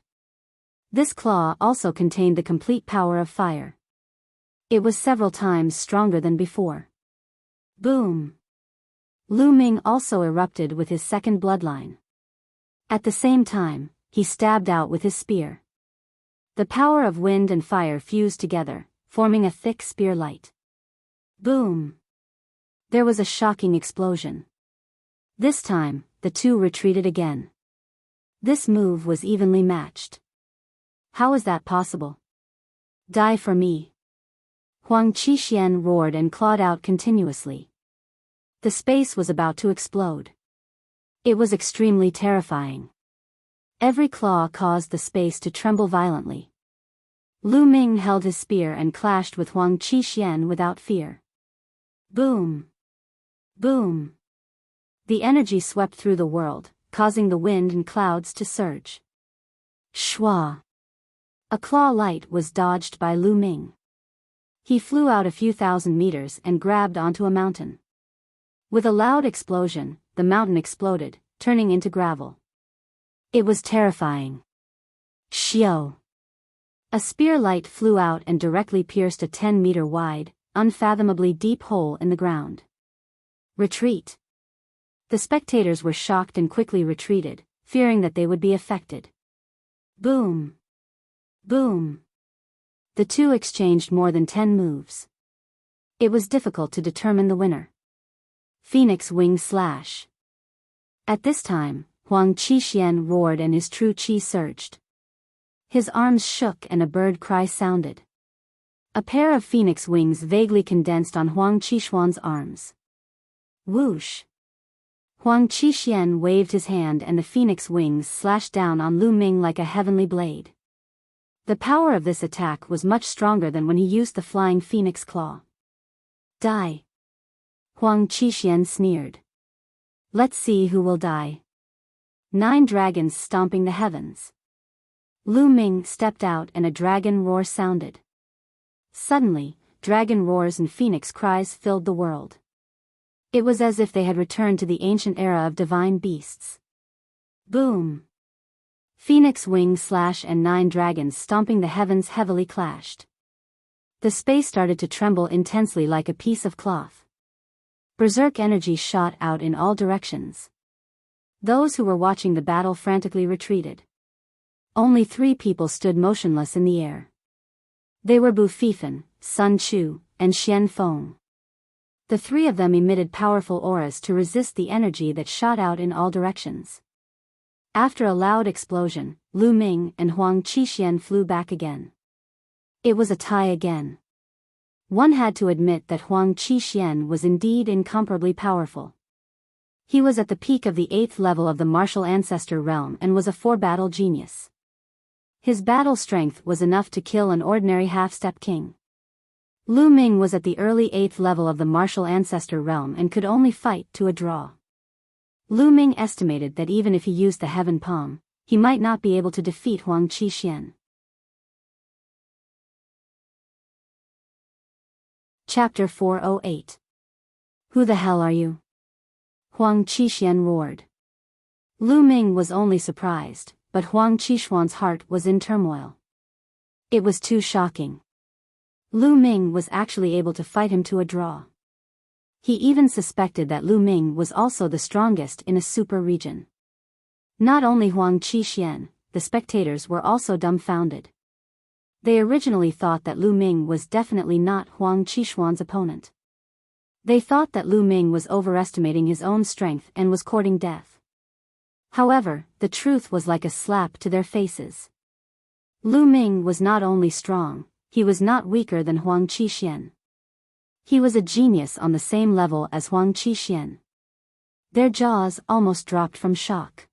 This claw also contained the complete power of fire. It was several times stronger than before. Boom! Lu Ming also erupted with his 2nd bloodline. At the same time, he stabbed out with his spear. The power of wind and fire fused together, forming a thick spear light. Boom! There was a shocking explosion. This time, the two retreated again. This move was evenly matched. How is that possible? Die for me! Huang Qixuan roared and clawed out continuously. The space was about to explode. It was extremely terrifying. Every claw caused the space to tremble violently. Lu Ming held his spear and clashed with Huang Qixuan without fear. Boom! Boom! The energy swept through the world, causing the wind and clouds to surge. Shwa! A claw light was dodged by Lu Ming. He flew out a few thousand meters and grabbed onto a mountain. With a loud explosion, the mountain exploded, turning into gravel. It was terrifying. Xiao! A spear light flew out and directly pierced a 10-meter wide, unfathomably deep hole in the ground. Retreat! The spectators were shocked and quickly retreated, fearing that they would be affected. Boom! Boom! The two exchanged more than 10 moves. It was difficult to determine the winner. Phoenix Wing Slash. At this time, Huang Qixuan roared and his true qi surged. His arms shook and a bird cry sounded. A pair of phoenix wings vaguely condensed on Huang Qixuan's arms. Whoosh! Huang Qixuan waved his hand and the phoenix wings slashed down on Lu Ming like a heavenly blade. The power of this attack was much stronger than when he used the flying phoenix claw. Die! Huang Qixuan sneered. Let's see who will die. 9 dragons stomping the heavens. Lu Ming stepped out and a dragon roar sounded. Suddenly, dragon roars and phoenix cries filled the world. It was as if they had returned to the ancient era of divine beasts. Boom! Phoenix Wing Slash and 9 dragons stomping the heavens heavily clashed. The space started to tremble intensely like a piece of cloth. Berserk energy shot out in all directions. Those who were watching the battle frantically retreated. Only 3 people stood motionless in the air. They were Bu Fifan, Sun Chu, and Xian Feng. The 3 of them emitted powerful auras to resist the energy that shot out in all directions. After a loud explosion, Lu Ming and Huang Qixuan flew back again. It was a tie again. One had to admit that Huang Qixuan was indeed incomparably powerful. He was at the peak of the 8th level of the martial ancestor realm and was a 4-battle genius. His battle strength was enough to kill an ordinary half-step king. Lu Ming was at the early 8th level of the martial ancestor realm and could only fight to a draw. Lu Ming estimated that even if he used the heaven palm, he might not be able to defeat Huang Qixuan. Chapter 408. Who the hell are you? Huang Qixuan roared. Lu Ming was only surprised, but Huang Qixuan's heart was in turmoil. It was too shocking. Lu Ming was actually able to fight him to a draw. He even suspected that Lu Ming was also the strongest in a super region. Not only Huang Qixuan, the spectators were also dumbfounded. They originally thought that Lu Ming was definitely not Huang Qixuan's opponent. They thought that Lu Ming was overestimating his own strength and was courting death. However, the truth was like a slap to their faces. Lu Ming was not only strong, he was not weaker than Huang Qixuan. He was a genius on the same level as Huang Qixuan. Their jaws almost dropped from shock.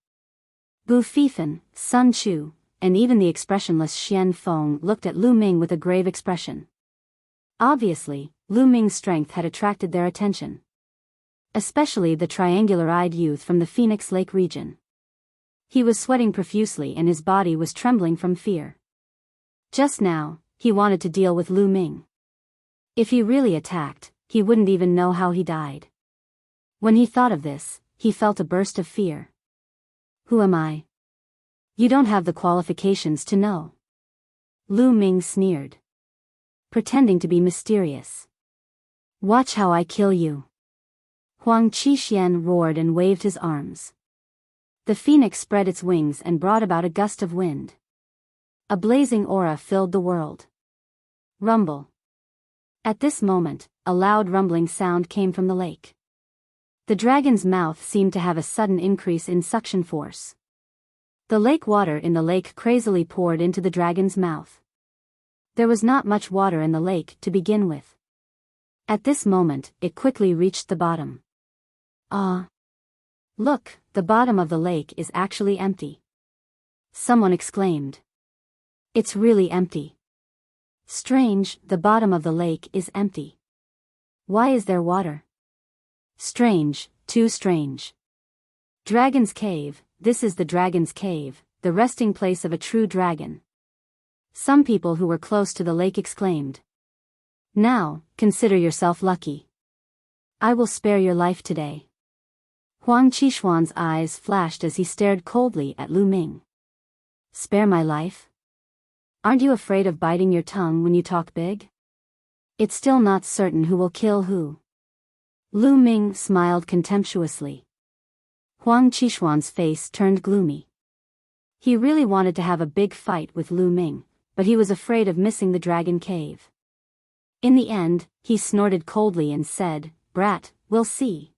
Bu Fifan, Sun Chu, and even the expressionless Xian Feng looked at Lu Ming with a grave expression. Obviously, Lu Ming's strength had attracted their attention. Especially the triangular-eyed youth from the Phoenix Lake region. He was sweating profusely and his body was trembling from fear. Just now, he wanted to deal with Lu Ming. If he really attacked, he wouldn't even know how he died. When he thought of this, he felt a burst of fear. Who am I? You don't have the qualifications to know. Lu Ming sneered. Pretending to be mysterious. Watch how I kill you. Huang Qixuan roared and waved his arms. The phoenix spread its wings and brought about a gust of wind. A blazing aura filled the world. Rumble. At this moment, a loud rumbling sound came from the lake. The dragon's mouth seemed to have a sudden increase in suction force. The lake water in the lake crazily poured into the dragon's mouth. There was not much water in the lake to begin with. At this moment, it quickly reached the bottom. Ah! Look, the bottom of the lake is actually empty. Someone exclaimed. It's really empty. Strange, the bottom of the lake is empty. Why is there water? Strange, too strange. Dragon's Cave, this is the Dragon's Cave, the resting place of a true dragon. Some people who were close to the lake exclaimed. Now, consider yourself lucky. I will spare your life today. Huang Qishuan's eyes flashed as he stared coldly at Lu Ming. Spare my life? Aren't you afraid of biting your tongue when you talk big? It's still not certain who will kill who. Lu Ming smiled contemptuously. Huang Qishuan's face turned gloomy. He really wanted to have a big fight with Lu Ming, but he was afraid of missing the dragon cave. In the end, he snorted coldly and said, Brat, we'll see.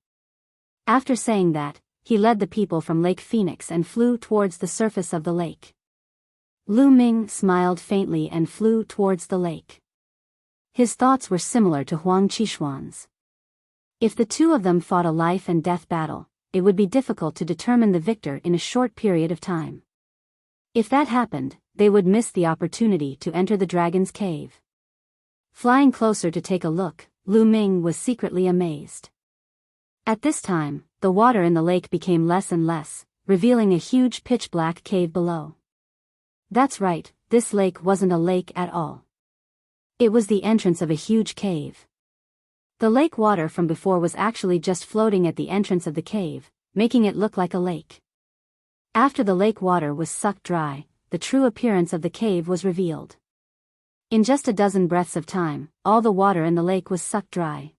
After saying that, he led the people from Lake Phoenix and flew towards the surface of the lake. Lu Ming smiled faintly and flew towards the lake. His thoughts were similar to Huang Qishuan's. If the two of them fought a life and death battle, it would be difficult to determine the victor in a short period of time. If that happened, they would miss the opportunity to enter the dragon's cave. Flying closer to take a look, Lu Ming was secretly amazed. At this time, the water in the lake became less and less, revealing a huge pitch-black cave below. That's right, this lake wasn't a lake at all. It was the entrance of a huge cave. The lake water from before was actually just floating at the entrance of the cave, making it look like a lake. After the lake water was sucked dry, the true appearance of the cave was revealed. In just a dozen breaths of time, all the water in the lake was sucked dry.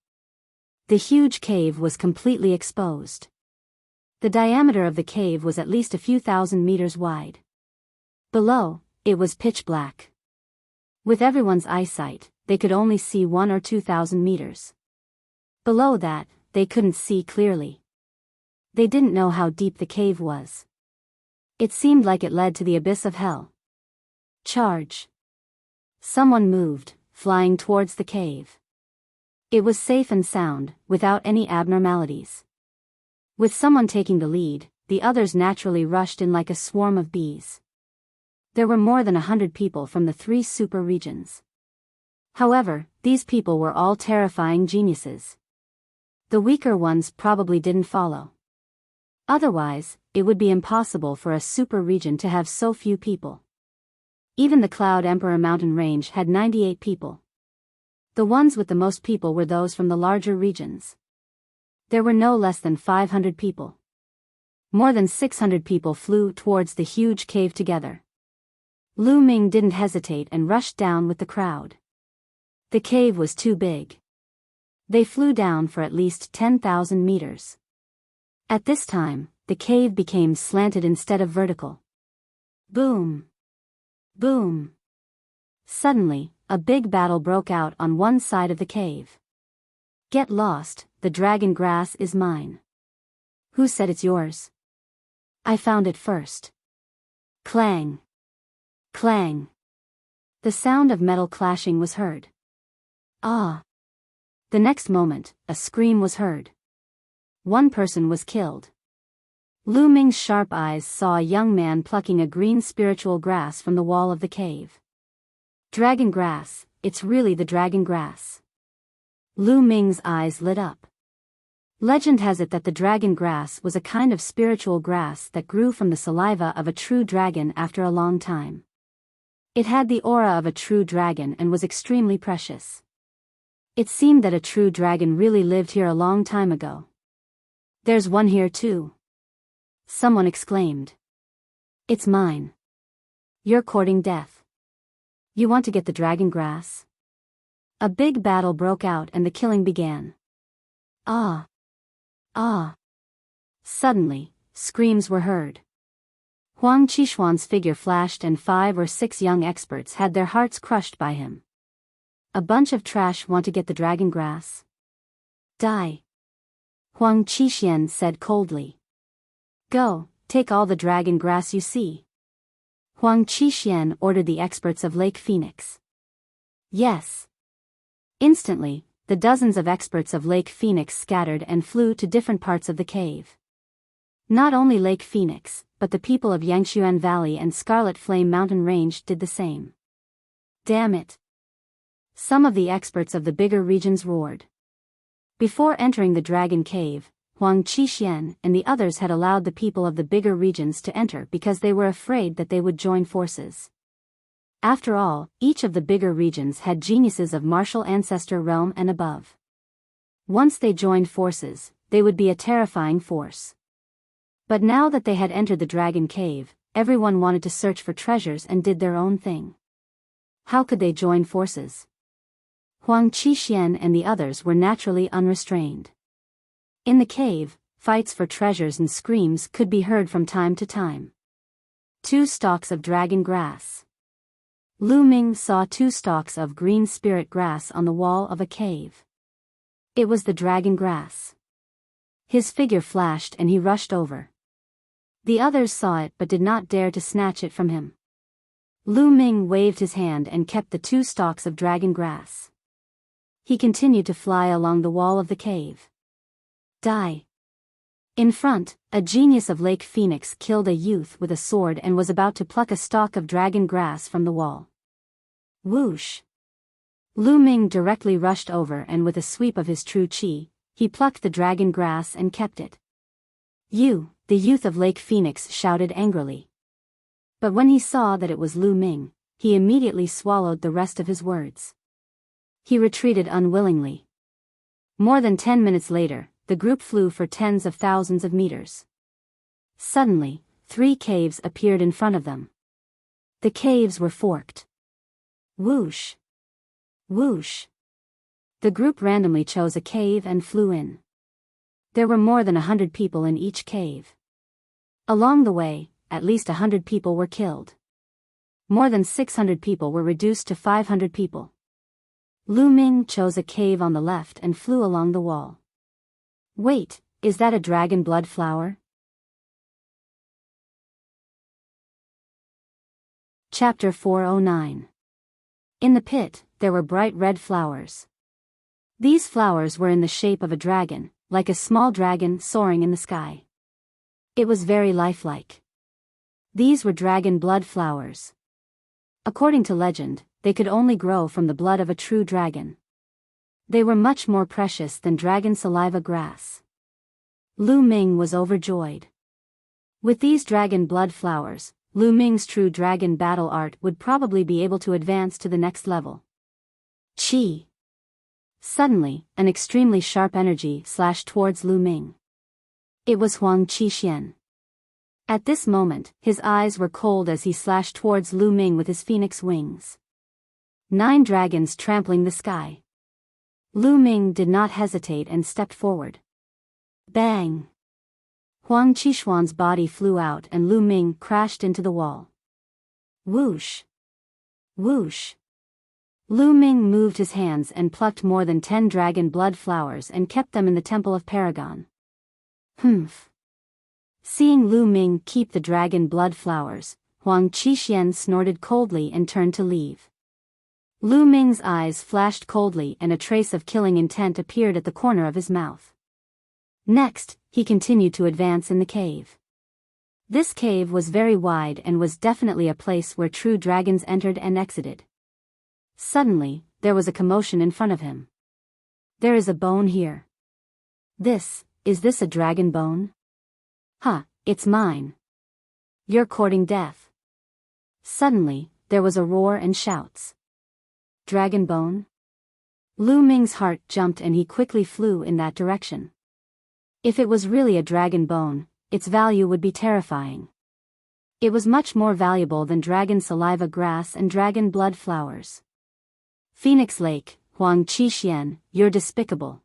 The huge cave was completely exposed. The diameter of the cave was at least a few thousand meters wide. Below, it was pitch black. With everyone's eyesight, they could only see 1,000 or 2,000 meters. Below that, they couldn't see clearly. They didn't know how deep the cave was. It seemed like it led to the abyss of hell. Charge! Someone moved, flying towards the cave. It was safe and sound, without any abnormalities. With someone taking the lead, the others naturally rushed in like a swarm of bees. There were more than 100 people from the 3 super regions. However, these people were all terrifying geniuses. The weaker ones probably didn't follow. Otherwise, it would be impossible for a super region to have so few people. Even the Cloud Emperor mountain range had 98 people. The ones with the most people were those from the larger regions. There were no less than 500 people. More than 600 people flew towards the huge cave together. Lu Ming didn't hesitate and rushed down with the crowd. The cave was too big. They flew down for at least 10,000 meters. At this time, the cave became slanted instead of vertical. Boom! Boom! Suddenly, a big battle broke out on one side of the cave. Get lost, the dragon grass is mine. Who said it's yours? I found it first. Clang! Clang! The sound of metal clashing was heard. Ah! The next moment, a scream was heard. One person was killed. Lu Ming's sharp eyes saw a young man plucking a green spiritual grass from the wall of the cave. Dragon grass, it's really the dragon grass. Lu Ming's eyes lit up. Legend has it that the dragon grass was a kind of spiritual grass that grew from the saliva of a true dragon after a long time. It had the aura of a true dragon and was extremely precious. It seemed that a true dragon really lived here a long time ago. There's one here too. Someone exclaimed. It's mine. You're courting death. You want to get the dragon grass? A big battle broke out and the killing began. Ah! Ah! Suddenly, screams were heard. Huang Qishuan's figure flashed and 5 or 6 young experts had their hearts crushed by him. A bunch of trash want to get the dragon grass? Die! Huang Qishuan said coldly. Go, take all the dragon grass you see. Huang Qishuan ordered the experts of Lake Phoenix. Yes. Instantly, the dozens of experts of Lake Phoenix scattered and flew to different parts of the cave. Not only Lake Phoenix, but the people of Yangshuan Valley and Scarlet Flame Mountain Range did the same. Damn it! Some of the experts of the bigger regions roared. Before entering the dragon cave, Huang Qishuan and the others had allowed the people of the bigger regions to enter because they were afraid that they would join forces. After all, each of the bigger regions had geniuses of martial ancestor realm and above. Once they joined forces, they would be a terrifying force. But now that they had entered the dragon cave, everyone wanted to search for treasures and did their own thing. How could they join forces? Huang Qixuan and the others were naturally unrestrained. In the cave, fights for treasures and screams could be heard from time to time. 2 stalks of dragon grass. Lu Ming saw 2 stalks of green spirit grass on the wall of a cave. It was the dragon grass. His figure flashed and he rushed over. The others saw it but did not dare to snatch it from him. Lu Ming waved his hand and kept the 2 stalks of dragon grass. He continued to fly along the wall of the cave. Die. In front, a genius of Lake Phoenix killed a youth with a sword and was about to pluck a stalk of dragon grass from the wall. Whoosh! Lu Ming directly rushed over and with a sweep of his true qi, he plucked the dragon grass and kept it. You, the youth of Lake Phoenix shouted angrily. But when he saw that it was Lu Ming, he immediately swallowed the rest of his words. He retreated unwillingly. More than 10 minutes later, the group flew for tens of thousands of meters. Suddenly, 3 caves appeared in front of them. The caves were forked. Whoosh! Whoosh! The group randomly chose a cave and flew in. There were more than 100 people in each cave. Along the way, at least 100 people were killed. More than 600 people were reduced to 500 people. Lu Ming chose a cave on the left and flew along the wall. Wait, is that a dragon blood flower? Chapter 409. In the pit, there were bright red flowers. These flowers were in the shape of a dragon, like a small dragon soaring in the sky. It was very lifelike. These were dragon blood flowers. According to legend, they could only grow from the blood of a true dragon. They were much more precious than dragon saliva grass. Lu Ming was overjoyed. With these dragon blood flowers, Lu Ming's true dragon battle art would probably be able to advance to the next level. Qi! Suddenly, an extremely sharp energy slashed towards Lu Ming. It was Huang Qixuan. At this moment, his eyes were cold as he slashed towards Lu Ming with his phoenix wings. 9 dragons trampling the sky. Lu Ming did not hesitate and stepped forward. Bang! Huang Qixuan's body flew out and Lu Ming crashed into the wall. Whoosh! Whoosh! Lu Ming moved his hands and plucked more than 10 dragon blood flowers and kept them in the temple of Paragon. Humph! Seeing Lu Ming keep the dragon blood flowers, Huang Qixuan snorted coldly and turned to leave. Lu Ming's eyes flashed coldly and a trace of killing intent appeared at the corner of his mouth. Next, he continued to advance in the cave. This cave was very wide and was definitely a place where true dragons entered and exited. Suddenly, there was a commotion in front of him. There is a bone here. Is this a dragon bone? Ha, it's mine. You're courting death. Suddenly, there was a roar and shouts. Dragon bone? Lu Ming's heart jumped and he quickly flew in that direction. If it was really a dragon bone, its value would be terrifying. It was much more valuable than dragon saliva grass and dragon blood flowers. Phoenix Lake, Huang Qixuan, you're despicable.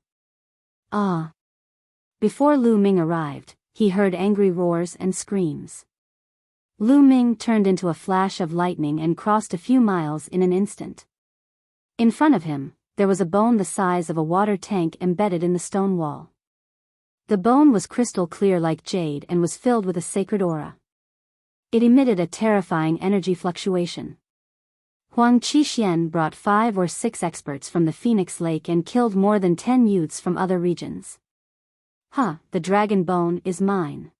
Ah! Before Lu Ming arrived, he heard angry roars and screams. Lu Ming turned into a flash of lightning and crossed a few miles in an instant. In front of him, there was a bone the size of a water tank embedded in the stone wall. The bone was crystal clear like jade and was filled with a sacred aura. It emitted a terrifying energy fluctuation. Huang Qixuan brought 5 or 6 experts from the Phoenix Lake and killed more than 10 youths from other regions. The dragon bone is mine.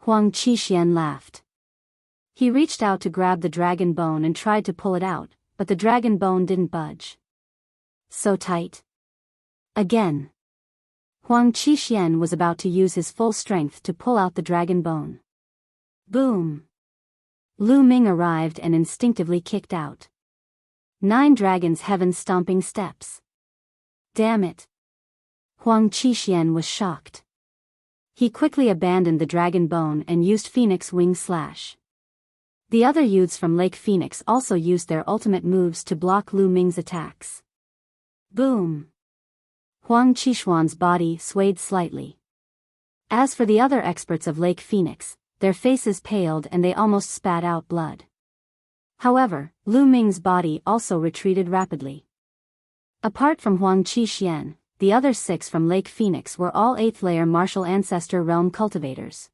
Huang Qixuan laughed. He reached out to grab the dragon bone and tried to pull it out, but the dragon bone didn't budge. So tight. Again. Huang Qixuan was about to use his full strength to pull out the dragon bone. Boom! Lu Ming arrived and instinctively kicked out. 9 dragons heaven-stomping steps. Damn it. Huang Qixuan was shocked. He quickly abandoned the dragon bone and used Phoenix Wing Slash. The other youths from Lake Phoenix also used their ultimate moves to block Lu Ming's attacks. Boom! Huang Qixuan's body swayed slightly. As for the other experts of Lake Phoenix, their faces paled and they almost spat out blood. However, Lu Ming's body also retreated rapidly. Apart from Huang Qixuan, the other 6 from Lake Phoenix were all 8th-layer martial ancestor realm cultivators.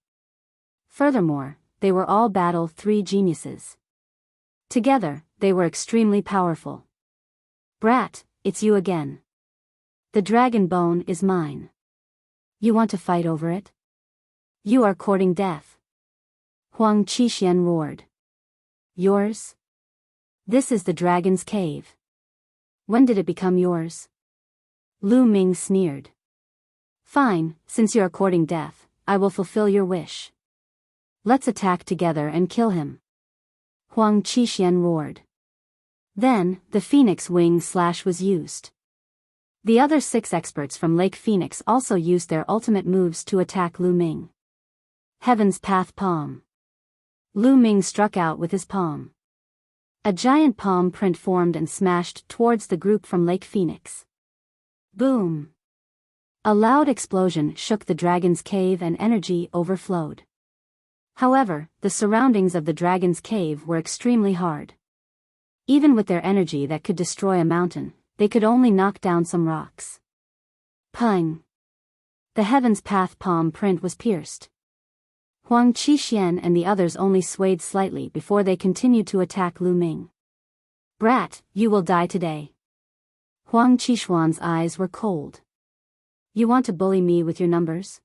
Furthermore, they were all Battle 3 geniuses. Together, they were extremely powerful. Brat, it's you again. The dragon bone is mine. You want to fight over it? You are courting death. Huang Qixuan roared. Yours? This is the dragon's cave. When did it become yours? Lu Ming sneered. Fine, since you are courting death, I will fulfill your wish. Let's attack together and kill him. Huang Qixuan roared. Then, the Phoenix Wing Slash was used. The other 6 experts from Lake Phoenix also used their ultimate moves to attack Lu Ming. Heaven's Path Palm. Lu Ming struck out with his palm. A giant palm print formed and smashed towards the group from Lake Phoenix. Boom! A loud explosion shook the dragon's cave and energy overflowed. However, the surroundings of the dragon's cave were extremely hard. Even with their energy that could destroy a mountain, they could only knock down some rocks. Pung! The Heaven's Path palm print was pierced. Huang Qixuan and the others only swayed slightly before they continued to attack Lu Ming. Brat, you will die today. Huang Qixuan's eyes were cold. You want to bully me with your numbers?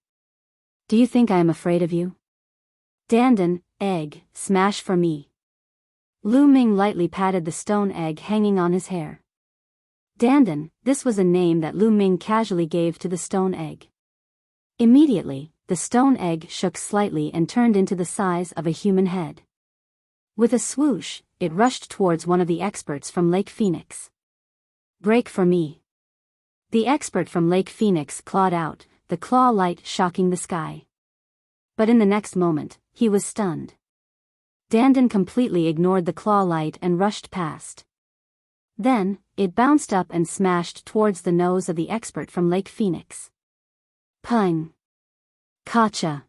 Do you think I am afraid of you? Dandan, egg, smash for me. Lu Ming lightly patted the stone egg hanging on his hair. Dandan, this was a name that Lu Ming casually gave to the stone egg. Immediately, the stone egg shook slightly and turned into the size of a human head. With a swoosh, it rushed towards one of the experts from Lake Phoenix. Break for me. The expert from Lake Phoenix clawed out, the claw light shocking the sky. But in the next moment, he was stunned. Dandan completely ignored the claw light and rushed past. Then, it bounced up and smashed towards the nose of the expert from Lake Phoenix. Pung! Kacha!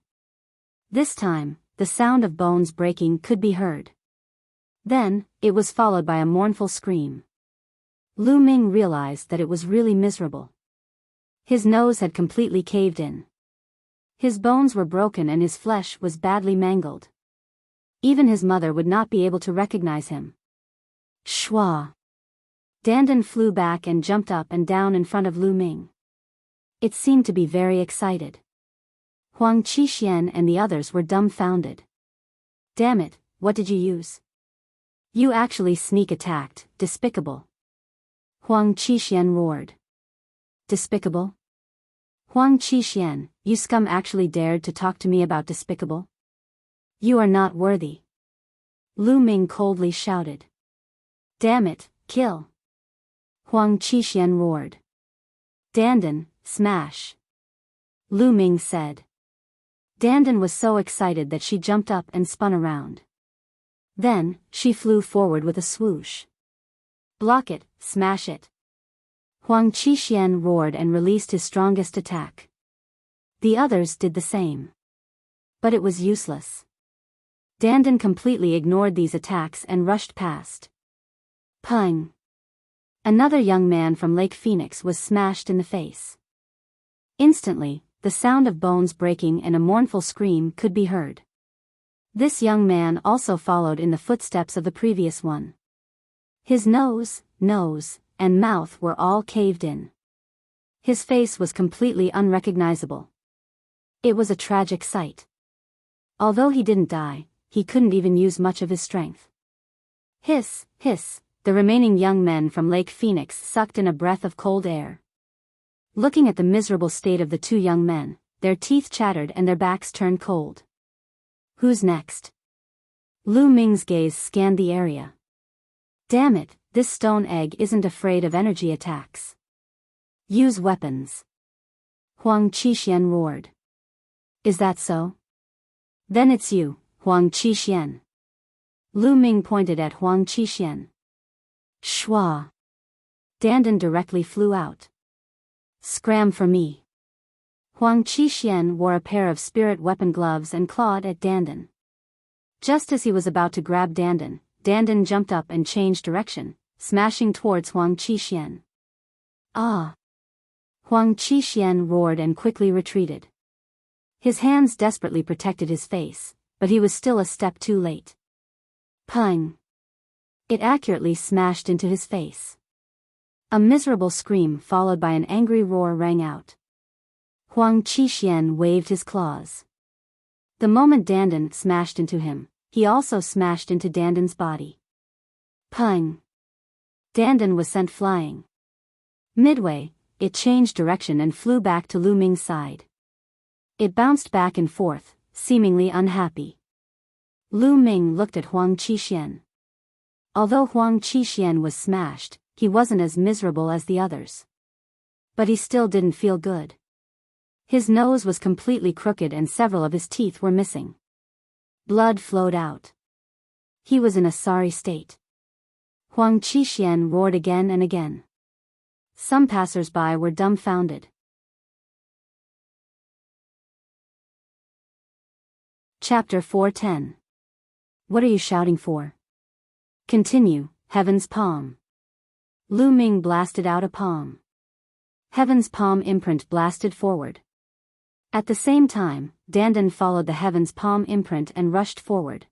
This time, the sound of bones breaking could be heard. Then, it was followed by a mournful scream. Lu Ming realized that it was really miserable. His nose had completely caved in. His bones were broken and his flesh was badly mangled. Even his mother would not be able to recognize him. Shwa! Dandan flew back and jumped up and down in front of Lu Ming. It seemed to be very excited. Huang Qixuan and the others were dumbfounded. Damn it, what did you use? You actually sneak attacked, despicable. Huang Qixuan roared. Despicable? Huang Qixuan, you scum actually dared to talk to me about despicable? You are not worthy. Lu Ming coldly shouted. Damn it, kill. Huang Qixuan roared. Dandan, smash. Lu Ming said. Dandan was so excited that she jumped up and spun around. Then, she flew forward with a swoosh. Block it, smash it. Huang Qixuan roared and released his strongest attack. The others did the same. But it was useless. Dandan completely ignored these attacks and rushed past. Pung! Another young man from Lake Phoenix was smashed in the face. Instantly, the sound of bones breaking and a mournful scream could be heard. This young man also followed in the footsteps of the previous one. His nose, and mouth were all caved in. His face was completely unrecognizable. It was a tragic sight. Although he didn't die, he couldn't even use much of his strength. Hiss, hiss, the remaining young men from Lake Phoenix sucked in a breath of cold air. Looking at the miserable state of the 2 young men, their teeth chattered and their backs turned cold. Who's next? Lu Ming's gaze scanned the area. Damn it, this stone egg isn't afraid of energy attacks. Use weapons. Huang Qixuan roared. Is that so? Then it's you, Huang Qixuan. Lu Ming pointed at Huang Qixuan. Shua. Dandan directly flew out. Scram for me. Huang Qixuan wore a pair of spirit weapon gloves and clawed at Dandan. Just as he was about to grab Dandan, Dandan jumped up and changed direction, smashing towards Huang Qixuan. Ah! Huang Qixuan roared and quickly retreated. His hands desperately protected his face, but he was still a step too late. Pung! It accurately smashed into his face. A miserable scream followed by an angry roar rang out. Huang Qixuan waved his claws. The moment Dandan smashed into him, he also smashed into Dandan's body. Pung! Dandan was sent flying. Midway, it changed direction and flew back to Lu Ming's side. It bounced back and forth, seemingly unhappy. Lu Ming looked at Huang Qixuan. Although Huang Qixuan was smashed, he wasn't as miserable as the others. But he still didn't feel good. His nose was completely crooked and several of his teeth were missing. Blood flowed out. He was in a sorry state. Huang Qixuan roared again and again. Some passers-by were dumbfounded. Chapter 410. What are you shouting for? Continue, Heaven's Palm. Lu Ming blasted out a palm. Heaven's Palm imprint blasted forward. At the same time, Dandan followed the Heaven's Palm imprint and rushed forward.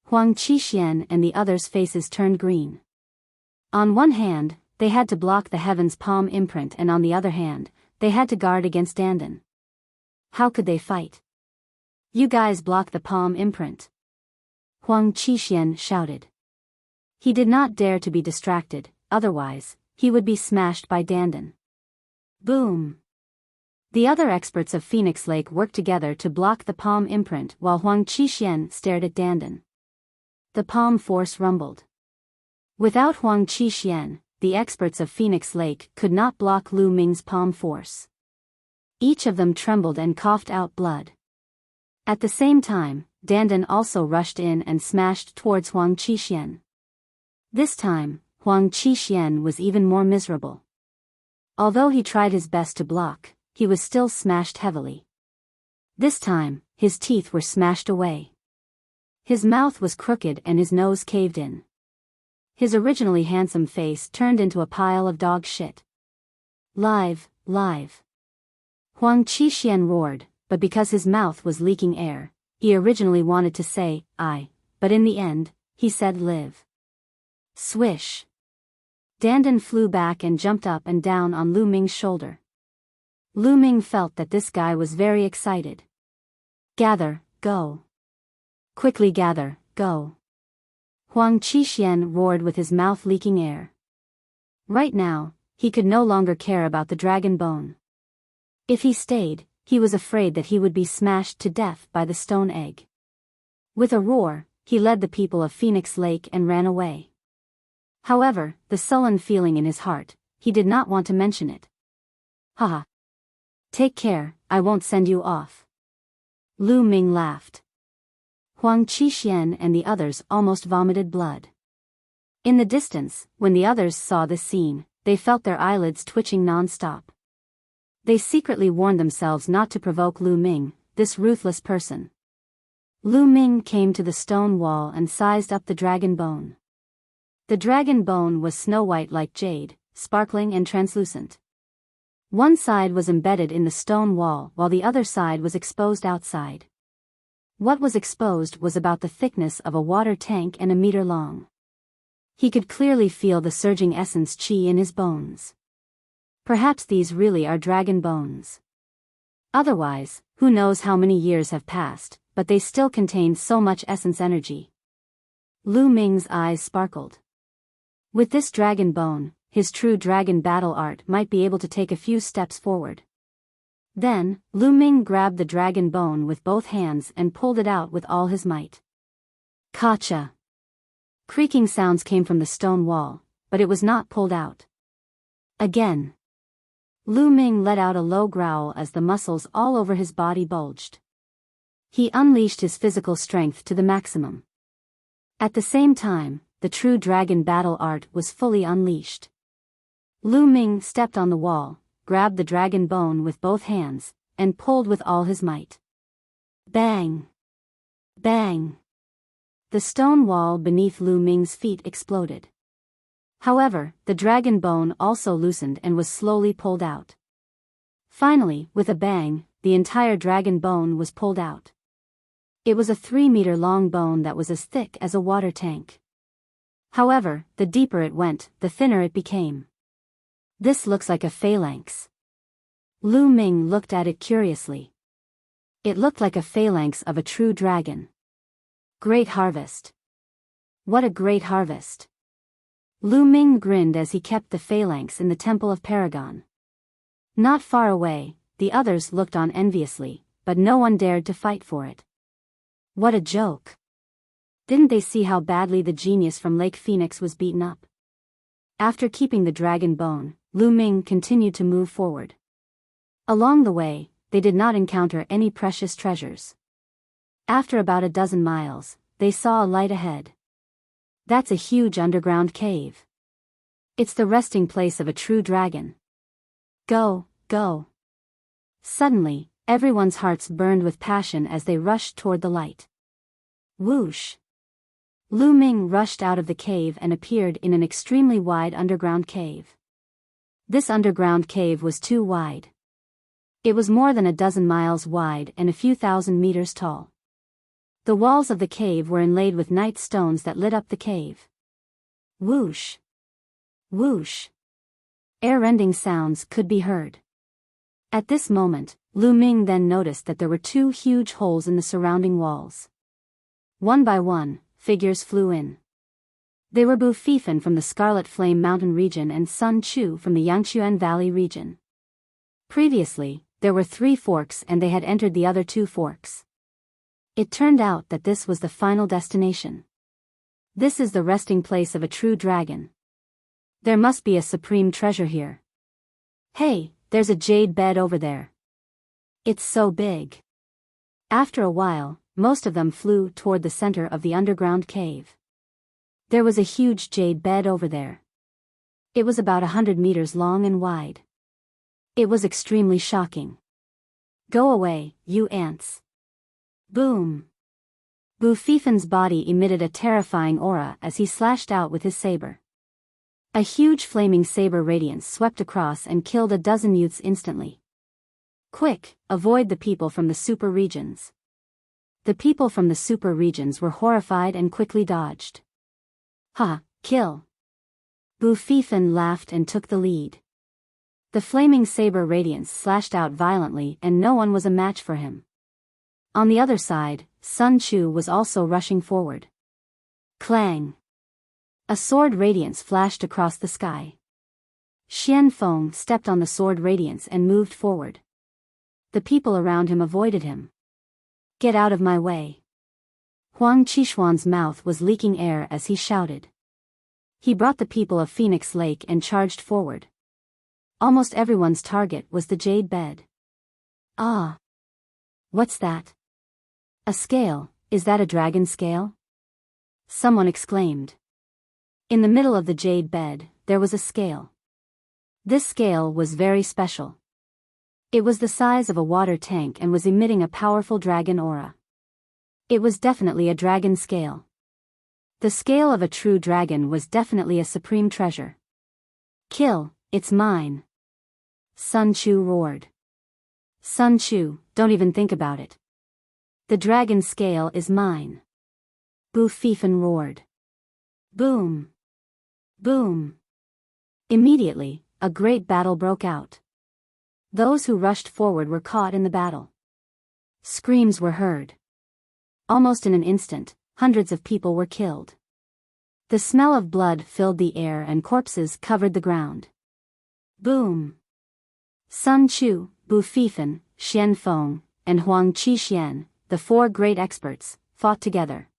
Huang Qixuan and the others' faces turned green. On one hand, they had to block the Heaven's Palm imprint and on the other hand, they had to guard against Dandan. How could they fight? You guys block the palm imprint. Huang Qixuan shouted. He did not dare to be distracted, otherwise, he would be smashed by Dandan. Boom! The other experts of Phoenix Lake worked together to block the palm imprint while Huang Qixuan stared at Dandan. The palm force rumbled. Without Huang Qixuan, the experts of Phoenix Lake could not block Lu Ming's palm force. Each of them trembled and coughed out blood. At the same time, Dandan also rushed in and smashed towards Huang Qixuan. This time, Huang Qixuan was even more miserable. Although he tried his best to block, he was still smashed heavily. This time, his teeth were smashed away. His mouth was crooked and his nose caved in. His originally handsome face turned into a pile of dog shit. Live. Huang Qixuan roared, but because his mouth was leaking air, he originally wanted to say, I, but in the end, he said live. Swish. Dandan flew back and jumped up and down on Lu Ming's shoulder. Lu Ming felt that this guy was very excited. Gather, go. Quickly gather, go. Huang Qixuan roared with his mouth leaking air. Right now, he could no longer care about the dragon bone. If he stayed, he was afraid that he would be smashed to death by the stone egg. With a roar, he led the people of Phoenix Lake and ran away. However, the sullen feeling in his heart, he did not want to mention it. Haha. Take care, I won't send you off. Lu Ming laughed. Huang Qixuan and the others almost vomited blood. In the distance, when the others saw this scene, they felt their eyelids twitching non-stop. They secretly warned themselves not to provoke Lu Ming, this ruthless person. Lu Ming came to the stone wall and sized up the dragon bone. The dragon bone was snow-white like jade, sparkling and translucent. One side was embedded in the stone wall while the other side was exposed outside. What was exposed was about the thickness of a water tank and a meter long. He could clearly feel the surging essence qi in his bones. Perhaps these really are dragon bones. Otherwise, who knows how many years have passed, but they still contained so much essence energy. Lu Ming's eyes sparkled. With this dragon bone, his true dragon battle art might be able to take a few steps forward. Then, Lu Ming grabbed the dragon bone with both hands and pulled it out with all his might. Kacha. Creaking sounds came from the stone wall, but it was not pulled out. Again. Lu Ming let out a low growl as the muscles all over his body bulged. He unleashed his physical strength to the maximum. At the same time, the true dragon battle art was fully unleashed. Lu Ming stepped on the wall, grabbed the dragon bone with both hands, and pulled with all his might. Bang! Bang! The stone wall beneath Lu Ming's feet exploded. However, the dragon bone also loosened and was slowly pulled out. Finally, with a bang, the entire dragon bone was pulled out. It was a 3-meter-long bone that was as thick as a water tank. However, the deeper it went, the thinner it became. This looks like a phalanx. Lu Ming looked at it curiously. It looked like a phalanx of a true dragon. Great harvest. What a great harvest. Lu Ming grinned as he kept the phalanx in the Temple of Paragon. Not far away, the others looked on enviously, but no one dared to fight for it. What a joke. Didn't they see how badly the genius from Lake Phoenix was beaten up? After keeping the dragon bone, Lu Ming continued to move forward. Along the way, they did not encounter any precious treasures. After about a dozen miles, they saw a light ahead. That's a huge underground cave. It's the resting place of a true dragon. Go, go. Suddenly, everyone's hearts burned with passion as they rushed toward the light. Whoosh! Lu Ming rushed out of the cave and appeared in an extremely wide underground cave. This underground cave was too wide. It was more than a dozen miles wide and a few thousand meters tall. The walls of the cave were inlaid with night stones that lit up the cave. Whoosh! Whoosh! Air-rending sounds could be heard. At this moment, Lu Ming then noticed that there were 2 huge holes in the surrounding walls. One by one, figures flew in. They were Bu Fifan from the Scarlet Flame Mountain region and Sun Chu from the Yangchuan Valley region. Previously, there were 3 forks and they had entered the other 2 forks. It turned out that this was the final destination. This is the resting place of a true dragon. There must be a supreme treasure here. Hey, there's a jade bed over there. It's so big. After a while, most of them flew toward the center of the underground cave. There was a huge jade bed over there. It was about 100 meters long and wide. It was extremely shocking. Go away, you ants. Boom. Bu Fifan's body emitted a terrifying aura as he slashed out with his saber. A huge flaming saber radiance swept across and killed a dozen youths instantly. Quick, avoid the people from the super regions. The people from the super regions were horrified and quickly dodged. Ha, kill. Bu Fifan laughed and took the lead. The flaming saber radiance slashed out violently and no one was a match for him. On the other side, Sun Chu was also rushing forward. Clang! A sword radiance flashed across the sky. Xian Feng stepped on the sword radiance and moved forward. The people around him avoided him. Get out of my way. Huang Qishuan's mouth was leaking air as he shouted. He brought the people of Phoenix Lake and charged forward. Almost everyone's target was the jade bed. Ah! What's that? A scale, is that a dragon scale? Someone exclaimed. In the middle of the jade bed, there was a scale. This scale was very special. It was the size of a water tank and was emitting a powerful dragon aura. It was definitely a dragon scale. The scale of a true dragon was definitely a supreme treasure. Kill, it's mine. Sun Chu roared. Sun Chu, don't even think about it. The dragon scale is mine. Bu Fifan roared. Boom! Boom! Immediately, a great battle broke out. Those who rushed forward were caught in the battle. Screams were heard. Almost in an instant, hundreds of people were killed. The smell of blood filled the air and corpses covered the ground. Boom! Sun Chu, Bu Fifan, Xian Feng, and Huang Qishuan, the 4 great experts, fought together.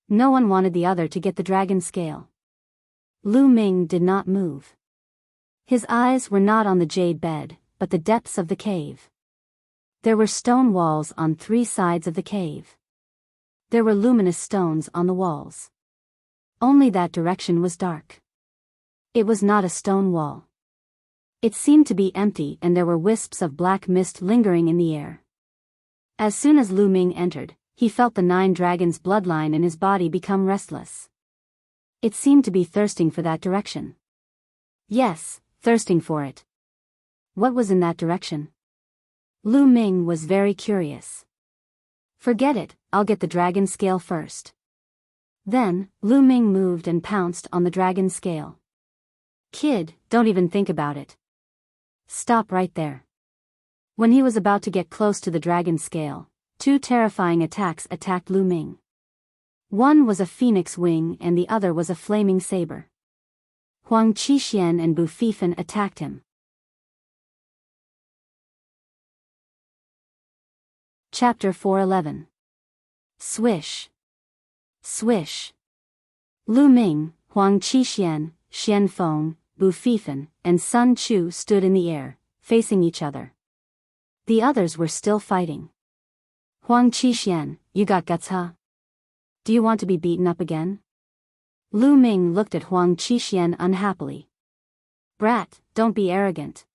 No one wanted the other to get the dragon scale. Lu Ming did not move. His eyes were not on the jade bed, but the depths of the cave. There were stone walls on 3 sides of the cave. There were luminous stones on the walls. Only that direction was dark. It was not a stone wall. It seemed to be empty, and there were wisps of black mist lingering in the air. As soon as Lu Ming entered, he felt the 9 dragons' bloodline in his body become restless. It seemed to be thirsting for that direction. Yes, thirsting for it. What was in that direction? Lu Ming was very curious. Forget it, I'll get the dragon scale first. Then, Lu Ming moved and pounced on the dragon scale. Kid, don't even think about it. Stop right there. When he was about to get close to the dragon scale, 2 terrifying attacks attacked Lu Ming. One was a phoenix wing and the other was a flaming saber. Huang Qixuan and Bu Fifan attacked him. Chapter 411. Swish. Swish. Lu Ming, Huang Qixuan, Xian Feng, Bu Fifan, and Sun Chu stood in the air, facing each other. The others were still fighting. Huang Qixuan, you got guts, huh? Do you want to be beaten up again? Lu Ming looked at Huang Qixuan unhappily. Brat, don't be arrogant.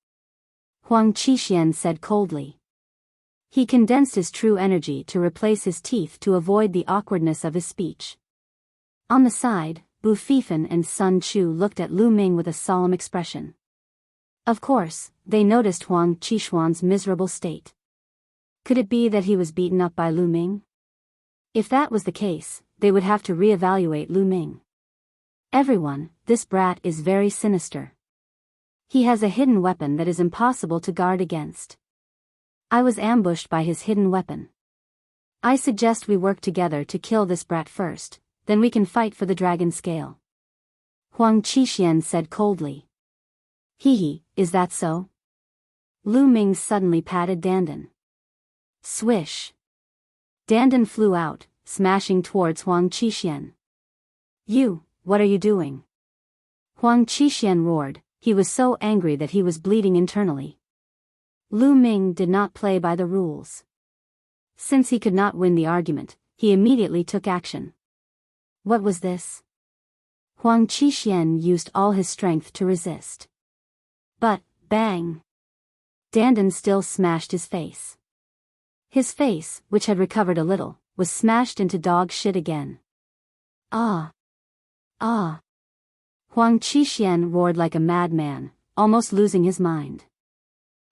Huang Qixuan said coldly. He condensed his true energy to replace his teeth to avoid the awkwardness of his speech. On the side, Bu Fifan and Sun Chu looked at Lu Ming with a solemn expression. Of course, they noticed Huang Qixuan's miserable state. Could it be that he was beaten up by Lu Ming? If that was the case, they would have to re-evaluate Lu Ming. Everyone, this brat is very sinister. He has a hidden weapon that is impossible to guard against. I was ambushed by his hidden weapon. I suggest we work together to kill this brat first, then we can fight for the dragon scale. Huang Qixuan said coldly. Hee, is that so? Lu Ming suddenly patted Dandan. Swish. Dandan flew out, smashing towards Huang Qixuan. You, what are you doing? Huang Qixuan roared, he was so angry that he was bleeding internally. Lu Ming did not play by the rules. Since he could not win the argument, he immediately took action. What was this? Huang Qixuan used all his strength to resist. But, bang! Dandan still smashed his face. His face, which had recovered a little, was smashed into dog shit again. Ah! Ah! Huang Qixuan roared like a madman, almost losing his mind.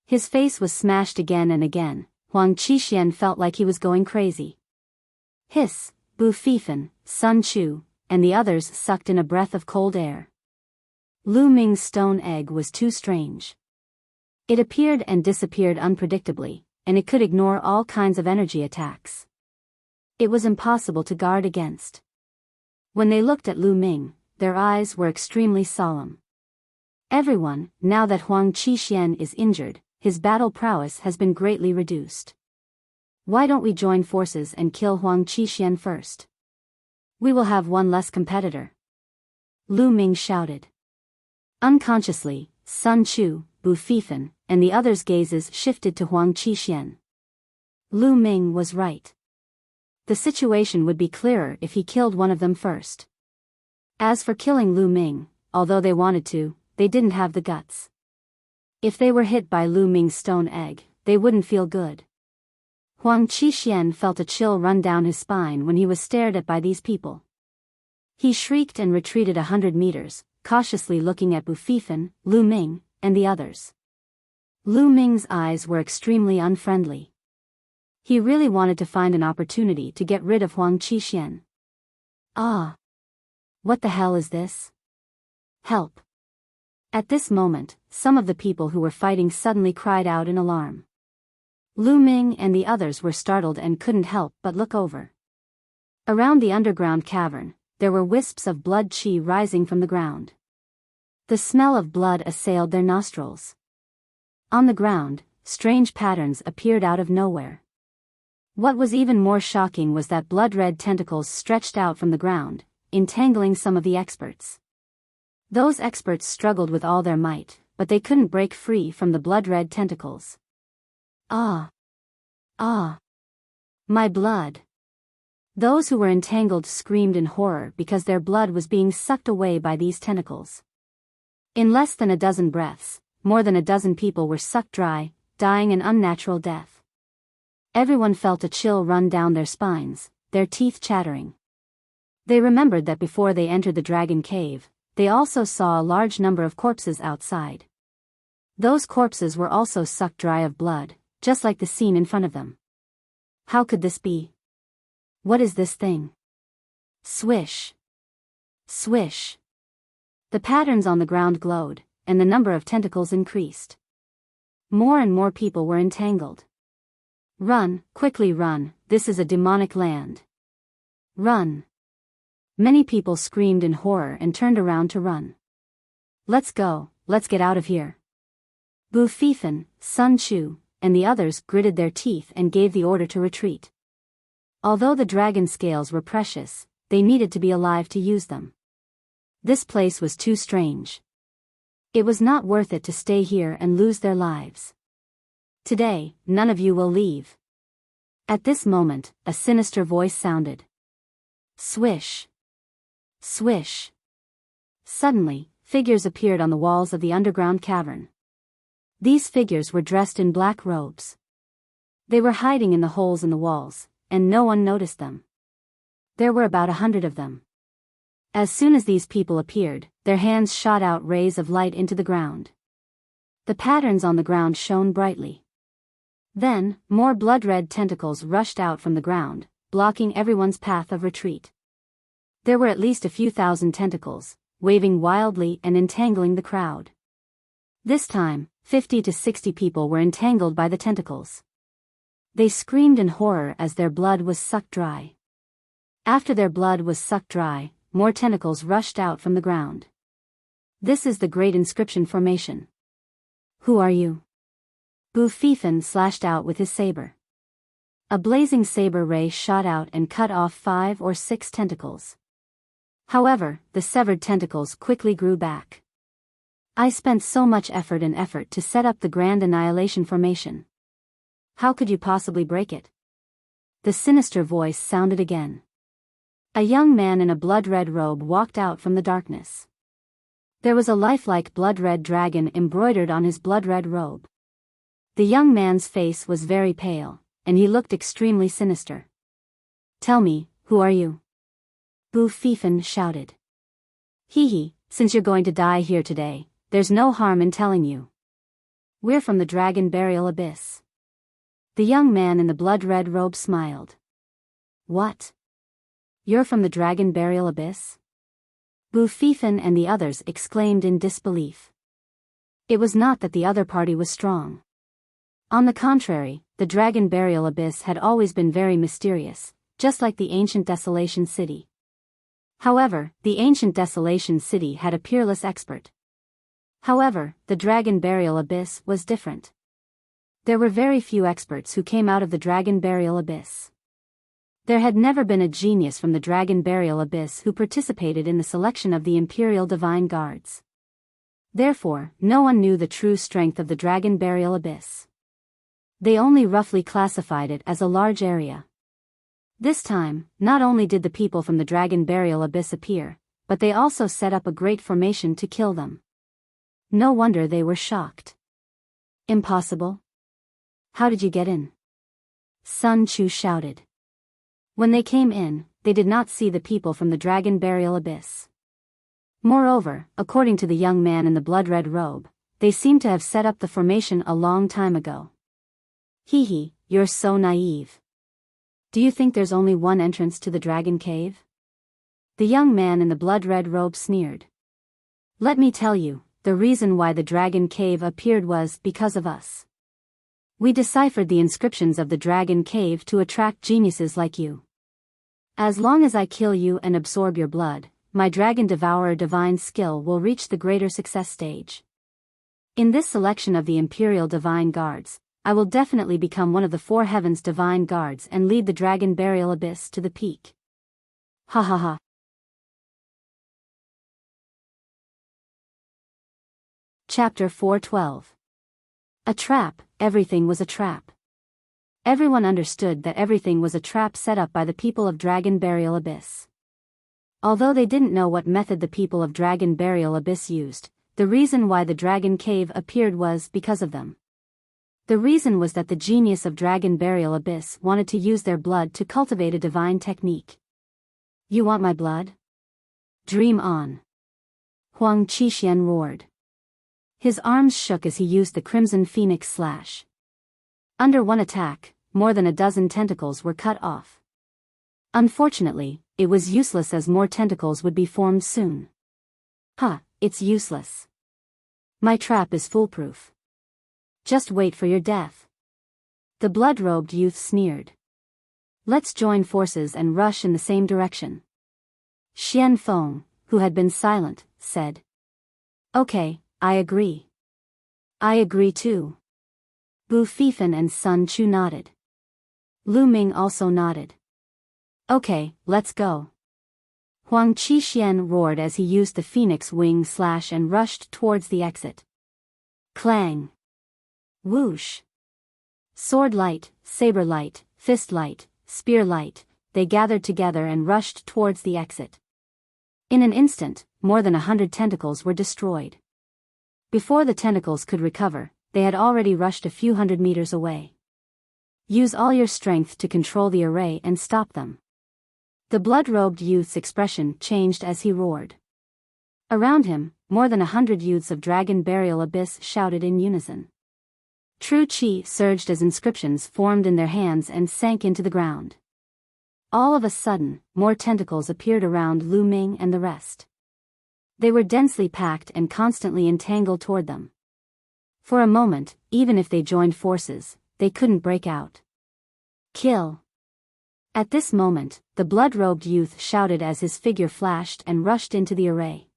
His face was smashed again and again. Huang Qixuan felt like he was going crazy. Hiss, Bu Fifan, Sun Chu, and the others sucked in a breath of cold air. Lu Ming's stone egg was too strange. It appeared and disappeared unpredictably, and it could ignore all kinds of energy attacks. It was impossible to guard against. When they looked at Lu Ming, their eyes were extremely solemn. Everyone, now that Huang Qixuan is injured, his battle prowess has been greatly reduced. Why don't we join forces and kill Huang Qixuan first? We will have one less competitor. Lu Ming shouted. Unconsciously, Sun Chu, Bu Fifan, and the others' gazes shifted to Huang Qixuan. Lu Ming was right. The situation would be clearer if he killed one of them first. As for killing Lu Ming, although they wanted to, they didn't have the guts. If they were hit by Lu Ming's stone egg, they wouldn't feel good. Huang Qixuan felt a chill run down his spine when he was stared at by these people. He shrieked and retreated 100 meters, cautiously looking at Bu Fifan, Lu Ming, and the others. Lu Ming's eyes were extremely unfriendly. He really wanted to find an opportunity to get rid of Huang Qixuan. Ah! What the hell is this? Help! At this moment, some of the people who were fighting suddenly cried out in alarm. Lu Ming and the others were startled and couldn't help but look over. Around the underground cavern, there were wisps of blood qi rising from the ground. The smell of blood assailed their nostrils. On the ground, strange patterns appeared out of nowhere. What was even more shocking was that blood-red tentacles stretched out from the ground, entangling some of the experts. Those experts struggled with all their might, but they couldn't break free from the blood-red tentacles. Ah! Ah! My blood! Those who were entangled screamed in horror because their blood was being sucked away by these tentacles. In less than a dozen breaths, more than a dozen people were sucked dry, dying an unnatural death. Everyone felt a chill run down their spines, their teeth chattering. They remembered that before they entered the dragon cave, they also saw a large number of corpses outside. Those corpses were also sucked dry of blood, just like the scene in front of them. How could this be? What is this thing? Swish! Swish! The patterns on the ground glowed, and the number of tentacles increased. More and more people were entangled. Run, quickly run, this is a demonic land. Run! Many people screamed in horror and turned around to run. Let's go, let's get out of here. Bu Fifan, Sun Chu, and the others gritted their teeth and gave the order to retreat. Although the dragon scales were precious, they needed to be alive to use them. This place was too strange. It was not worth it to stay here and lose their lives. Today, none of you will leave. At this moment, a sinister voice sounded. Swish! Swish! Suddenly, figures appeared on the walls of the underground cavern. These figures were dressed in black robes. They were hiding in the holes in the walls, and no one noticed them. There were about 100 of them. As soon as these people appeared, their hands shot out rays of light into the ground. The patterns on the ground shone brightly. Then, more blood-red tentacles rushed out from the ground, blocking everyone's path of retreat. There were at least a few thousand tentacles, waving wildly and entangling the crowd. This time, 50 to 60 people were entangled by the tentacles. They screamed in horror as their blood was sucked dry. After their blood was sucked dry, more tentacles rushed out from the ground. This is the Great Inscription Formation. Who are you? Bu Fifan slashed out with his saber. A blazing saber ray shot out and cut off 5 or 6 tentacles. However, the severed tentacles quickly grew back. I spent so much effort to set up the Grand Annihilation Formation. How could you possibly break it? The sinister voice sounded again. A young man in a blood-red robe walked out from the darkness. There was a lifelike blood-red dragon embroidered on his blood-red robe. The young man's face was very pale, and he looked extremely sinister. Tell me, who are you? Bu Fifan shouted. Hee, since you're going to die here today, there's no harm in telling you. We're from the Dragon Burial Abyss. The young man in the blood-red robe smiled. What? You're from the Dragon Burial Abyss? Bu Fifan and the others exclaimed in disbelief. It was not that the other party was strong. On the contrary, the Dragon Burial Abyss had always been very mysterious, just like the ancient Desolation City. However, the ancient Desolation City had a peerless expert. However, the Dragon Burial Abyss was different. There were very few experts who came out of the Dragon Burial Abyss. There had never been a genius from the Dragon Burial Abyss who participated in the selection of the Imperial Divine Guards. Therefore, no one knew the true strength of the Dragon Burial Abyss. They only roughly classified it as a large area. This time, not only did the people from the Dragon Burial Abyss appear, but they also set up a great formation to kill them. No wonder they were shocked. Impossible? How did you get in? Sun Chu shouted. When they came in, they did not see the people from the Dragon Burial Abyss. Moreover, according to the young man in the blood-red robe, they seemed to have set up the formation a long time ago. Hee, you're so naive. Do you think there's only one entrance to the dragon cave? The young man in the blood-red robe sneered. Let me tell you, the reason why the dragon cave appeared was because of us. We deciphered the inscriptions of the dragon cave to attract geniuses like you. As long as I kill you and absorb your blood, my Dragon Devourer divine skill will reach the greater success stage. In this selection of the Imperial Divine Guards, I will definitely become one of the four heavens' divine guards and lead the dragon burial abyss to the peak. Ha ha ha. Chapter 412. A trap. Everything was a trap. Everyone understood that everything was a trap set up by the people of Dragon Burial Abyss. Although they didn't know what method the people of Dragon Burial Abyss used, the reason why the dragon cave appeared was because of them. The reason was that the genius of Dragon Burial Abyss wanted to use their blood to cultivate a divine technique. You want my blood? Dream on. Huang Qixuan roared. His arms shook as he used the Crimson Phoenix Slash. Under one attack, more than a dozen tentacles were cut off. Unfortunately, it was useless as more tentacles would be formed soon. It's useless. My trap is foolproof. Just wait for your death. The blood-robed youth sneered. Let's join forces and rush in the same direction. Xian Feng, who had been silent, said. Okay, I agree. I agree too. Bu Fifan and Sun Chu nodded. Lu Ming also nodded. Okay, let's go. Huang Qixuan roared as he used the Phoenix Wing Slash and rushed towards the exit. Clang. Whoosh. Sword light, saber light, fist light, spear light, they gathered together and rushed towards the exit. In an instant, more than 100 tentacles were destroyed. Before the tentacles could recover, they had already rushed a few hundred meters away. Use all your strength to control the array and stop them. The blood-robed youth's expression changed as he roared. Around him, more than 100 youths of Dragon Burial Abyss shouted in unison. True Qi surged as inscriptions formed in their hands and sank into the ground. All of a sudden, more tentacles appeared around Lu Ming and the rest. They were densely packed and constantly entangled toward them. For a moment, even if they joined forces, they couldn't break out. Kill. At this moment, the blood-robed youth shouted as his figure flashed and rushed into the array.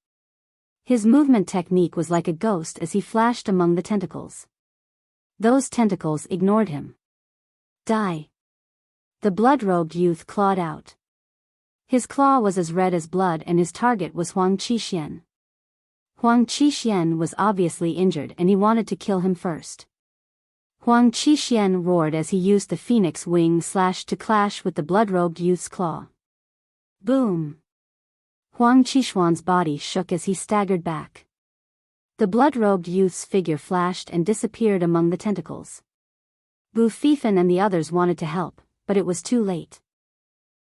His movement technique was like a ghost as he flashed among the tentacles. Those tentacles ignored him. Die. The blood-robed youth clawed out. His claw was as red as blood and his target was Huang Qixuan. Huang Qixuan was obviously injured and he wanted to kill him first. Huang Qixuan roared as he used the Phoenix Wing Slash to clash with the blood-robed youth's claw. Boom! Huang Qixuan's body shook as he staggered back. The blood-robed youth's figure flashed and disappeared among the tentacles. Bu Fifan and the others wanted to help, but it was too late.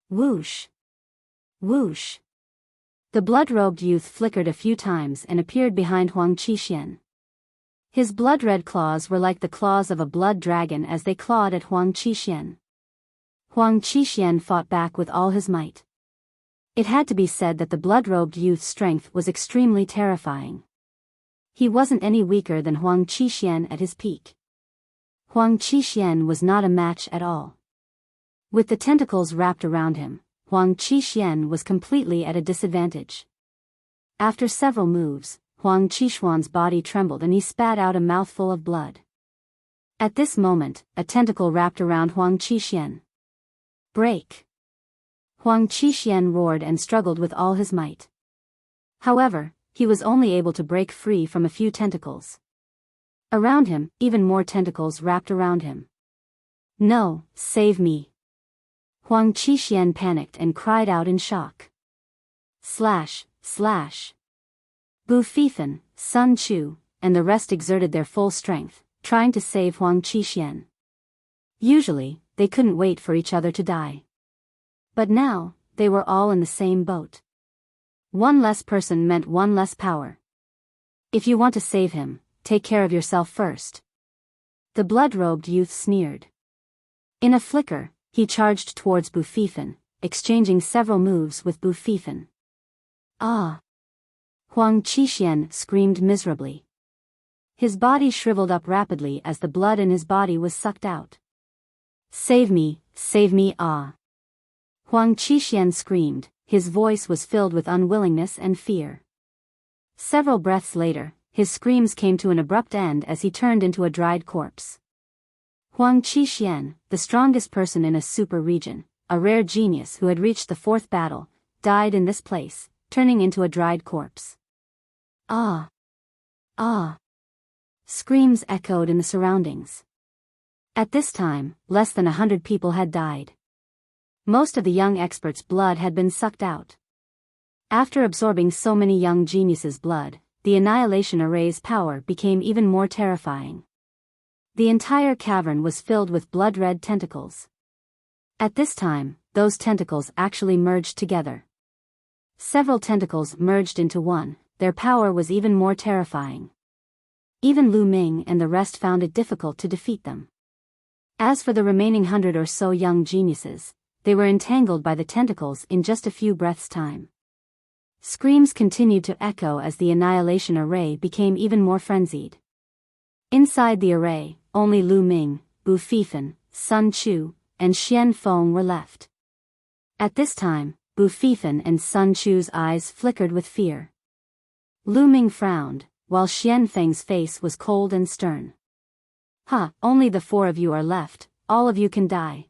Whoosh! Whoosh! The blood-robed youth flickered a few times and appeared behind Huang Qixuan. His blood-red claws were like the claws of a blood dragon as they clawed at Huang Qixuan. Huang Qixuan fought back with all his might. It had to be said that the blood-robed youth's strength was extremely terrifying. He wasn't any weaker than Huang Qixuan at his peak. Huang Qixuan was not a match at all. With the tentacles wrapped around him, Huang Qixuan was completely at a disadvantage. After several moves, Huang Qixuan's body trembled and he spat out a mouthful of blood. At this moment, a tentacle wrapped around Huang Qixuan. Break! Huang Qixuan roared and struggled with all his might. However, he was only able to break free from a few tentacles. Around him, even more tentacles wrapped around him. No, save me! Huang Qixuan panicked and cried out in shock. Slash, slash! Bu Fifan, Sun Chu, and the rest exerted their full strength, trying to save Huang Qixuan. Usually, they couldn't wait for each other to die. But now, they were all in the same boat. One less person meant one less power. If you want to save him, take care of yourself first. The blood-robed youth sneered. In a flicker, he charged towards Bu Fifan, exchanging several moves with Bu Fifan. Ah! Huang Qixuan screamed miserably. His body shriveled up rapidly as the blood in his body was sucked out. Save me, ah! Huang Qixuan screamed, his voice was filled with unwillingness and fear. Several breaths later, his screams came to an abrupt end as he turned into a dried corpse. Huang Qixian, the strongest person in a super region, a rare genius who had reached the fourth battle, died in this place, turning into a dried corpse. Ah! Ah! Screams echoed in the surroundings. At this time, less than 100 people had died. Most of the young experts' blood had been sucked out. After absorbing so many young geniuses' blood, the annihilation array's power became even more terrifying. The entire cavern was filled with blood-red tentacles. At this time, those tentacles actually merged together. Several tentacles merged into one, their power was even more terrifying. Even Lu Ming and the rest found it difficult to defeat them. As for the remaining 100 or so young geniuses, they were entangled by the tentacles in just a few breaths' time. Screams continued to echo as the annihilation array became even more frenzied. Inside the array, only Lu Ming, Bu Fifan, Sun Chu, and Xian Feng were left. At this time, Bu Fifan and Sun Chu's eyes flickered with fear. Lu Ming frowned, while Xian Feng's face was cold and stern. Only the 4 of you are left, all of you can die.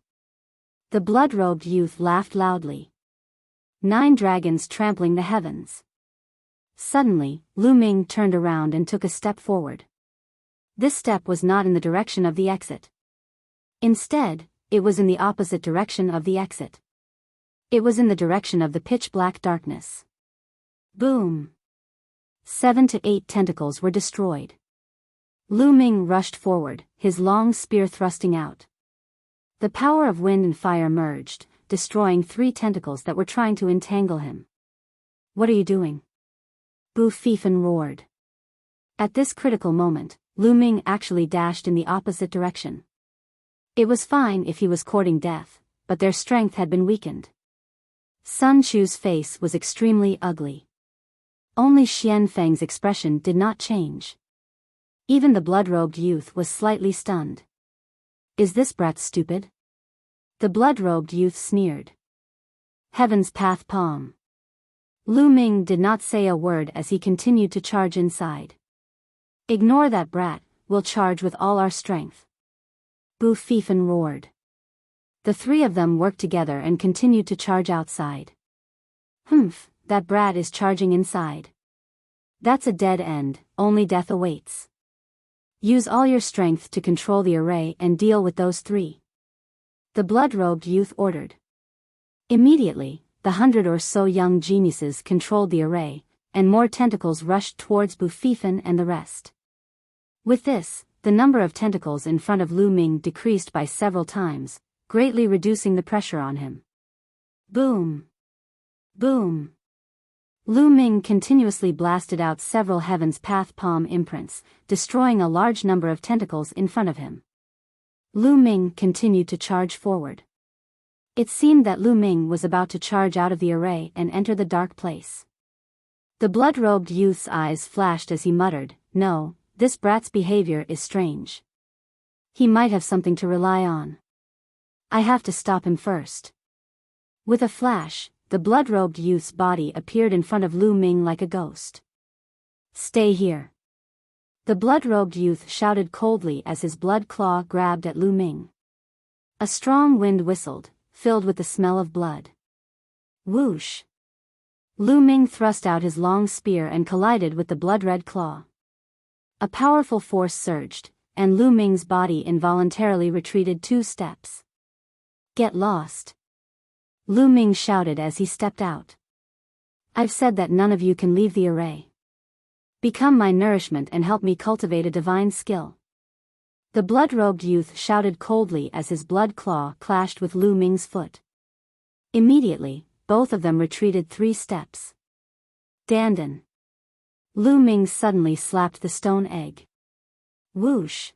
The blood-robed youth laughed loudly. 9 dragons trampling the heavens. Suddenly, Lu Ming turned around and took a step forward. This step was not in the direction of the exit. Instead, it was in the opposite direction of the exit. It was in the direction of the pitch-black darkness. Boom! 7 to 8 tentacles were destroyed. Lu Ming rushed forward, his long spear thrusting out. The power of wind and fire merged, destroying 3 tentacles that were trying to entangle him. What are you doing? Bu Fifan roared. At this critical moment, Lu Ming actually dashed in the opposite direction. It was fine if he was courting death, but their strength had been weakened. Sun Chu's face was extremely ugly. Only Xian Feng's expression did not change. Even the blood-robed youth was slightly stunned. Is this brat stupid? The blood-robed youth sneered. Heaven's path palm. Lu Ming did not say a word as he continued to charge inside. Ignore that brat, we'll charge with all our strength. Bu Fifan roared. The 3 of them worked together and continued to charge outside. That brat is charging inside. That's a dead end, only death awaits. Use all your strength to control the array and deal with those 3. The blood-robed youth ordered. Immediately, the 100 or so young geniuses controlled the array, and more tentacles rushed towards Bu Fifan and the rest. With this, the number of tentacles in front of Lu Ming decreased by several times, greatly reducing the pressure on him. Boom! Boom! Lu Ming continuously blasted out several Heaven's Path palm imprints, destroying a large number of tentacles in front of him. Lu Ming continued to charge forward. It seemed that Lu Ming was about to charge out of the array and enter the dark place. The blood-robed youth's eyes flashed as he muttered, "No, this brat's behavior is strange. He might have something to rely on. I have to stop him first." With a flash, the blood-robed youth's body appeared in front of Lu Ming like a ghost. "Stay here." The blood-robed youth shouted coldly as his blood claw grabbed at Lu Ming. A strong wind whistled, filled with the smell of blood. Whoosh! Lu Ming thrust out his long spear and collided with the blood-red claw. A powerful force surged, and Lu Ming's body involuntarily retreated 2 steps. "Get lost!" Lu Ming shouted as he stepped out. "I've said that none of you can leave the array. Become my nourishment and help me cultivate a divine skill." The blood-robed youth shouted coldly as his blood claw clashed with Lu Ming's foot. Immediately, both of them retreated 3 steps. Dandan! Lu Ming suddenly slapped the stone egg. Whoosh!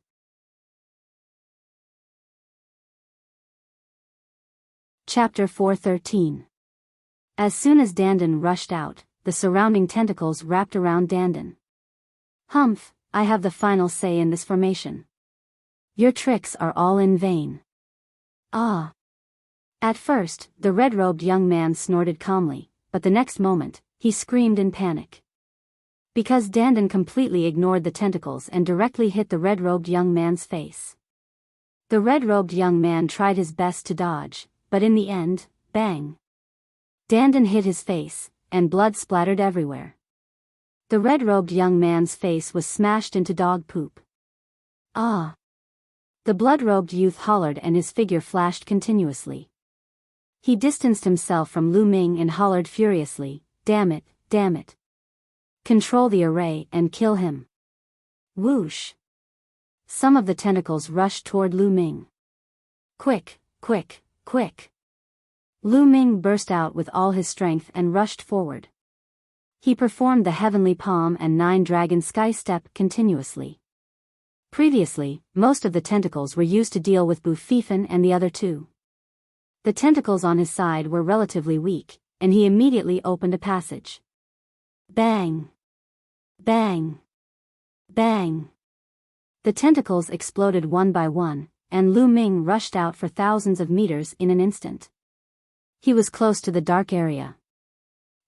Chapter 413. As soon as Dandan rushed out, the surrounding tentacles wrapped around Dandan. "Humph, I have the final say in this formation. Your tricks are all in vain." "Ah!" At first, the red-robed young man snorted calmly, but the next moment, he screamed in panic. Because Dandan completely ignored the tentacles and directly hit the red-robed young man's face. The red-robed young man tried his best to dodge, but in the end, bang! Dandan hit his face, and blood splattered everywhere. The red-robed young man's face was smashed into dog poop. Ah! The blood-robed youth hollered and his figure flashed continuously. He distanced himself from Lu Ming and hollered furiously, "Damn it, damn it. Control the array and kill him." Whoosh! Some of the tentacles rushed toward Lu Ming. Quick, quick, quick! Lu Ming burst out with all his strength and rushed forward. He performed the heavenly palm and 9-dragon sky step continuously. Previously, most of the tentacles were used to deal with Bu Fifan and the other two. The tentacles on his side were relatively weak, and he immediately opened a passage. Bang! Bang! Bang! The tentacles exploded one by one, and Lu Ming rushed out for thousands of meters in an instant. He was close to the dark area.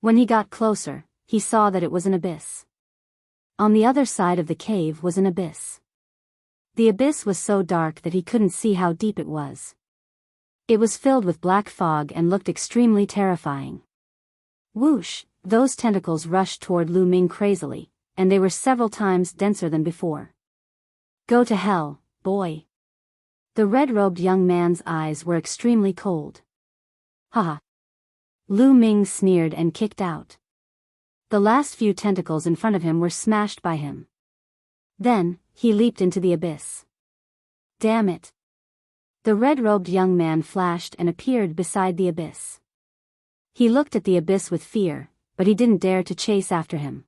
When he got closer, he saw that it was an abyss. On the other side of the cave was an abyss. The abyss was so dark that he couldn't see how deep it was. It was filled with black fog and looked extremely terrifying. Whoosh! Those tentacles rushed toward Lu Ming crazily, and they were several times denser than before. Go to hell, boy. The red-robed young man's eyes were extremely cold. Haha. Lu Ming sneered and kicked out. The last few tentacles in front of him were smashed by him. Then, he leaped into the abyss. Damn it. The red-robed young man flashed and appeared beside the abyss. He looked at the abyss with fear, but he didn't dare to chase after him.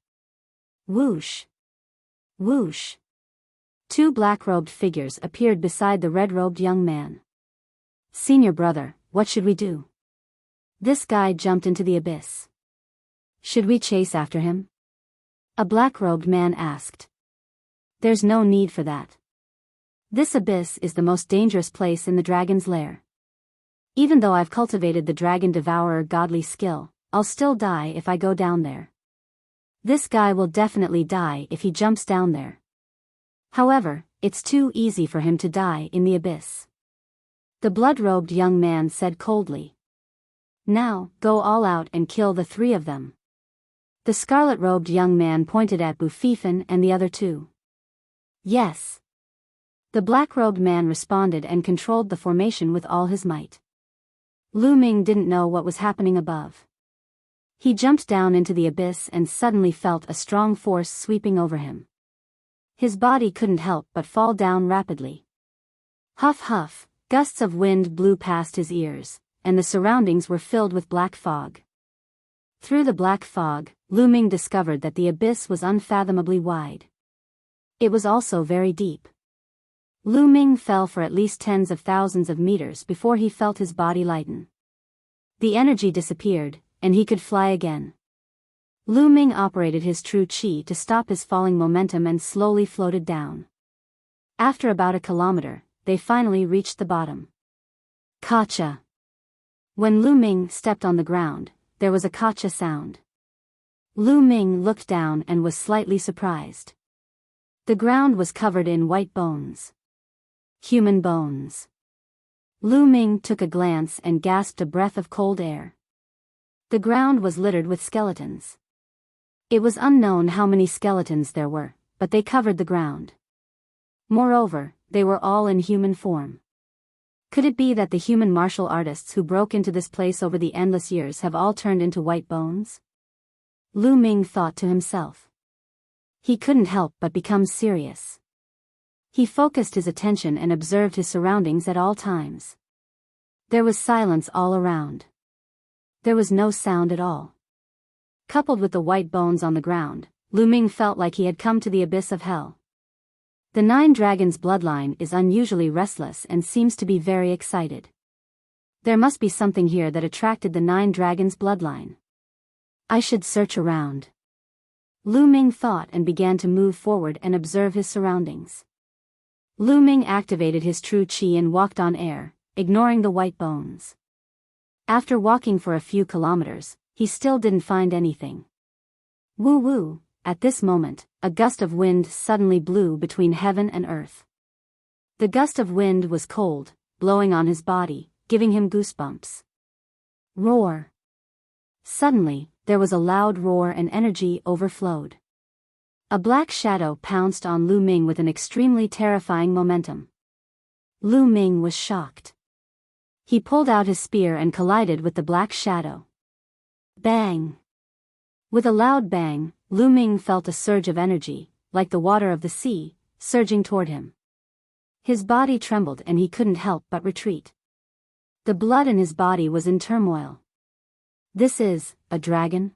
Whoosh! Whoosh! 2 black-robed figures appeared beside the red-robed young man. Senior brother, what should we do? This guy jumped into the abyss. Should we chase after him? A black-robed man asked. There's no need for that. This abyss is the most dangerous place in the dragon's lair. Even though I've cultivated the dragon devourer godly skill, I'll still die if I go down there. This guy will definitely die if he jumps down there. However, it's too easy for him to die in the abyss. The blood-robed young man said coldly. Now, go all out and kill the 3 of them. The scarlet-robed young man pointed at Bu Fifan and the other 2. Yes. The black-robed man responded and controlled the formation with all his might. Lu Ming didn't know what was happening above. He jumped down into the abyss and suddenly felt a strong force sweeping over him. His body couldn't help but fall down rapidly. Huff huff, gusts of wind blew past his ears, and the surroundings were filled with black fog. Through the black fog, Lu Ming discovered that the abyss was unfathomably wide. It was also very deep. Lu Ming fell for at least tens of thousands of meters before he felt his body lighten. The energy disappeared, and he could fly again. Lu Ming operated his true qi to stop his falling momentum and slowly floated down. After about a kilometer, they finally reached the bottom. Kacha! When Lu Ming stepped on the ground, there was a kacha sound. Lu Ming looked down and was slightly surprised. The ground was covered in white bones. Human bones. Lu Ming took a glance and gasped a breath of cold air. The ground was littered with skeletons. It was unknown how many skeletons there were, but they covered the ground. Moreover, they were all in human form. Could it be that the human martial artists who broke into this place over the endless years have all turned into white bones? Lu Ming thought to himself. He couldn't help but become serious. He focused his attention and observed his surroundings at all times. There was silence all around. There was no sound at all. Coupled with the white bones on the ground, Lu Ming felt like he had come to the abyss of hell. The 9 Dragons bloodline is unusually restless and seems to be very excited. There must be something here that attracted the 9 Dragons bloodline. I should search around. Lu Ming thought and began to move forward and observe his surroundings. Lu Ming activated his true qi and walked on air, ignoring the white bones. After walking for a few kilometers, he still didn't find anything. Woo woo, at this moment, a gust of wind suddenly blew between heaven and earth. The gust of wind was cold, blowing on his body, giving him goosebumps. Roar. Suddenly, there was a loud roar and energy overflowed. A black shadow pounced on Lu Ming with an extremely terrifying momentum. Lu Ming was shocked. He pulled out his spear and collided with the black shadow. Bang! With a loud bang, Lu Ming felt a surge of energy, like the water of the sea, surging toward him. His body trembled and he couldn't help but retreat. The blood in his body was in turmoil. This is a dragon?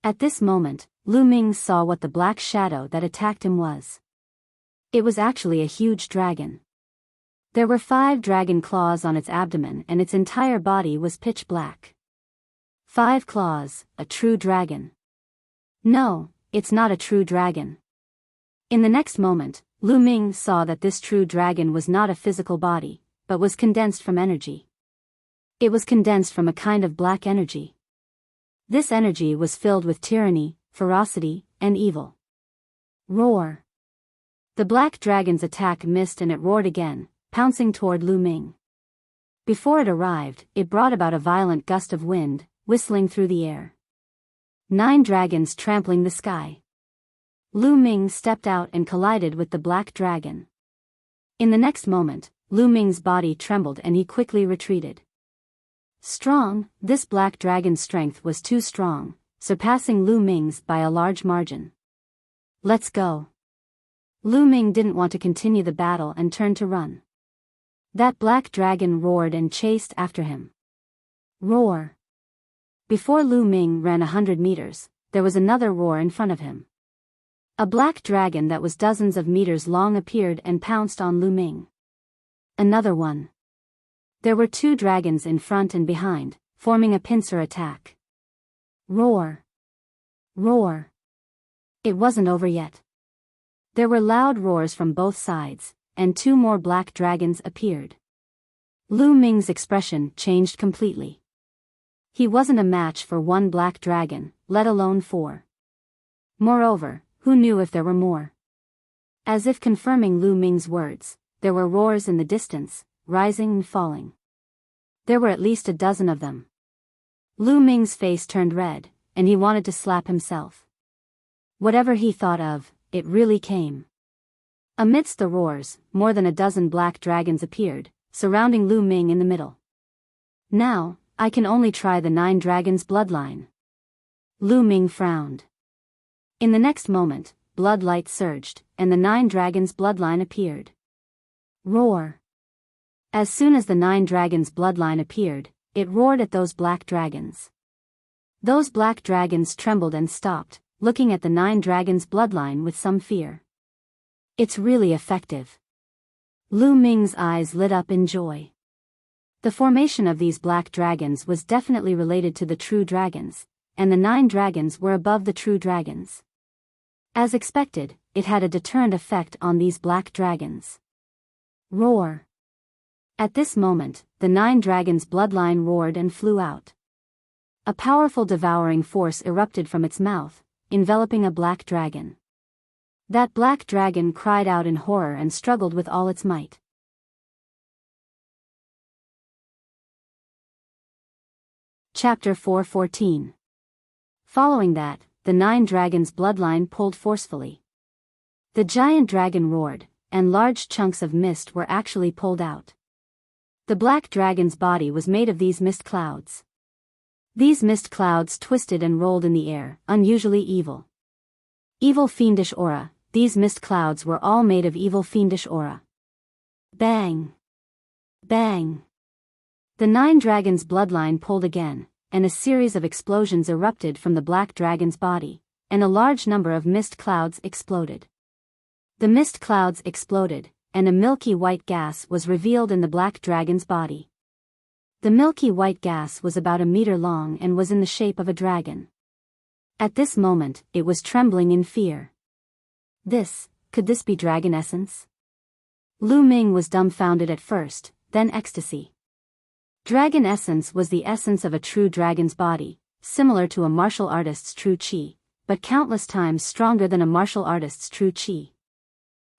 At this moment, Lu Ming saw what the black shadow that attacked him was. It was actually a huge dragon. There were 5 dragon claws on its abdomen and its entire body was pitch black. 5 claws, a true dragon. No, it's not a true dragon. In the next moment, Lu Ming saw that this true dragon was not a physical body, but was condensed from energy. It was condensed from a kind of black energy. This energy was filled with tyranny, ferocity, and evil. Roar. The black dragon's attack missed and it roared again, pouncing toward Lu Ming. Before it arrived, it brought about a violent gust of wind, whistling through the air. 9 dragons trampling the sky. Lu Ming stepped out and collided with the black dragon. In the next moment, Lu Ming's body trembled and he quickly retreated. Strong, this black dragon's strength was too strong, surpassing Lu Ming's by a large margin. Let's go. Lu Ming didn't want to continue the battle and turned to run. That black dragon roared and chased after him. Roar. Before Lu Ming ran 100 meters, there was another roar in front of him. A black dragon that was dozens of meters long appeared and pounced on Lu Ming. Another one. There were 2 dragons in front and behind, forming a pincer attack. Roar. Roar. It wasn't over yet. There were loud roars from both sides, and 2 more black dragons appeared. Lu Ming's expression changed completely. He wasn't a match for 1 black dragon, let alone 4. Moreover, who knew if there were more? As if confirming Lu Ming's words, there were roars in the distance, rising and falling. There were at least a dozen of them. Lu Ming's face turned red, and he wanted to slap himself. Whatever he thought of, it really came. Amidst the roars, more than a dozen black dragons appeared, surrounding Lu Ming in the middle. Now, I can only try the 9 dragons' bloodline. Lu Ming frowned. In the next moment, blood light surged, and the 9 dragons' bloodline appeared. Roar. As soon as the 9 dragons' bloodline appeared, it roared at those black dragons. Those black dragons trembled and stopped, looking at the 9 dragons' bloodline with some fear. It's really effective. Lu Ming's eyes lit up in joy. The formation of these black dragons was definitely related to the true dragons, and the 9 dragons were above the true dragons. As expected, it had a deterrent effect on these black dragons. Roar. At this moment, the 9 dragons' bloodline roared and flew out. A powerful devouring force erupted from its mouth, enveloping a black dragon. That black dragon cried out in horror and struggled with all its might. Chapter 4:14. Following that, the 9 dragons' bloodline pulled forcefully. The giant dragon roared, and large chunks of mist were actually pulled out. The black dragon's body was made of these mist clouds. These mist clouds twisted and rolled in the air, unusually evil. Evil fiendish aura, these mist clouds were all made of evil fiendish aura. Bang! Bang! The 9 dragons' bloodline pulled again, and a series of explosions erupted from the black dragon's body, and a large number of mist clouds exploded. The mist clouds exploded, and a milky white gas was revealed in the black dragon's body. The milky white gas was about a meter long and was in the shape of a dragon. At this moment, it was trembling in fear. Could this be dragon essence? Lu Ming was dumbfounded at first, then ecstasy. Dragon essence was the essence of a true dragon's body, similar to a martial artist's true chi, but countless times stronger than a martial artist's true chi.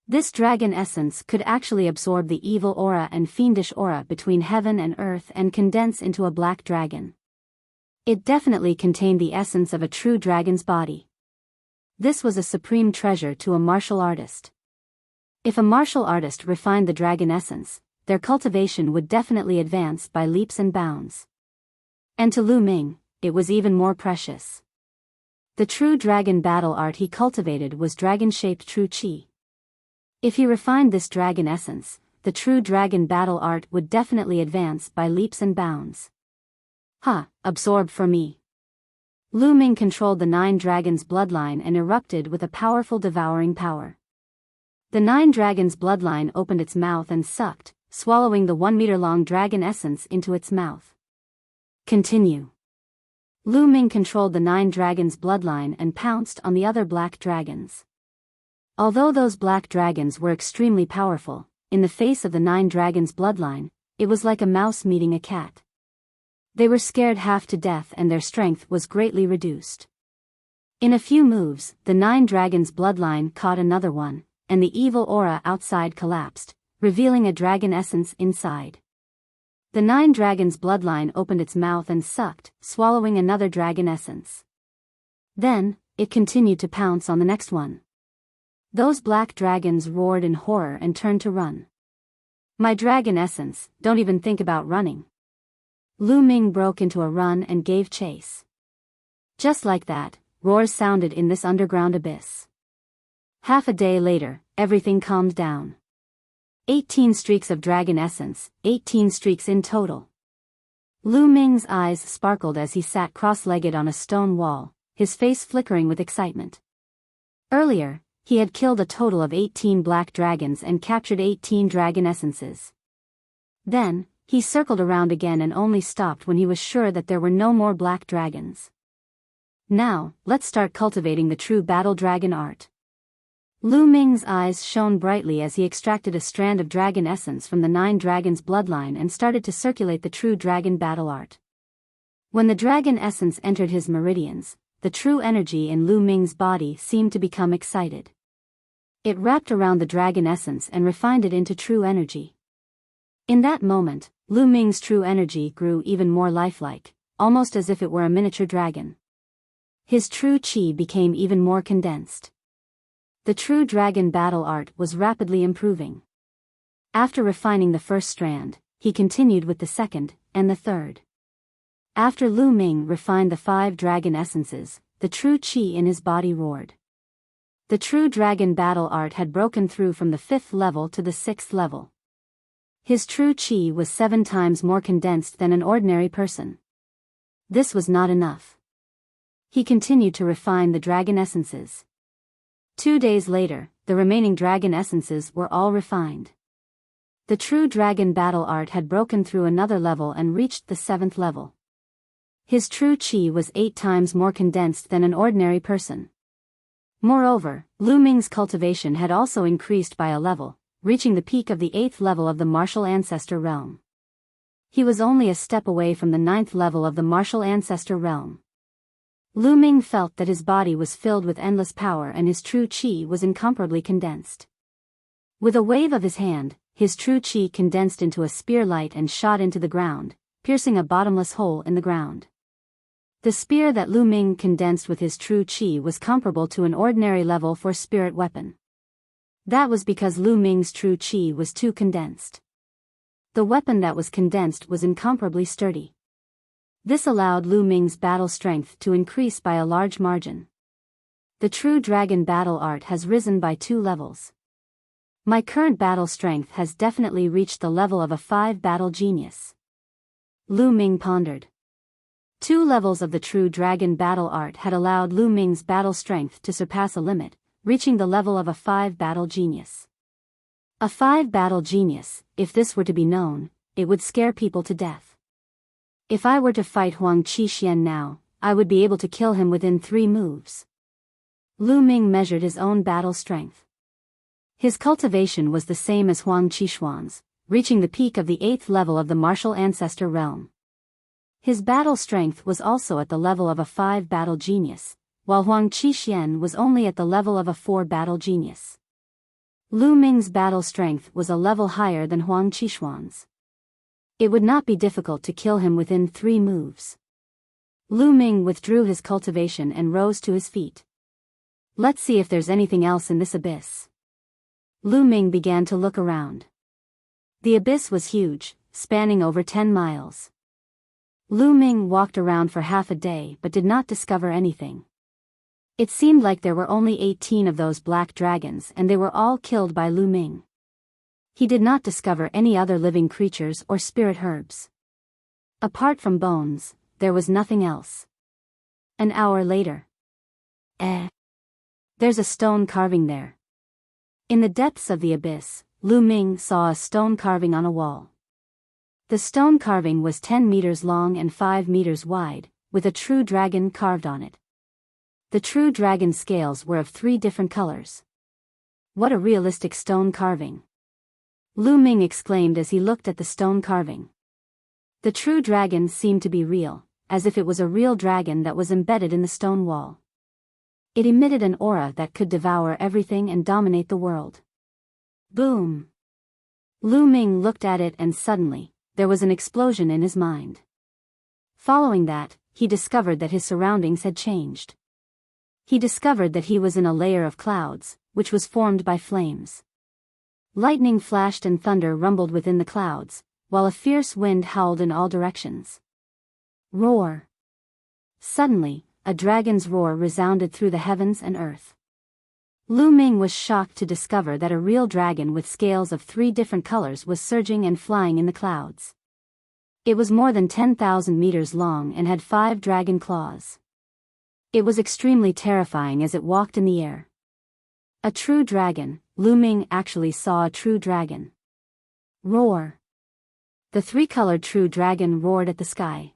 This dragon essence could actually absorb the evil aura and fiendish aura between heaven and earth and condense into a black dragon. It definitely contained the essence of a true dragon's body. This was a supreme treasure to a martial artist. If a martial artist refined the dragon essence, their cultivation would definitely advance by leaps and bounds. And to Lu Ming, it was even more precious. The true dragon battle art he cultivated was dragon-shaped true qi. If he refined this dragon essence, the true dragon battle art would definitely advance by leaps and bounds. Absorb for me. Lu Ming controlled the 9 dragons' bloodline and erupted with a powerful devouring power. The 9 dragons' bloodline opened its mouth and sucked, swallowing the 1-meter-long dragon essence into its mouth. Continue. Lu Ming controlled the 9 dragons' bloodline and pounced on the other black dragons. Although those black dragons were extremely powerful, in the face of the 9 dragons' bloodline, it was like a mouse meeting a cat. They were scared half to death and their strength was greatly reduced. In a few moves, the 9 dragons' bloodline caught another one, and the evil aura outside collapsed, revealing a dragon essence inside. The 9 dragons' bloodline opened its mouth and sucked, swallowing another dragon essence. Then, it continued to pounce on the next one. Those black dragons roared in horror and turned to run. My dragon essence, don't even think about running. Lu Ming broke into a run and gave chase. Just like that, roars sounded in this underground abyss. Half a day later, everything calmed down. 18 streaks of dragon essence, 18 streaks in total. Lu Ming's eyes sparkled as he sat cross-legged on a stone wall, his face flickering with excitement. Earlier, he had killed a total of 18 black dragons and captured 18 dragon essences. Then, he circled around again and only stopped when he was sure that there were no more black dragons. Now, let's start cultivating the true battle dragon art. Lu Ming's eyes shone brightly as he extracted a strand of dragon essence from the 9 dragons' bloodline and started to circulate the true dragon battle art. When the dragon essence entered his meridians, the true energy in Lu Ming's body seemed to become excited. It wrapped around the dragon essence and refined it into true energy. In that moment, Lu Ming's true energy grew even more lifelike, almost as if it were a miniature dragon. His true qi became even more condensed. The true dragon battle art was rapidly improving. After refining the first strand, he continued with the second, and the third. After Lu Ming refined the 5 dragon essences, the true qi in his body roared. The true dragon battle art had broken through from the 5th level to the 6th level. His true qi was 7 times more condensed than an ordinary person. This was not enough. He continued to refine the dragon essences. 2 days later, the remaining dragon essences were all refined. The true dragon battle art had broken through another level and reached the 7th level. His true qi was 8 times more condensed than an ordinary person. Moreover, Lu Ming's cultivation had also increased by a level, reaching the peak of the 8th level of the martial ancestor realm. He was only a step away from the 9th level of the martial ancestor realm. Lu Ming felt that his body was filled with endless power and his true qi was incomparably condensed. With a wave of his hand, his true qi condensed into a spear light and shot into the ground, piercing a bottomless hole in the ground. The spear that Lu Ming condensed with his true qi was comparable to an ordinary level for spirit weapon. That was because Lu Ming's true qi was too condensed. The weapon that was condensed was incomparably sturdy. This allowed Lu Ming's battle strength to increase by a large margin. The true dragon battle art has risen by 2 levels. My current battle strength has definitely reached the level of a 5 battle genius. Lu Ming pondered. 2 levels of the true dragon battle art had allowed Lu Ming's battle strength to surpass a limit, reaching the level of a 5 battle genius. A 5 battle genius, if this were to be known, it would scare people to death. If I were to fight Huang Qixuan now, I would be able to kill him within 3 moves. Lu Ming measured his own battle strength. His cultivation was the same as Huang Qixuan's, reaching the peak of the 8th level of the martial ancestor realm. His battle strength was also at the level of a 5 battle genius, while Huang Qixuan was only at the level of a 4 battle genius. Lu Ming's battle strength was a level higher than Huang Qishuan's. It would not be difficult to kill him within 3 moves. Lu Ming withdrew his cultivation and rose to his feet. Let's see if there's anything else in this abyss. Lu Ming began to look around. The abyss was huge, spanning over 10 miles. Lu Ming walked around for half a day but did not discover anything. It seemed like there were only 18 of those black dragons and they were all killed by Lu Ming. He did not discover any other living creatures or spirit herbs. Apart from bones, there was nothing else. An hour later. There's a stone carving there. In the depths of the abyss, Lu Ming saw a stone carving on a wall. The stone carving was 10 meters long and 5 meters wide, with a true dragon carved on it. The true dragon scales were of 3 different colors. What a realistic stone carving! Lu Ming exclaimed as he looked at the stone carving. The true dragon seemed to be real, as if it was a real dragon that was embedded in the stone wall. It emitted an aura that could devour everything and dominate the world. Boom! Lu Ming looked at it and suddenly, there was an explosion in his mind. Following that, he discovered that his surroundings had changed. He discovered that he was in a layer of clouds, which was formed by flames. Lightning flashed and thunder rumbled within the clouds, while a fierce wind howled in all directions. Roar! Suddenly, a dragon's roar resounded through the heavens and earth. Lu Ming was shocked to discover that a real dragon with scales of 3 different colors was surging and flying in the clouds. It was more than 10,000 meters long and had 5 dragon claws. It was extremely terrifying as it walked in the air. A true dragon. Lu Ming actually saw a true dragon. Roar! The 3-colored true dragon roared at the sky.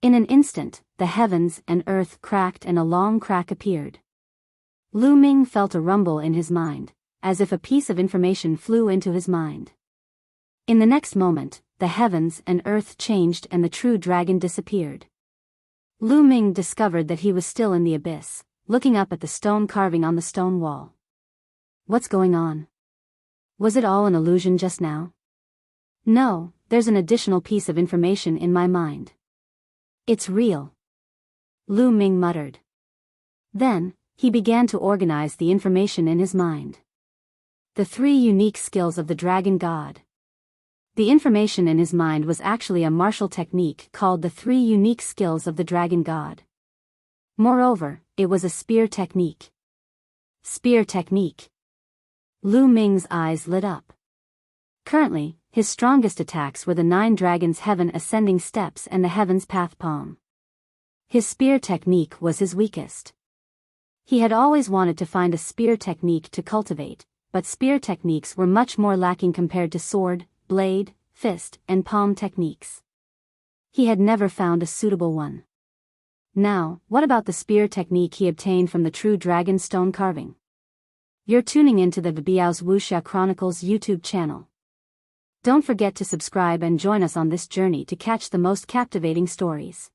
In an instant, the heavens and earth cracked and a long crack appeared. Lu Ming felt a rumble in his mind, as if a piece of information flew into his mind. In the next moment, the heavens and earth changed and the true dragon disappeared. Lu Ming discovered that he was still in the abyss, looking up at the stone carving on the stone wall. What's going on? Was it all an illusion just now? No, there's an additional piece of information in my mind. It's real. Lu Ming muttered. Then, he began to organize the information in his mind. The 3 unique skills of the dragon god. The information in his mind was actually a martial technique called the 3 unique skills of the dragon god. Moreover, it was a spear technique. Spear technique. Lu Ming's eyes lit up. Currently, his strongest attacks were the 9 dragons' heaven ascending steps and the heaven's path palm. His spear technique was his weakest. He had always wanted to find a spear technique to cultivate, but spear techniques were much more lacking compared to sword, blade, fist, and palm techniques. He had never found a suitable one. Now, what about the spear technique he obtained from the true dragon stone carving? You're tuning into the Biyao's Wuxia Chronicles YouTube channel. Don't forget to subscribe and join us on this journey to catch the most captivating stories.